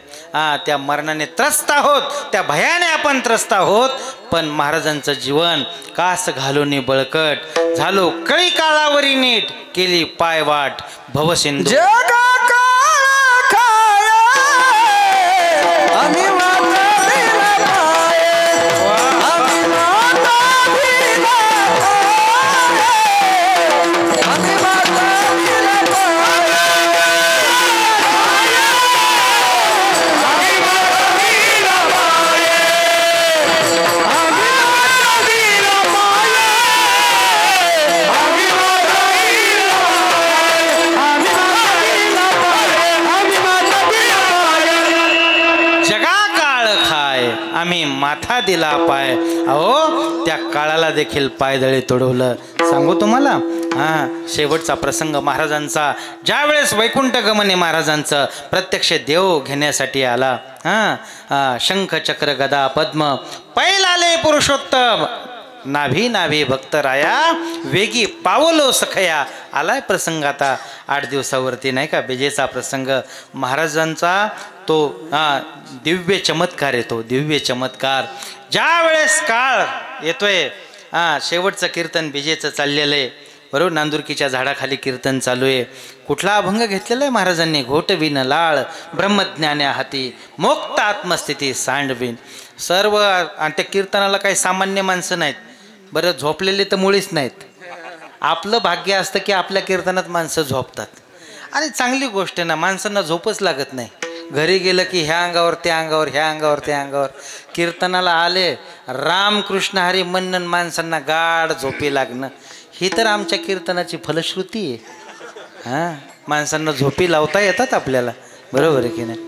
त्या मरणाने त्रस्त आहोत, त्या भयाने आपण त्रस्त आहोत. पण महाराजांचं जीवन कास घालून बळकट झालो, कळी काळावरी नीट केली पायवाट भवसिंधू. आम्ही माथा दिला पाय. अहो त्या काळाला देखील पायदळी तोडवलं. सांगू तुम्हाला, शेवटचा प्रसंग महाराजांचा, ज्या वेळेस वैकुंठ गमने महाराजांचं प्रत्यक्ष देव घेण्यासाठी आला. शंख चक्र गदा पद्म पैल आले पुरुषोत्तम, नाभी नाभी भक्तराया वेगी पावलो सखया. आलाय प्रसंग आता 8 दिवसावरती, नाही का, बेजेचा प्रसंग महाराजांचा. तो दिव्य चमत्कार येतो, दिव्य चमत्कार. ज्या वेळेस काळ येतोय, शेवटचं कीर्तन बिजेचं चाललेलं आहे, बरोबर. नांदुरकीच्या झाडाखाली कीर्तन चालू आहे. कुठला अभंग घेतलेला आहे महाराजांनी? घोटविन लाळ ब्रह्मज्ञान्या हाती मोक्त आत्मस्थिती सांडविन. सर्व. आणि त्या कीर्तनाला काही सामान्य माणसं नाहीत, बरं. झोपलेले तर मुळीच नाहीत. आपलं भाग्य असतं की आपल्या कीर्तनात माणसं झोपतात. आणि चांगली गोष्ट ना, माणसांना झोपच लागत नाही. घरी गेलं की ह्या अंगावर त्या अंगावर, ह्या अंगावर त्या अंगावर. कीर्तनाला आले, रामकृष्ण हरी म्हणणं, माणसांना गाढ झोपी लागणं, ही तर आमच्या कीर्तनाची फलश्रुती आहे. माणसांना झोपी लावता येतात आपल्याला, बरोबर आहे की नाही.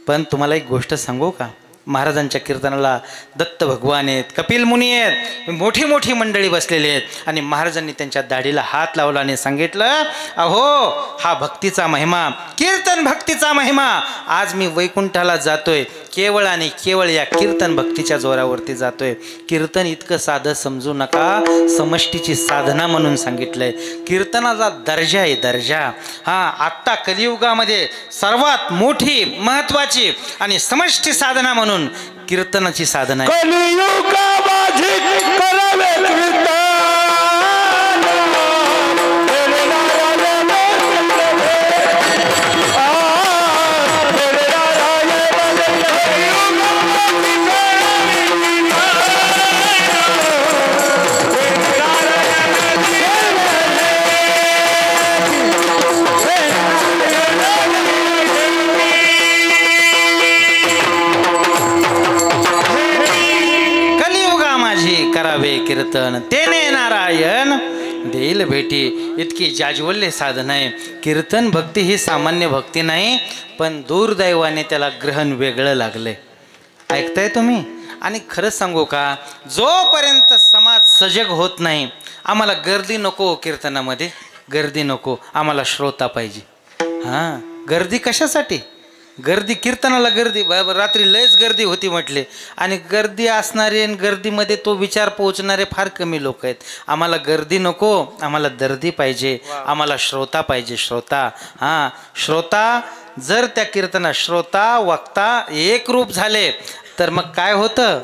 पण तुम्हाला एक गोष्ट सांगू का, महाराजांच्या कीर्तनाला दत्त भगवान आहेत, कपिल मुनी आहेत, मोठी मोठी मंडळी बसलेली आहेत. आणि महाराजांनी त्यांच्या दाढीला हात लावला आणि सांगितलं, अहो हा भक्तीचा महिमा, कीर्तन भक्तीचा महिमा. आज मी वैकुंठाला जातोय केवळ आणि केवळ या कीर्तन भक्तीच्या जोरावरती जातोय. कीर्तन इतकं साधं समजू नका, समष्टीची साधना म्हणून सांगितलंय. कीर्तनाचा दर्जा आहे, दर्जा. आत्ता कलियुगामध्ये सर्वात मोठी, महत्वाची आणि समष्टी साधना म्हणून कीर्तनाची साधना आहे. कलियुगामध्ये करावे कीर्तन. कीर्तन तेने नारायण देईल भेटी. इतकी जाज्वल्य साधन आहे. कीर्तन भक्ती ही सामान्य भक्ती नाही, पण दुर्दैवाने त्याला ग्रहण वेगळं लागलंय. ऐकताय तुम्ही? आणि खरंच सांगू का, जोपर्यंत समाज सजग होत नाही, आम्हाला गर्दी नको. कीर्तनामध्ये गर्दी नको, आम्हाला श्रोता पाहिजे. हां, गर्दी कशासाठी? गर्दी कीर्तनाला गर्दी, रात्री लयच गर्दी होती म्हटले. आणि गर्दी असणारे आणि गर्दीमध्ये तो विचार पोहोचणारे फार कमी लोक आहेत. आम्हाला गर्दी नको, आम्हाला दर्दी पाहिजे, आम्हाला श्रोता पाहिजे. श्रोता, हां श्रोता. जर त्या कीर्तना श्रोता वक्ता एक रूप झाले तर मग काय होतं?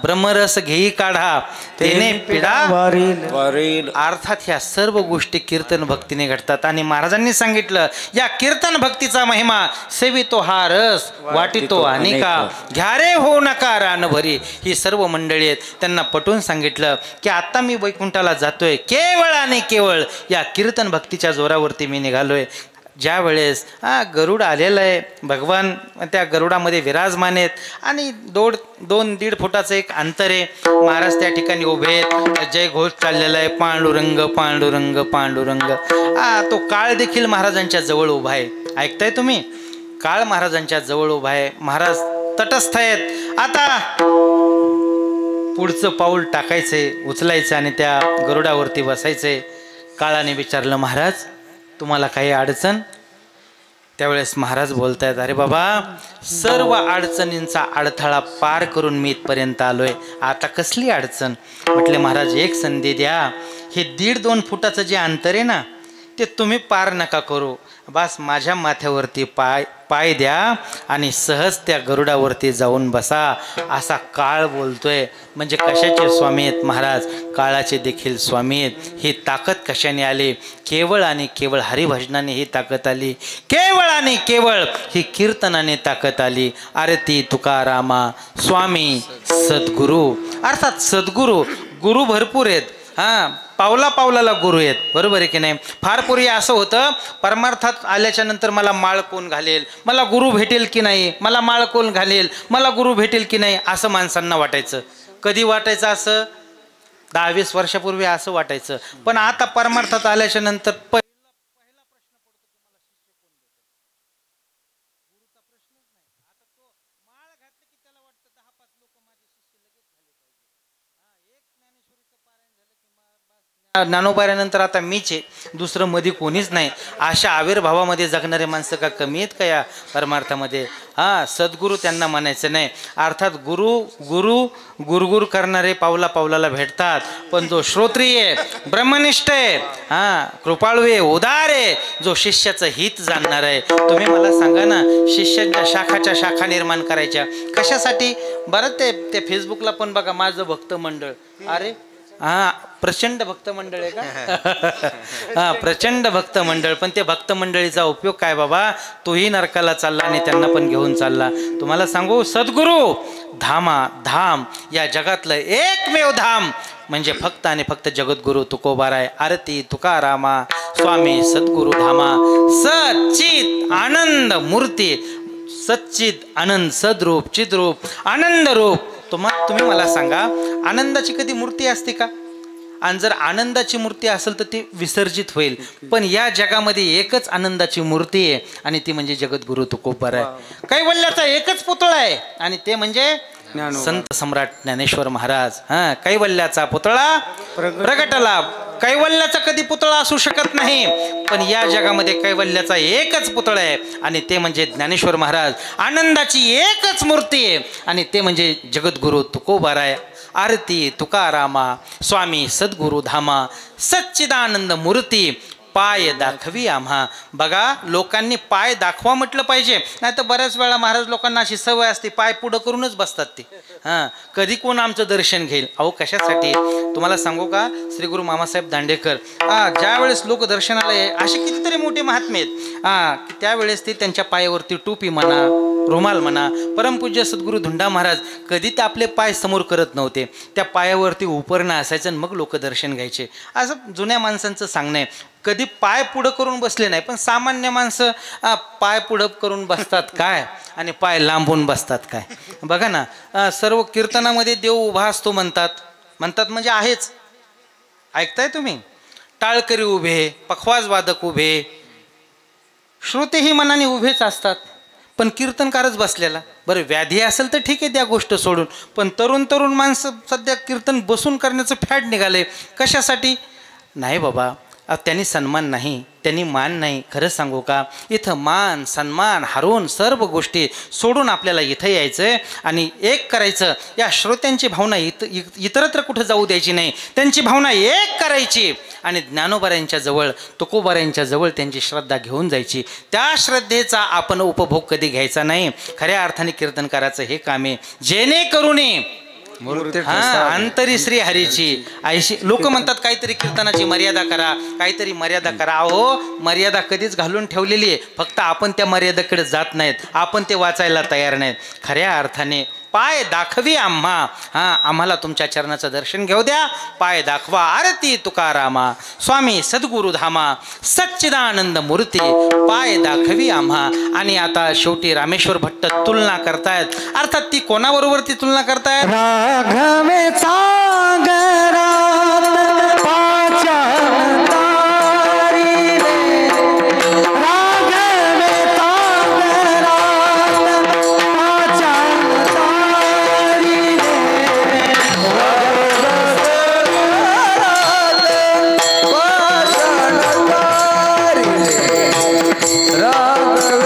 ब्रह्मरस घेई काढा तेने पिढा वारील. अर्थात ह्या सर्व गोष्टी कीर्तन भक्तीने घडतात. आणि महाराजांनी सांगितलं, या कीर्तन भक्तीचा महिमा सेवितो हा रस वाटितो अनेका घ्या रे हो नका रान भरी. ही सर्व मंडळी आहेत, त्यांना पटवून सांगितलं की आता मी वैकुंठाला जातोय केवळ आणि केवळ या कीर्तन भक्तीच्या जोरावरती मी निघालोय. ज्या वेळेस गरुड आलेलं आहे, भगवान त्या गरुडामध्ये विराजमान आहेत आणि 2-1.5 फुटाचं एक अंतर आहे. महाराज त्या ठिकाणी उभे आहेत, जय घोष चाललेला आहे, पांडुरंग पांडुरंग पांडुरंग. तो काळ देखील महाराजांच्या जवळ उभा आहे. ऐकताय तुम्ही? काळ महाराजांच्या जवळ उभा आहे. महाराज तटस्थ आहेत. आता पुढचं पाऊल टाकायचंय, उचलायचं आणि त्या गरुडावरती बसायचंय. काळाने विचारलं, महाराज तुम्हाला काही अडचण? त्यावेळेस महाराज बोलतायत, अरे बाबा सर्व अडचणींचा अडथळा पार करून मी इथपर्यंत आलोय, आता कसली अडचण? म्हटले महाराज एक संधी द्या, हे 1.5-2 फुटाचं जे अंतर आहे ना ते तुम्ही पार नका करू, बस माझ्या माथ्यावरती पाय द्या आणि सहज त्या गरुडावरती जाऊन बसा, असा काळ बोलतोय. म्हणजे कशाचे स्वामी आहेत महाराज? काळाचे देखील स्वामी आहेत. ही ताकद कशाने आली? केवळ आणि केवळ हरिभजनाने ही ताकद आली. केवळ आणि केवळ ही कीर्तनाने ताकद आली. आरती तुकारामा स्वामी सद्गुरू. अर्थात सद्गुरू, गुरु भरपूर आहेत. हां, पावला पावलाला गुरु आहेत, बरोबर आहे की नाही? फार पूर्वी असं होतं, परमार्थात आल्याच्या नंतर मला माळ कोण घालेल, मला गुरु भेटेल की नाही, मला माळ कोण घालेल, मला गुरु भेटेल की नाही, असं माणसांना वाटायचं. कधी वाटायचं असं? 10-20 वर्षापूर्वी असं वाटायचं. पण आता परमार्थात आल्याच्या नंतर ज्ञानोबाऱ्यानंतर आता मीच आहे, दुसरं मध्ये कोणीच नाही. अशा आविर्भावामध्ये जगणारे माणसं का कमी आहेत का या परमार्थामध्ये? हां, सद्गुरू त्यांना म्हणायचं नाही. अर्थात गुरुगुर करणारे पावला पावलाला भेटतात, पण जो श्रोत्रिय ब्रह्मनिष्ठ आहे, हां कृपाळू आहे, उदार आहे, जो शिष्याचं हित जाणणार आहे. तुम्ही मला सांगा ना, शिष्यांच्या शाखाच्या शाखा निर्माण करायच्या कशासाठी? बरं ते फेसबुकला पण बघा, माझं भक्त मंडळ. अरे हां, प्रचंड भक्त मंडळ आहे का? हां, प्रचंड भक्त मंडळ. पण ते भक्त मंडळीचा उपयोग काय बाबा? तोही नरकाला चालला आणि त्यांना पण घेऊन चालला. तुम्हाला सांगू, सद्गुरू धाम या जगातलं एकमेव धाम म्हणजे फक्त आणि फक्त जगद्गुरु तुकोबाराय. आरती तुकारामा स्वामी सद्गुरु धामा. सच्चित आनंद मूर्ती, सच्चित आनंद सद्रूप चिद्रूप आनंद रूप. तुम्ही मला सांगा, आनंदाची कधी मूर्ती असते का? आणि जर आनंदाची मूर्ती असेल तर ती विसर्जित होईल. पण या जगामध्ये एकच आनंदाची मूर्ती आहे आणि ती म्हणजे जगद्गुरु तुकोबार आहे. कैवल्याचा एकच पुतळा आहे आणि ते म्हणजे संत सम्राट ज्ञानेश्वर महाराज. हां, कैवल्याचा पुतळा प्रगटला. कैवल्याचा कधी पुतळा असू शकत नाही, पण या जगामध्ये कैवल्याचा एकच पुतळा आहे आणि ते म्हणजे ज्ञानेश्वर महाराज. आनंदाची एकच मूर्ती आहे आणि ते म्हणजे जगद्गुरु तुकोबार आहे. आरती तुकारामा स्वामी सद्गुरु धामा. सच्चिदानंद मूर्ती पाय दाखवी आम्हा. बघा, लोकांनी पाय दाखवा म्हटलं पाहिजे, नाही तर बऱ्याच वेळा महाराज लोकांना अशी सवय असते, पाय पुढं करूनच बसतात ते. हां, कधी कोण आमचं दर्शन घेईल? अहो कशासाठी? तुम्हाला सांगू का, श्री गुरु मामासाहेब दांडेकर ज्या वेळेस लोक दर्शनाला असे कितीतरी मोठे महात्मे आहेत, त्यावेळेस ते त्यांच्या पायावरती टोपी म्हणा, रुमाल म्हणा. परमपूज्य सद्गुरू धुंडा महाराज कधी ते आपले पाय समोर करत नव्हते, त्या पायावरती उपरणं असायचं आणि मग लोक दर्शन घ्यायचे. असं जुन्या माणसांचं सांगणं आहे. कधी पाय पुढं करून बसले नाही, पण सामान्य माणसं पाय पुढं करून बसतात काय आणि पाय लांबून बसतात काय? बघा ना, सर्व कीर्तनामध्ये देव उभा असतो म्हणतात. म्हणतात म्हणजे आहेच. ऐकताय तुम्ही? टाळकरी उभे, पखवाज वादक उभे, श्रोतेही मनाने उभेच असतात, पण कीर्तनकारच बसलेला. बरं व्याधी असेल तर ठीक आहे, त्या गोष्ट सोडून, पण तरुण माणसं सध्या कीर्तन बसून करण्याचं फॅड निघाले. कशासाठी? नाही बाबा, त्यांनी सन्मान नाही, त्यांनी मान नाही. खरं सांगू का, इथं मान सन्मान हरवून सर्व गोष्टी सोडून आपल्याला इथं यायचं आहे आणि एक करायचं. या श्रोत्यांची भावना इतरत्र कुठं जाऊ द्यायची नाही, त्यांची भावना एक करायची आणि ज्ञानोबाऱ्यांच्या जवळ, तुकोबाऱ्यांच्या जवळ त्यांची श्रद्धा घेऊन जायची. त्या श्रद्धेचा आपण उपभोग कधी घ्यायचा नाही. खऱ्या अर्थाने कीर्तनकाराचं हे काम आहे, जेणेकरून अंतरी श्री हरीची आयशी. लोक म्हणतात काहीतरी कीर्तनाची मर्यादा करा, काहीतरी मर्यादा करा. अहो मर्यादा कधीच घालून ठेवलेली आहे, फक्त आपण त्या मर्यादेकडे जात नाहीत, आपण ते वाचायला तयार नाहीत. खऱ्या अर्थाने पाय दाखवी आम्हा, आम्हाला तुमच्या चरणाचं दर्शन घेऊ द्या. पाय दाखवा आरती तुकारामा, स्वामी सद्गुरु धामा, सच्चिदानंद मूर्ती, पाय दाखवी आम्हा. आणि आता शेवटी रामेश्वर भट्ट तुलना करतायत. अर्थात ती कोणाबरोबर ती तुलना करतायत? राघवे सागरात पाचान तारी रे, राघवे सागरात पाचान तारी रे, पाचान तारी रे, राघवे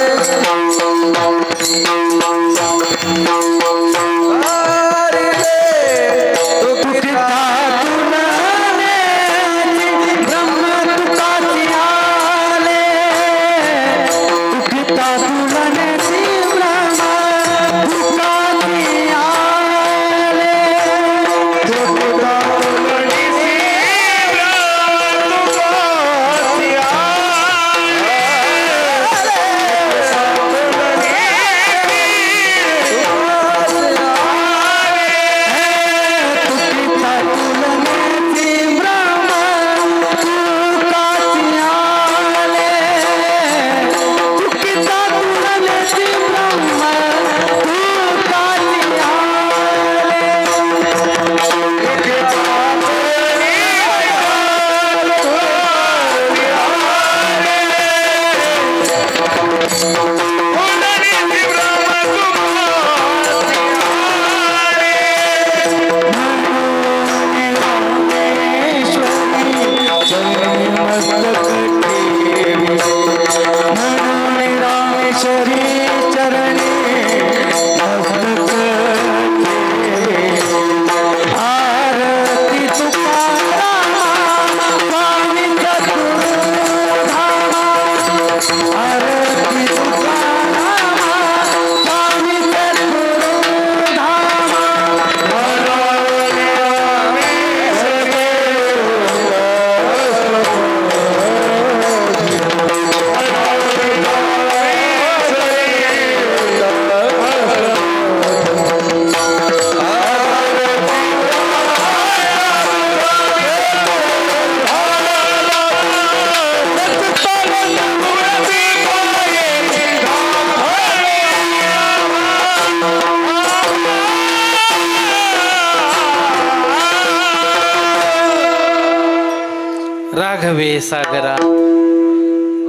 राघवे सागरा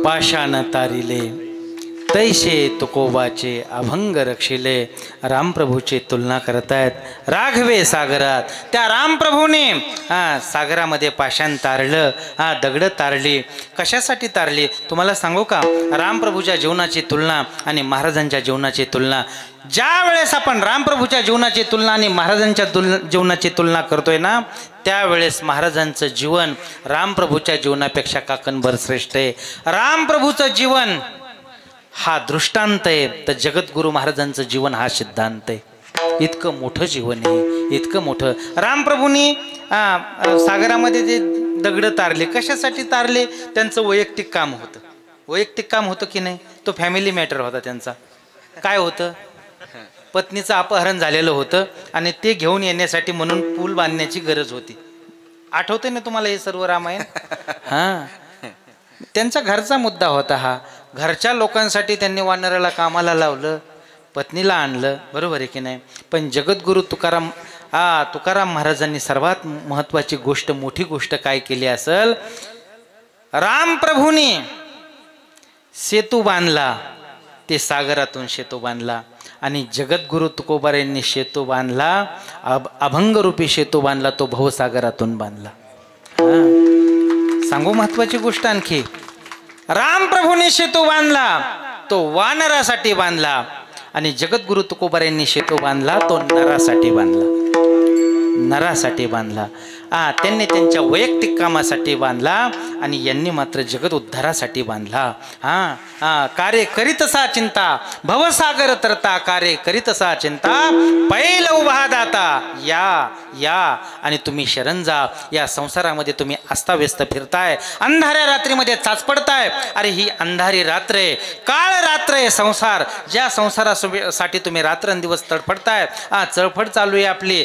पाषाण तारिले, तैसे तुकोबाचे अभंग रक्षिले. रामप्रभूची तुलना करतायत राघवे सागरात. त्या रामप्रभूने सागरामध्ये पाषाण तारलं, दगडं तारली. कशासाठी तारली तुम्हाला सांगू का? रामप्रभूच्या जीवनाची तुलना आणि महाराजांच्या जीवनाची तुलना. ज्या वेळेस आपण रामप्रभूच्या जीवनाची तुलना आणि महाराजांच्या जीवनाची तुलना करतोय ना, त्यावेळेस महाराजांचं जीवन रामप्रभूच्या जीवनापेक्षा काकणभर श्रेष्ठ आहे. रामप्रभूचं जीवन हा दृष्टांत आहे, तर जगद्गुरु महाराजांचं जीवन हा सिद्धांत आहे. इतकं मोठं जीवन आहे, इतकं मोठं. रामप्रभूंनी सागरामध्ये जे दगडं तारले, कशासाठी तारले? त्यांचं वैयक्तिक काम होतं. वैयक्तिक काम होतं की नाही? तो फॅमिली मॅटर होता त्यांचा. काय होतं? पत्नीचं अपहरण झालेलं होतं आणि ते घेऊन येण्यासाठी म्हणून पूल बांधण्याची गरज होती. आठवतंय ना तुम्हाला हे सर्व रामायण? त्यांचा घरचा मुद्दा होता हा. घरच्या लोकांसाठी त्यांनी वानराला कामाला लावलं, पत्नीला आणलं, बरोबर आहे की नाही? पण जगद्गुरु तुकाराम तुकाराम महाराजांनी सर्वात महत्त्वाची गोष्ट, मोठी गोष्ट काय केली असेल? रामप्रभूंनी सेतू बांधला, ते सागरातून सेतू बांधला, आणि जगद्गुरु तुकोबारायांनी सेतू बांधला, अभंगरूपी सेतू बांधला, तो भवसागरातून बांधला. सांगू महत्वाची गोष्ट आणखी, रामप्रभूंनी सेतू बांधला, तो वानरासाठी बांधला, आणि जगद्गुरु तुकोबारायांनी सेतू बांधला, तो नरासाठी बांधला, नरासाठी बांधला. त्यांनी त्यांच्या वैयक्तिक कामासाठी बांधला, आणि यांनी मात्र जगत उद्धारासाठी बांधला. कार्य करीतसा चिंता भवसागर तरता, कार्य करीतसा चिंता पैल उभा दाता. या आणि तुम्ही शरण जा. या संसारामध्ये तुम्ही अस्ताव्यस्त फिरताय, अंधाऱ्या रात्रीमध्ये चाचपडताय. अरे ही अंधारी रात्र आहे, काळ रात्र आहे संसार. ज्या संसारासाठी तुम्ही रात्रंदिवस तडफडताय, चळफड चालू आहे आपली,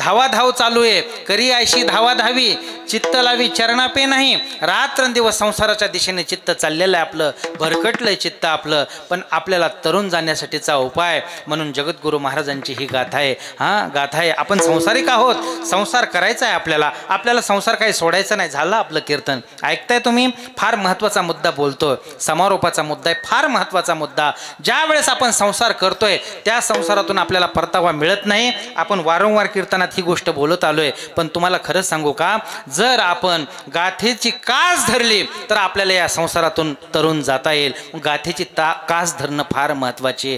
धावाधाव चालू आहे, करी अशी धावाधावी, चित्त लावी चरणापे नाही. रात्रंदिवस संसाराच्या दिशेने चित्त चाललेलं आहे आपलं, भरकटलंय चित्त आपलं. पण आपल्याला तरुण जाण्यासाठीचा उपाय म्हणून जगद्गुरु महाराजांची ही गाथा आहे. गाथा आहे. आपण संसारिक आहोत, संसार करायचा आहे आपल्याला. आपल्याला संसार काही सोडायचा नाही. झालं आपलं कीर्तन, ऐकताय तुम्ही? फार महत्त्वाचा मुद्दा बोलतोय, समारोपाचा मुद्दा आहे, फार महत्त्वाचा मुद्दा. ज्या वेळेस आपण संसार करतोय त्या संसारातून आपल्याला परतावा मिळत नाही. आपण वारंवार कीर्तनात ही गोष्ट बोलत आलोय. पण तुम्हाला खरंच सांगू का, जर आपण गाथेची कास धरली तर आपल्याला या संसारातून तरुण जाता येईल. गाथेची कास धरणं फार महत्वाची.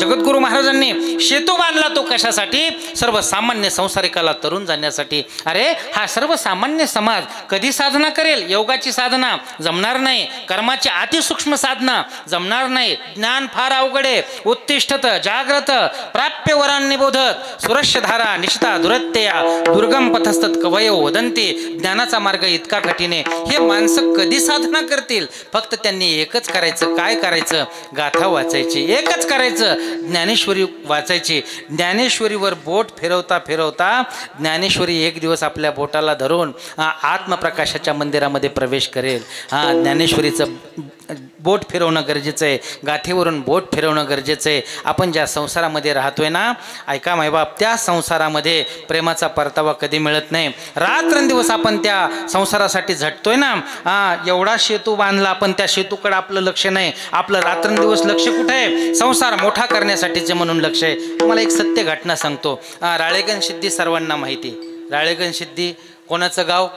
जगद्गुरु महाराजांनी सेतू बांधला, तो कशासाठी? सर्वसामान्य संसारिकाला तरुण जाण्यासाठी. अरे हा सर्वसामान्य समाज कधी साधना करेल? योगाची साधना जमणार नाही, कर्माची अतिसूक्ष्म साधना जमणार नाही. ज्ञान फार अवघडे. उत्तिष्ठत जाग्रत प्राप्य वरांनी बोधत सुरक्षधारा निष्ठा दुरत्या दुर्गम पथस्तत कवयो वदंती. ज्ञानाचा मार्ग इतका कठीण आहे. हे माणसं कधी साधना करतील? फक्त त्यांनी एकच करायचं. काय करायचं? गाथा वाचायची. एकच करायचं, ज्ञानेश्वरी वाचायची. ज्ञानेश्वरीवर बोट फिरवता फिरवता ज्ञानेश्वरी एक दिवस आपल्या बोटाला धरून आत्मप्रकाशाच्या मंदिरामध्ये प्रवेश करेल. ज्ञानेश्वरीचं बोट फिरवणं गरजेचं आहे. गाथेवरून बोट फिरवणं गरजेचं आहे. आपण ज्या संसारामध्ये राहतोय ना, ऐका मायबाप, त्या संसारामध्ये प्रेमाचा परतावा कधी मिळत नाही. रात्रंदिवस आपण त्या संसारासाठी झटतोय ना. एवढा सेतू बांधला, पण त्या सेतूकडे आपलं लक्ष नाही. आपलं रात्रंदिवस लक्ष कुठे आहे? संसार मोठा करण्यासाठीचे म्हणून लक्ष आहे. तुम्हाला एक सत्य घटना सांगतो. राळेगण सिद्धी सर्वांना माहिती. राळेगण सिद्धी कोणाचं गाव?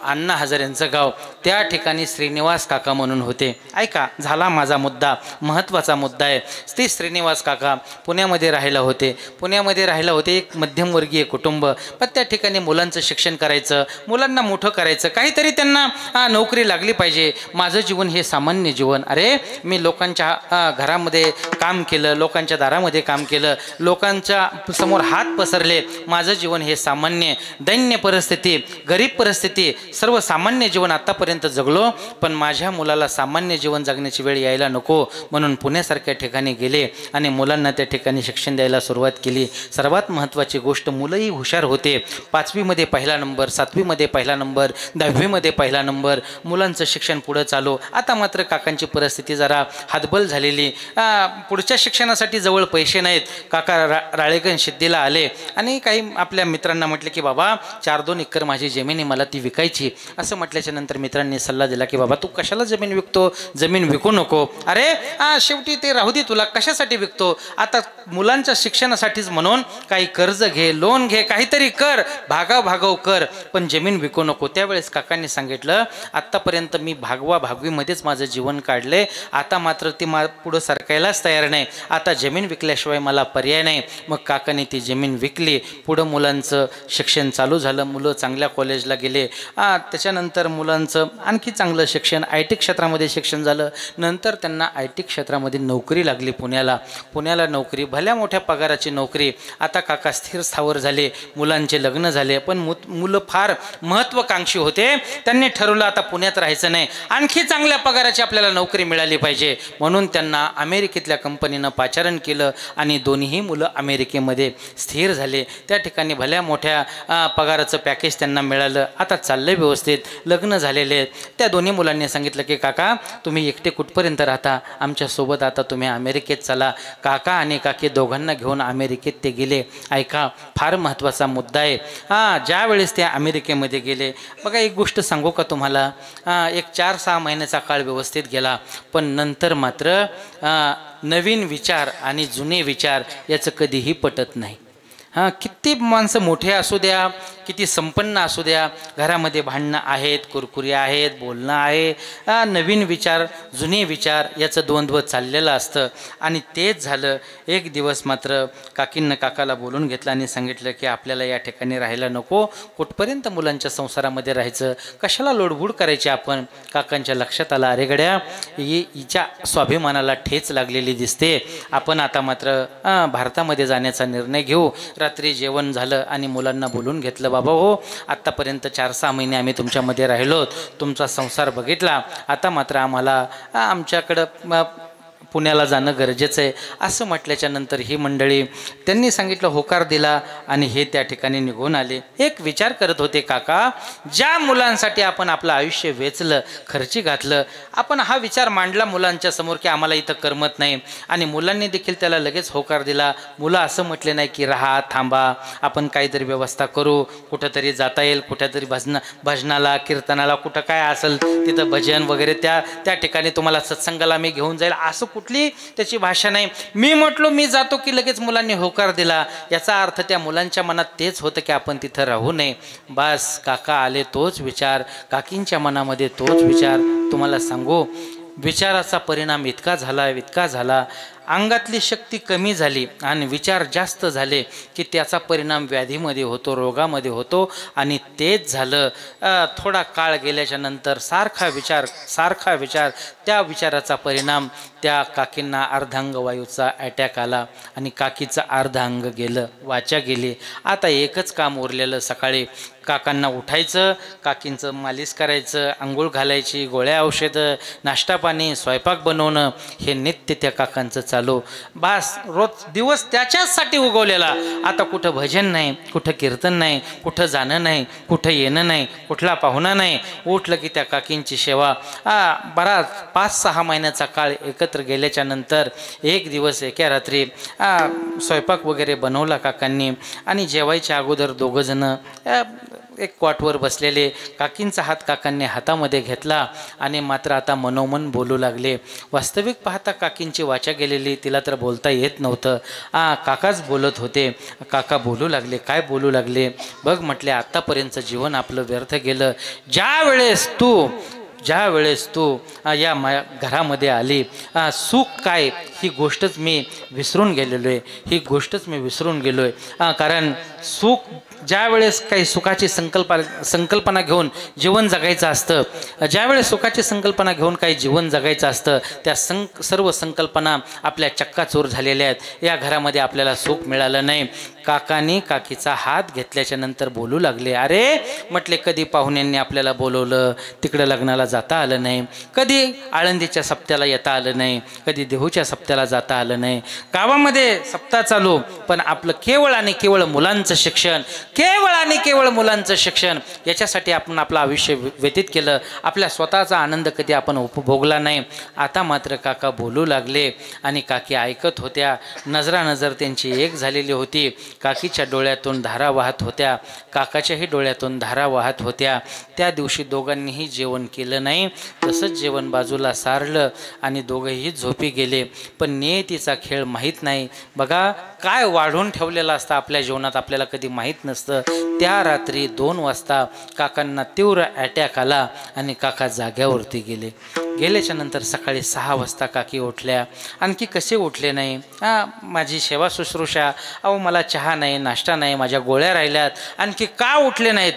अण्णा हजारेंचं गाव. त्या ठिकाणी श्रीनिवास काका म्हणून होते. ऐका, झाला माझा मुद्दा, महत्त्वाचा मुद्दा आहे. ते श्रीनिवास काका पुण्यामध्ये राहायला होते. पुण्यामध्ये राहायला होते, एक मध्यमवर्गीय कुटुंब. पण त्या ठिकाणी मुलांचं शिक्षण करायचं, मुलांना मोठं करायचं, काहीतरी त्यांना नोकरी लागली पाहिजे. माझं जीवन हे सामान्य जीवन. अरे मी लोकांच्या घरामध्ये काम केलं, लोकांच्या दारामध्ये काम केलं, लोकांच्या समोर हात पसरले. माझं जीवन हे सामान्य, दैन्य परिस्थिती, गरीब परिस्थिती, सर्वसामान्य जीवन आतापर्यंत जगलो. पण माझ्या मुलाला सामान्य जीवन जगण्याची वेळ यायला नको म्हणून पुण्यासारख्या ठिकाणी गेले आणि मुलांना त्या ठिकाणी शिक्षण द्यायला सुरुवात केली. सर्वात महत्त्वाची गोष्ट, मुलंही हुशार होते. 5वीमध्ये पहिला नंबर, 7वीमध्ये पहिला नंबर, 10वीमध्ये पहिला नंबर. मुलांचं शिक्षण पुढं चालू. आता मात्र काकांची परिस्थिती जरा हातबल झालेली. पुढच्या शिक्षणासाठी जवळ पैसे नाहीत. काका राळेगण सिद्धीला आले आणि काही आपल्या मित्रांना म्हटले की बाबा 4-2 एकर माझी जमीन आहे, मला ती विकायची. असं म्हटल्याच्या नंतर मित्रांनी सल्ला दिला की बाबा तू कशाला जमीन विकतो? जमीन विकू नको. अरे शेवटी ते राहू दे, तुला कशासाठी विकतो? आता मुलांच्या शिक्षणासाठीच म्हणून काही कर्ज घे, लोन घे, काहीतरी कर, भागाव कर, पण जमीन विकू नको. त्यावेळेस काकांनी सांगितलं आत्तापर्यंत मी भागवीमध्येच माझं जीवन काढले, आता मात्र ती पुढं सरकायलाच तयार नाही. आता जमीन विकल्याशिवाय मला पर्याय नाही. मग काकांनी ती जमीन विकली. पुढं मुलांचं शिक्षण चालू झालं. मुलं चांगल्या कॉलेजला गेले. त्याच्यानंतर मुलांचं आणखी चांगलं शिक्षण, IT क्षेत्रामध्ये शिक्षण झालं. नंतर त्यांना IT क्षेत्रामध्ये नोकरी लागली. पुण्याला नोकरी, भल्या मोठ्या पगाराची नोकरी. आता काका स्थिर स्थावर झाले, मुलांचे लग्न झाले. पण मुलं फार महत्त्वाकांक्षी होते. त्यांनी ठरवलं आता पुण्यात राहायचं नाही, आणखी चांगल्या पगाराची आपल्याला नोकरी मिळाली पाहिजे. म्हणून त्यांना अमेरिकेतल्या कंपनीनं पाचारण केलं आणि दोन्ही मुलं अमेरिकेमध्ये स्थिर झाले. त्या ठिकाणी भल्या मोठ्या पगाराचं पॅकेज त्यांना मिळालं. आता चाललं झाले व्यवस्थित, लग्न झालेले आहेत. त्या दोन्ही मुलांनी सांगितलं की काका तुम्ही एकटे कुठपर्यंत राहता, आमच्यासोबत आता तुम्ही अमेरिकेत चला. काका आणि काकी दोघांना घेऊन अमेरिकेत ते गेले. ऐका, फार महत्त्वाचा मुद्दा आहे. ज्या वेळेस ते अमेरिकेमध्ये गेले, बघा एक गोष्ट सांगू का तुम्हाला, एक 4-6 महिन्याचा काळ व्यवस्थित गेला, पण नंतर मात्र नवीन विचार आणि जुने विचार याचं कधीही पटत नाही. किती माणसं मोठे असू द्या, किती संपन्न असू द्या, घरामध्ये भांडणं आहेत, कुरकुरी आहेत, बोलणं आहे, नवीन विचार जुने विचार याचं द्वंद्व चाललेलं असतं. आणि तेच झालं. एक दिवस मात्र काकींना काकाला बोलून घेतलं आणि सांगितलं की आपल्याला या ठिकाणी राहायला नको, कुठपर्यंत मुलांच्या संसारामध्ये राहायचं, कशाला लोडबूड करायची आपण. काकांच्या लक्षात आलं, अरे गड्या हिच्या स्वाभिमानाला ठेच लागलेली दिसते, आपण आता मात्र भारतामध्ये जाण्याचा निर्णय घेऊ. रात्री जेवण झालं आणि मुलांना बोलून घेतलं, बाबा हो आत्तापर्यंत 4-6 महिने आम्ही तुमच्यामध्ये राहिलो, तुमचा संसार बघितला, आता मात्र आम्हाला आमच्याकडं पुण्याला जाणं गरजेचं आहे. असं म्हटल्याच्या नंतर ही मंडळी त्यांनी सांगितलं, होकार दिला आणि हे त्या ठिकाणी निघून आले. एक विचार करत होते, काका ज्या मुलांसाठी आपण आपलं आयुष्य वेचलं, खर्ची घातलं, आपण हा विचार मांडला मुलांच्या समोर की आम्हाला इथं करमत नाही, आणि मुलांनी देखील त्याला लगेच होकार दिला. मुलं असं म्हटले नाही की राहा, थांबा, आपण काहीतरी व्यवस्था करू, कुठंतरी जाता येईल, कुठंतरी भजनाला, कीर्तनाला, कुठं काय असेल तिथं भजन वगैरे त्या ठिकाणी तुम्हाला सत्संगाला मी घेऊन जाईल, असं कुठली त्याची भाषा नाही. मी म्हटलो मी जातो की लगेच मुलांनी होकार दिला. याचा अर्थ त्या मुलांच्या मनात तेच होतं की आपण तिथं राहू नये. बस काका आले, तोच विचार काकींच्या मनामध्ये, तोच विचार. तुम्हाला सांगू, विचाराचा परिणाम इतका झाला, अंगातली शक्ती कमी झाली आणि विचार जास्त झाले की त्याचा परिणाम व्याधीमध्ये होतो, रोगामध्ये होतो. आणि तेच झालं. थोडा काळ गेल्याच्या नंतर सारखा विचार, त्या विचाराचा परिणाम त्या काकींना अर्धांगवायूचा अटॅक आला आणि काकीचं अर्ध अंग गेलं, वाचा गेली. आता एकच काम उरलेलं, सकाळी काकांना उठायचं, काकींचं मालिश करायचं, आंघोळ घालायची, गोळ्या औषधं, नाश्ता पाणी, स्वयंपाक बनवणं, हे नित्य त्या काकांचं चालू. बास रोज दिवस त्याच्याचसाठी उगवलेला. आता कुठं भजन नाही, कुठं कीर्तन नाही, कुठं जाणं नाही, कुठं येणं नाही, कुठला पाहुणा नाही. उठलं की त्या काकींची सेवा. बराच 5-6 महिन्याचा काळ एकत्र गेल्याच्या नंतर एक दिवस एका रात्री स्वयंपाक वगैरे बनवला काकांनी आणि जेवायच्या अगोदर दोघंजणं एक क्वाटवर बसलेले, काकींचा हात काकांनी हातामध्ये घेतला आणि मात्र आता मनोमन बोलू लागले. वास्तविक पाहता काकींची वाचा गेलेली, तिला तर बोलता येत नव्हतं. काकाच बोलत होते. काका बोलू लागले. काय बोलू लागले? बघ म्हटले, आत्तापर्यंतचं जीवन आपलं व्यर्थ गेलं. ज्या वेळेस तू या घरामध्ये आली, सुख काय ही गोष्टच मी विसरून गेलेलो आहे. कारण सुख ज्या वेळेस काही सुखाची संकल्पना घेऊन जीवन जगायचं असतं, ज्यावेळेस सुखाची संकल्पना घेऊन काही जीवन जगायचं असतं, त्या सर्व संकल्पना आपल्या चक्काचूर झालेल्या आहेत. या घरामध्ये आपल्याला सुख मिळालं नाही. काकांनी काकीचा हात घेतल्याच्या नंतर बोलू लागले, अरे म्हटले, कधी पाहुण्यांनी आपल्याला बोलवलं, तिकडं लग्नाला जाता आलं नाही, कधी आळंदीच्या सप्त्याला येता आलं नाही, कधी देहूच्या सप्त्याला जाता आलं नाही, गावामध्ये सप्ताह चालू, पण आपलं केवळ आणि केवळ मुलांचं शिक्षण याच्यासाठी आपण आपलं आयुष्य व्यतीत केलं. आपल्या स्वतःचा आनंद कधी आपण उपभोगला नाही. आता मात्र काका बोलू लागले आणि काकी ऐकत होत्या. नजरानजर त्यांची एक झालेली होती. काकीच्या डोळ्यातून धारा वाहत होत्या, काकाच्याही डोळ्यातून धारा वाहत होत्या. त्या दिवशी दोघांनीही जेवण केलं नाही. तसंच जेवण बाजूला सारलं आणि दोघंही झोपी गेले. पण नियतीचा खेळ माहीत नाही. बघा, काय वाढून ठेवलेलं असतं आपल्या जीवनात आपल्याला कधी माहीत नसतं. त्या रात्री 2 वाजता काकांना तीव्र अटॅक आला आणि काका जाग्यावरती गेल्याच्या नंतर सकाळी 6 वाजता काकी उठल्या. आणखी कसे उठले नाही? माझी सेवा शुश्रूषा, मला चहा नाही, नाश्ता नाही, माझ्या गोळ्या राहिल्यात, आणखी का उठले नाहीत?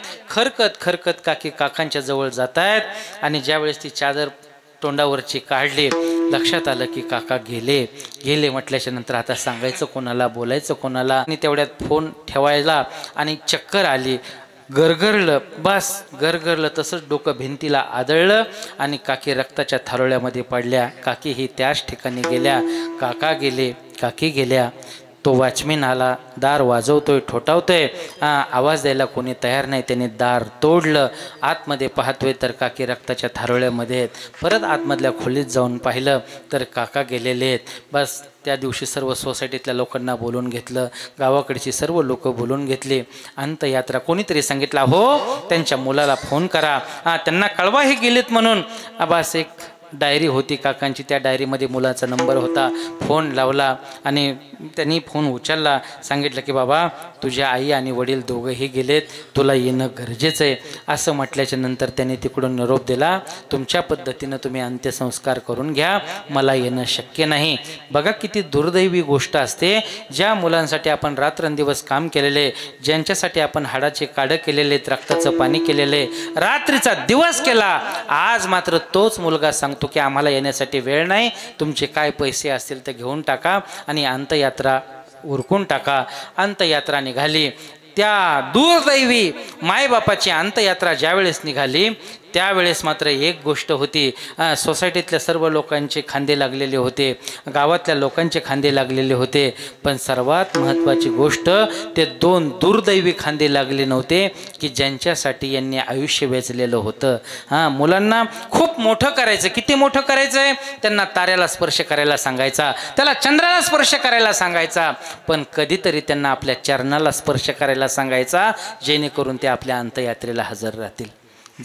खरकत काकी काकांच्या जवळ जात आहेत. आणि ज्यावेळेस ती चादर तोंडावरची काढली, लक्षात आलं की काका गेले म्हटल्याच्या नंतर आता सांगायचं कोणाला, बोलायचं कोणाला? आणि तेवढ्यात फोन ठेवायला आणि चक्कर आली. गरगरलं तसंच डोकं भिंतीला आदळलं आणि काकी रक्ताच्या थारोळ्यामध्ये पडल्या. काकी ही त्याच ठिकाणी गेल्या. काका गेले, काकी गेल्या. तो वॉचमॅन आला, दार वाजवतोय, ठोठावतोय, आवाज द्यायला कोणी तयार नाही. त्याने दार तोडलं. आतमध्ये पाहतोय तर काकी रक्ताच्या थारोळ्यामध्ये आहेत. परत आतमधल्या खोलीत जाऊन पाहिलं तर काका गेलेले आहेत. बस त्या दिवशी सर्व सोसायटीतल्या लोकांना बोलून घेतलं, गावाकडची सर्व लोक बोलून घेतली. अंतयात्रा कोणीतरी सांगितलं, हो त्यांच्या मुलाला फोन करा, त्यांना कळवा हे गेलेत म्हणून. बस एक डायरी होती काकांची, त्या डायरीमध्ये मुलाचा नंबर होता. फोन लावला आणि त्यांनी फोन उचलला. सांगितलं की बाबा तुझ्या आई आणि वडील दोघंही गेलेत, तुला येणं गरजेचं आहे. असं म्हटल्याच्या नंतर त्यांनी तिकडून निरोप दिला, तुमच्या पद्धतीनं तुम्ही अंत्यसंस्कार करून घ्या, मला येणं शक्य नाही. बघा किती दुर्दैवी गोष्ट असते. ज्या मुलांसाठी आपण रात्रंदिवस काम केलेले, ज्यांच्यासाठी आपण हाडाचे काढं केलेले, रक्ताचं पाणी केलेले, रात्रीचा दिवस केला, आज मात्र तोच मुलगा सांगतो की आम्हाला येण्यासाठी वेळ नाही, तुमचे काय पैसे असतील ते घेऊन टाका आणि अंतयात्रा उरकून टाका. अंतयात्रा निघाली. त्या दुर्दैवी मायबापाची अंतयात्रा ज्यावेळेस निघाली त्यावेळेस मात्र एक गोष्ट होती, सोसायटीतल्या सर्व लोकांचे खांदे लागलेले होते, गावातल्या लोकांचे खांदे लागलेले होते, पण सर्वात महत्त्वाची गोष्ट ते दोन दुर्दैवी खांदे लागले नव्हते की ज्यांच्यासाठी यांनी आयुष्य वेचलेलं होतं. मुलांना खूप मोठं करायचं. किती मोठं करायचं आहे? त्यांना ताऱ्याला स्पर्श करायला सांगायचा, त्याला चंद्राला स्पर्श करायला सांगायचा, पण कधीतरी त्यांना आपल्या चरणाला स्पर्श करायला सांगायचा, जेणेकरून ते आपल्या अंतयात्रेला हजर राहतील,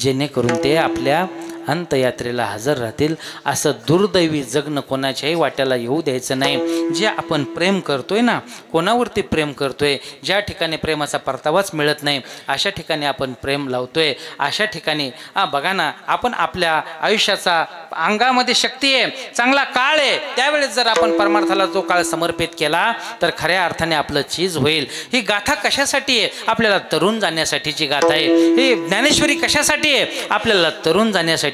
जेणेकरून ते आपल्या अंतयात्रेला हजर राहतील. असं दुर्दैवी जगणं कोणाच्याही वाट्याला येऊ द्यायचं नाही. जे आपण प्रेम करतोय ना, कोणावरती प्रेम करतोय, ज्या ठिकाणी प्रेमाचा परतावाच मिळत नाही अशा ठिकाणी आपण प्रेम लावतोय, अशा ठिकाणी बघा ना, आपण आपल्या आयुष्याचा अंगामध्ये शक्ती आहे, चांगला काळ आहे, त्यावेळेस जर आपण परमार्थाला जो काळ समर्पित केला तर खऱ्या अर्थाने आपलं चीज होईल. ही गाथा कशासाठी आहे? आपल्याला तरुण जाण्यासाठीची गाथा आहे. ही ज्ञानेश्वरी कशासाठी आहे? आपल्याला तरुण जाण्यासाठी.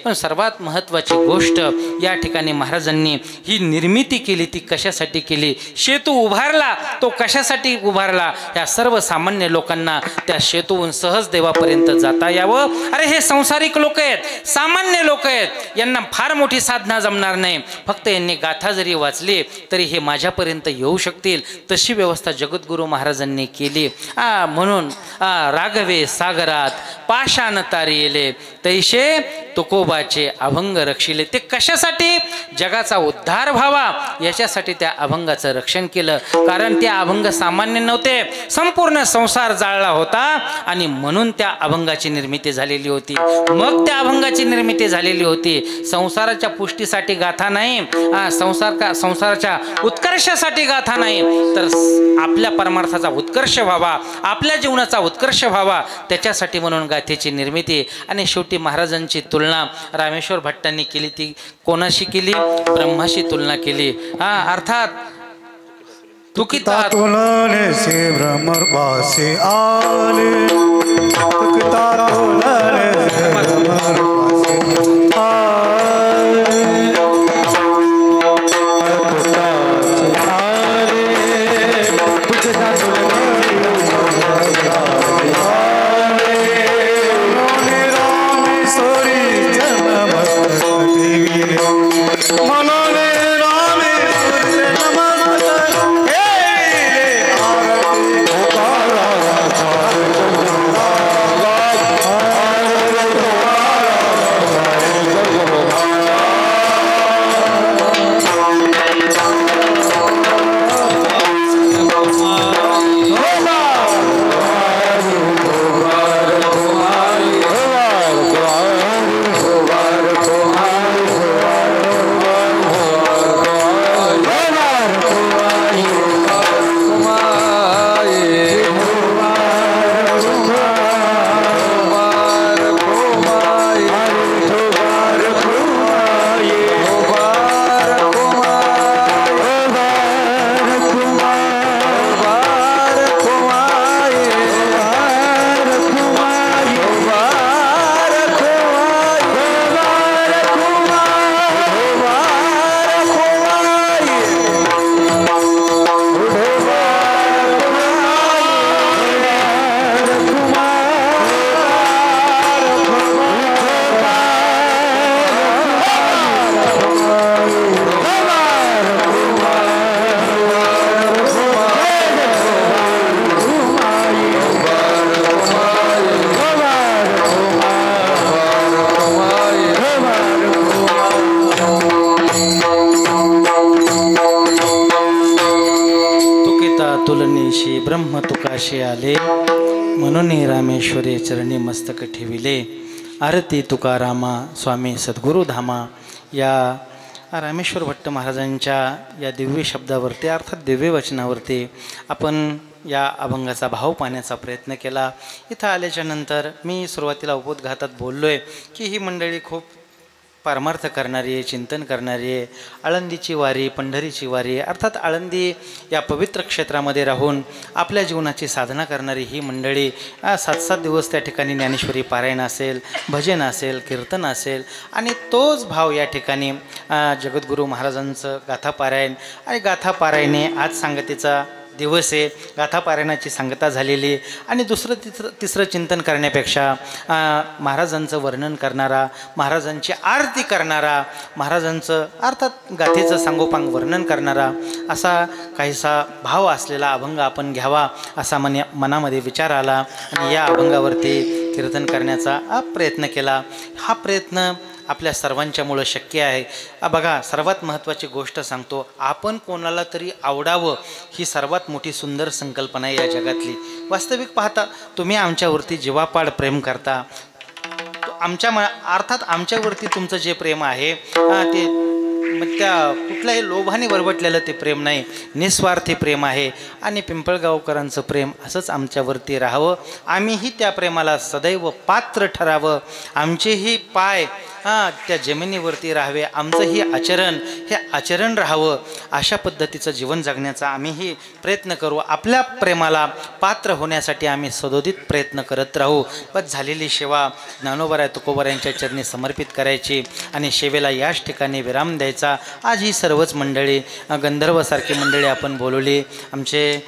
पण सर्वात महत्त्वाची गोष्ट या ठिकाणी महाराजांनी ही निर्मिती केली, ती कशासाठी केली? सेतू उभारला, तो कशासाठी उभारला? या सर्वसामान्य लोकांना त्या सेतूहून सहज देवापर्यंत जाता यावं. अरे हे संसारिक लोक आहेत, सामान्य लोक आहेत, यांना फार मोठी साधना जमणार नाही, फक्त यांनी गाथा जरी वाचली तरी हे माझ्यापर्यंत येऊ शकतील. तशी व्यवस्था जगद्गुरू महाराजांनी केली. म्हणून राघवे सागरात पाषाण तारी येले, तैसे तुकोबाचे अभंग रक्षिले. ते कशासाठी? जगाचा उद्धार व्हावा याच्यासाठी त्या अभंगाचं रक्षण केलं. कारण ते अभंग सामान्य नव्हते, संपूर्ण संसार जाळला होता आणि म्हणून त्या अभंगाची निर्मिती झालेली होती. मग त्या अभंगाची निर्मिती झालेली होती. संसाराच्या पुष्टीसाठी गाथा नाही, संसाराच्या उत्कर्षासाठी गाथा नाही, तर आपल्या परमार्थाचा उत्कर्ष व्हावा, आपल्या जीवनाचा उत्कर्ष व्हावा त्याच्यासाठी म्हणून गाथेची निर्मिती. आणि शेवटी महाराजांची तुलना रामेश्वर भट्टांनी केली, ती कोणाशी केली? ब्रह्माशी तुलना केली. अर्थात तुकिता तुलने से ब्रह्मर्षि आले, तुकिता तुलने से ब्रह्मर्षि आले, तुकिता वंशी ब्रह्म तुकाशे आले, म्हणून रामेश्वरी चरणी मस्तक ठेविले, आरती तुकारामा स्वामी सद्गुरु धामा. या रामेश्वर भट्ट महाराजांच्या या दिव्य शब्दावरती अर्थात दिव्य वचनावरती आपण या अभंगाचा भाव पाहण्याचा प्रयत्न केला. इथं आल्याच्या नंतर मी सुरुवातीला उपोद्घातात बोललो आहे की ही मंडळी खूप पारमार्थ करणारी आहे, चिंतन करणारी आहे. आळंदीची वारी, पंढरीची वारी, अर्थात आळंदी या पवित्र क्षेत्रामध्ये राहून आपल्या जीवनाची साधना करणारी ही मंडळी 7-7 दिवस त्या ठिकाणी ज्ञानेश्वरी पारायण असेल, भजन असेल, कीर्तन असेल आणि तोच भाव या ठिकाणी जगद्गुरू महाराजांचं गाथा पारायण आणि गाथा पारायणे आज सांगतेचा दिवस आहे. गाथा पारायणाची सांगता झालेली आणि तिसरं चिंतन करण्यापेक्षा महाराजांचं वर्णन करणारा, महाराजांची आरती करणारा, महाराजांचं अर्थात गाथेचं सांगोपांग वर्णन करणारा असा काहीसा भाव असलेला अभंग आपण घ्यावा असा मनामध्ये विचार आला आणि या अभंगावरती कीर्तन करण्याचा प्रयत्न केला. हा प्रयत्न आपल्या सर्वांच्यामुळं शक्य आहे. बघा, सर्वात महत्त्वाची गोष्ट सांगतो, आपण कोणाला तरी आवडावं ही सर्वात मोठी सुंदर संकल्पना आहे या जगातली. वास्तविक पाहता तुम्ही आमच्यावरती जीवापाड प्रेम करता, अर्थात आमच्यावरती तुमचं जे प्रेम आहे ते त्या कुठल्याही लोभाने वरवटलेलं ते प्रेम नाही, निस्वार्थी प्रेम आहे. आणि पिंपळगावकरांचं प्रेम असंच आमच्यावरती राहावं, आम्हीही त्या प्रेमाला सदैव पात्र ठरावं, आमचेही पाय त्या जमिनीवरती राहावे, आमचंही आचरण हे आचरण राहावं, अशा पद्धतीचं जीवन जगण्याचा आम्हीही प्रयत्न करू. आपल्या प्रेमाला पात्र होण्यासाठी आम्ही सदोदित प्रयत्न करत राहू. पण झालेली सेवा ज्ञानोबा तुकोबा यांच्या चरणी समर्पित करायची आणि सेवेला याच ठिकाणी विराम द्यायचा. आज ही सर्वच मंडळी, गंधर्वसारखी मंडळी आपण बोलवली. आमचे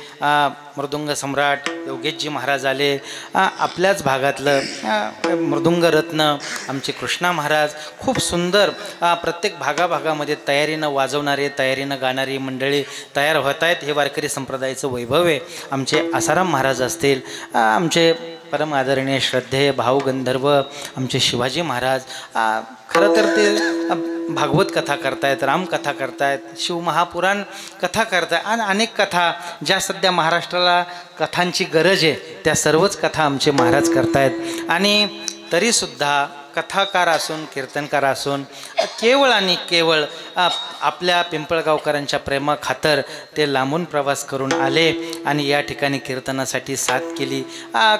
मृदुंग सम्राट योगेशजी महाराज आले, आपल्याच भागातलं मृदुंग रत्न आमचे कृष्णा महाराज, खूप सुंदर प्रत्येक भागाभागामध्ये तयारीनं वाजवणारे, तयारीनं गाणारी मंडळी तयार होत आहेत. हे वारकरी संप्रदायाचं वैभव आहे. आमचे आसाराम महाराज असतील, आमचे परम आदरणीय श्रद्धेय भाऊ गंधर्व आमचे शिवाजी महाराज, खरं तर ते भागवत कथा करतायत, रामकथा करतायत, शिवमहापुराण कथा करतायत आणि अनेक कथा ज्या सध्या महाराष्ट्राला कथांची गरज आहे त्या सर्वच कथा आमचे महाराज करतायत. आणि तरीसुद्धा कथाकार असून, कीर्तनकार असून केवळ आणि केवळ आपल्या पिंपळगावकरांच्या प्रेमाखातर ते लांबून प्रवास करून आले आणि या ठिकाणी कीर्तनासाठी साथ केली.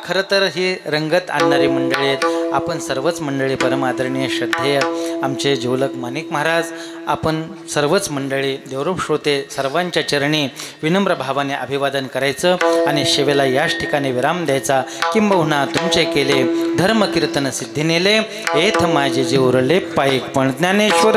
खरं तर ही रंगत आणणारी मंडळी आहेत. आपण सर्वच मंडळी परम आदरणीय श्रद्धेय आमचे जिवलग माणिक महाराज, आपण सर्वच मंडळी देवरूप श्रोते सर्वांच्या चरणी विनम्र भावाने अभिवादन करायचं आणि सेवेला याच ठिकाणी विराम द्यायचा. किंबहुना तुमचे केले धर्म कीर्तन सिद्धी नेले, एथ माझे जे उरले पायिक पण ज्ञानेश्वर.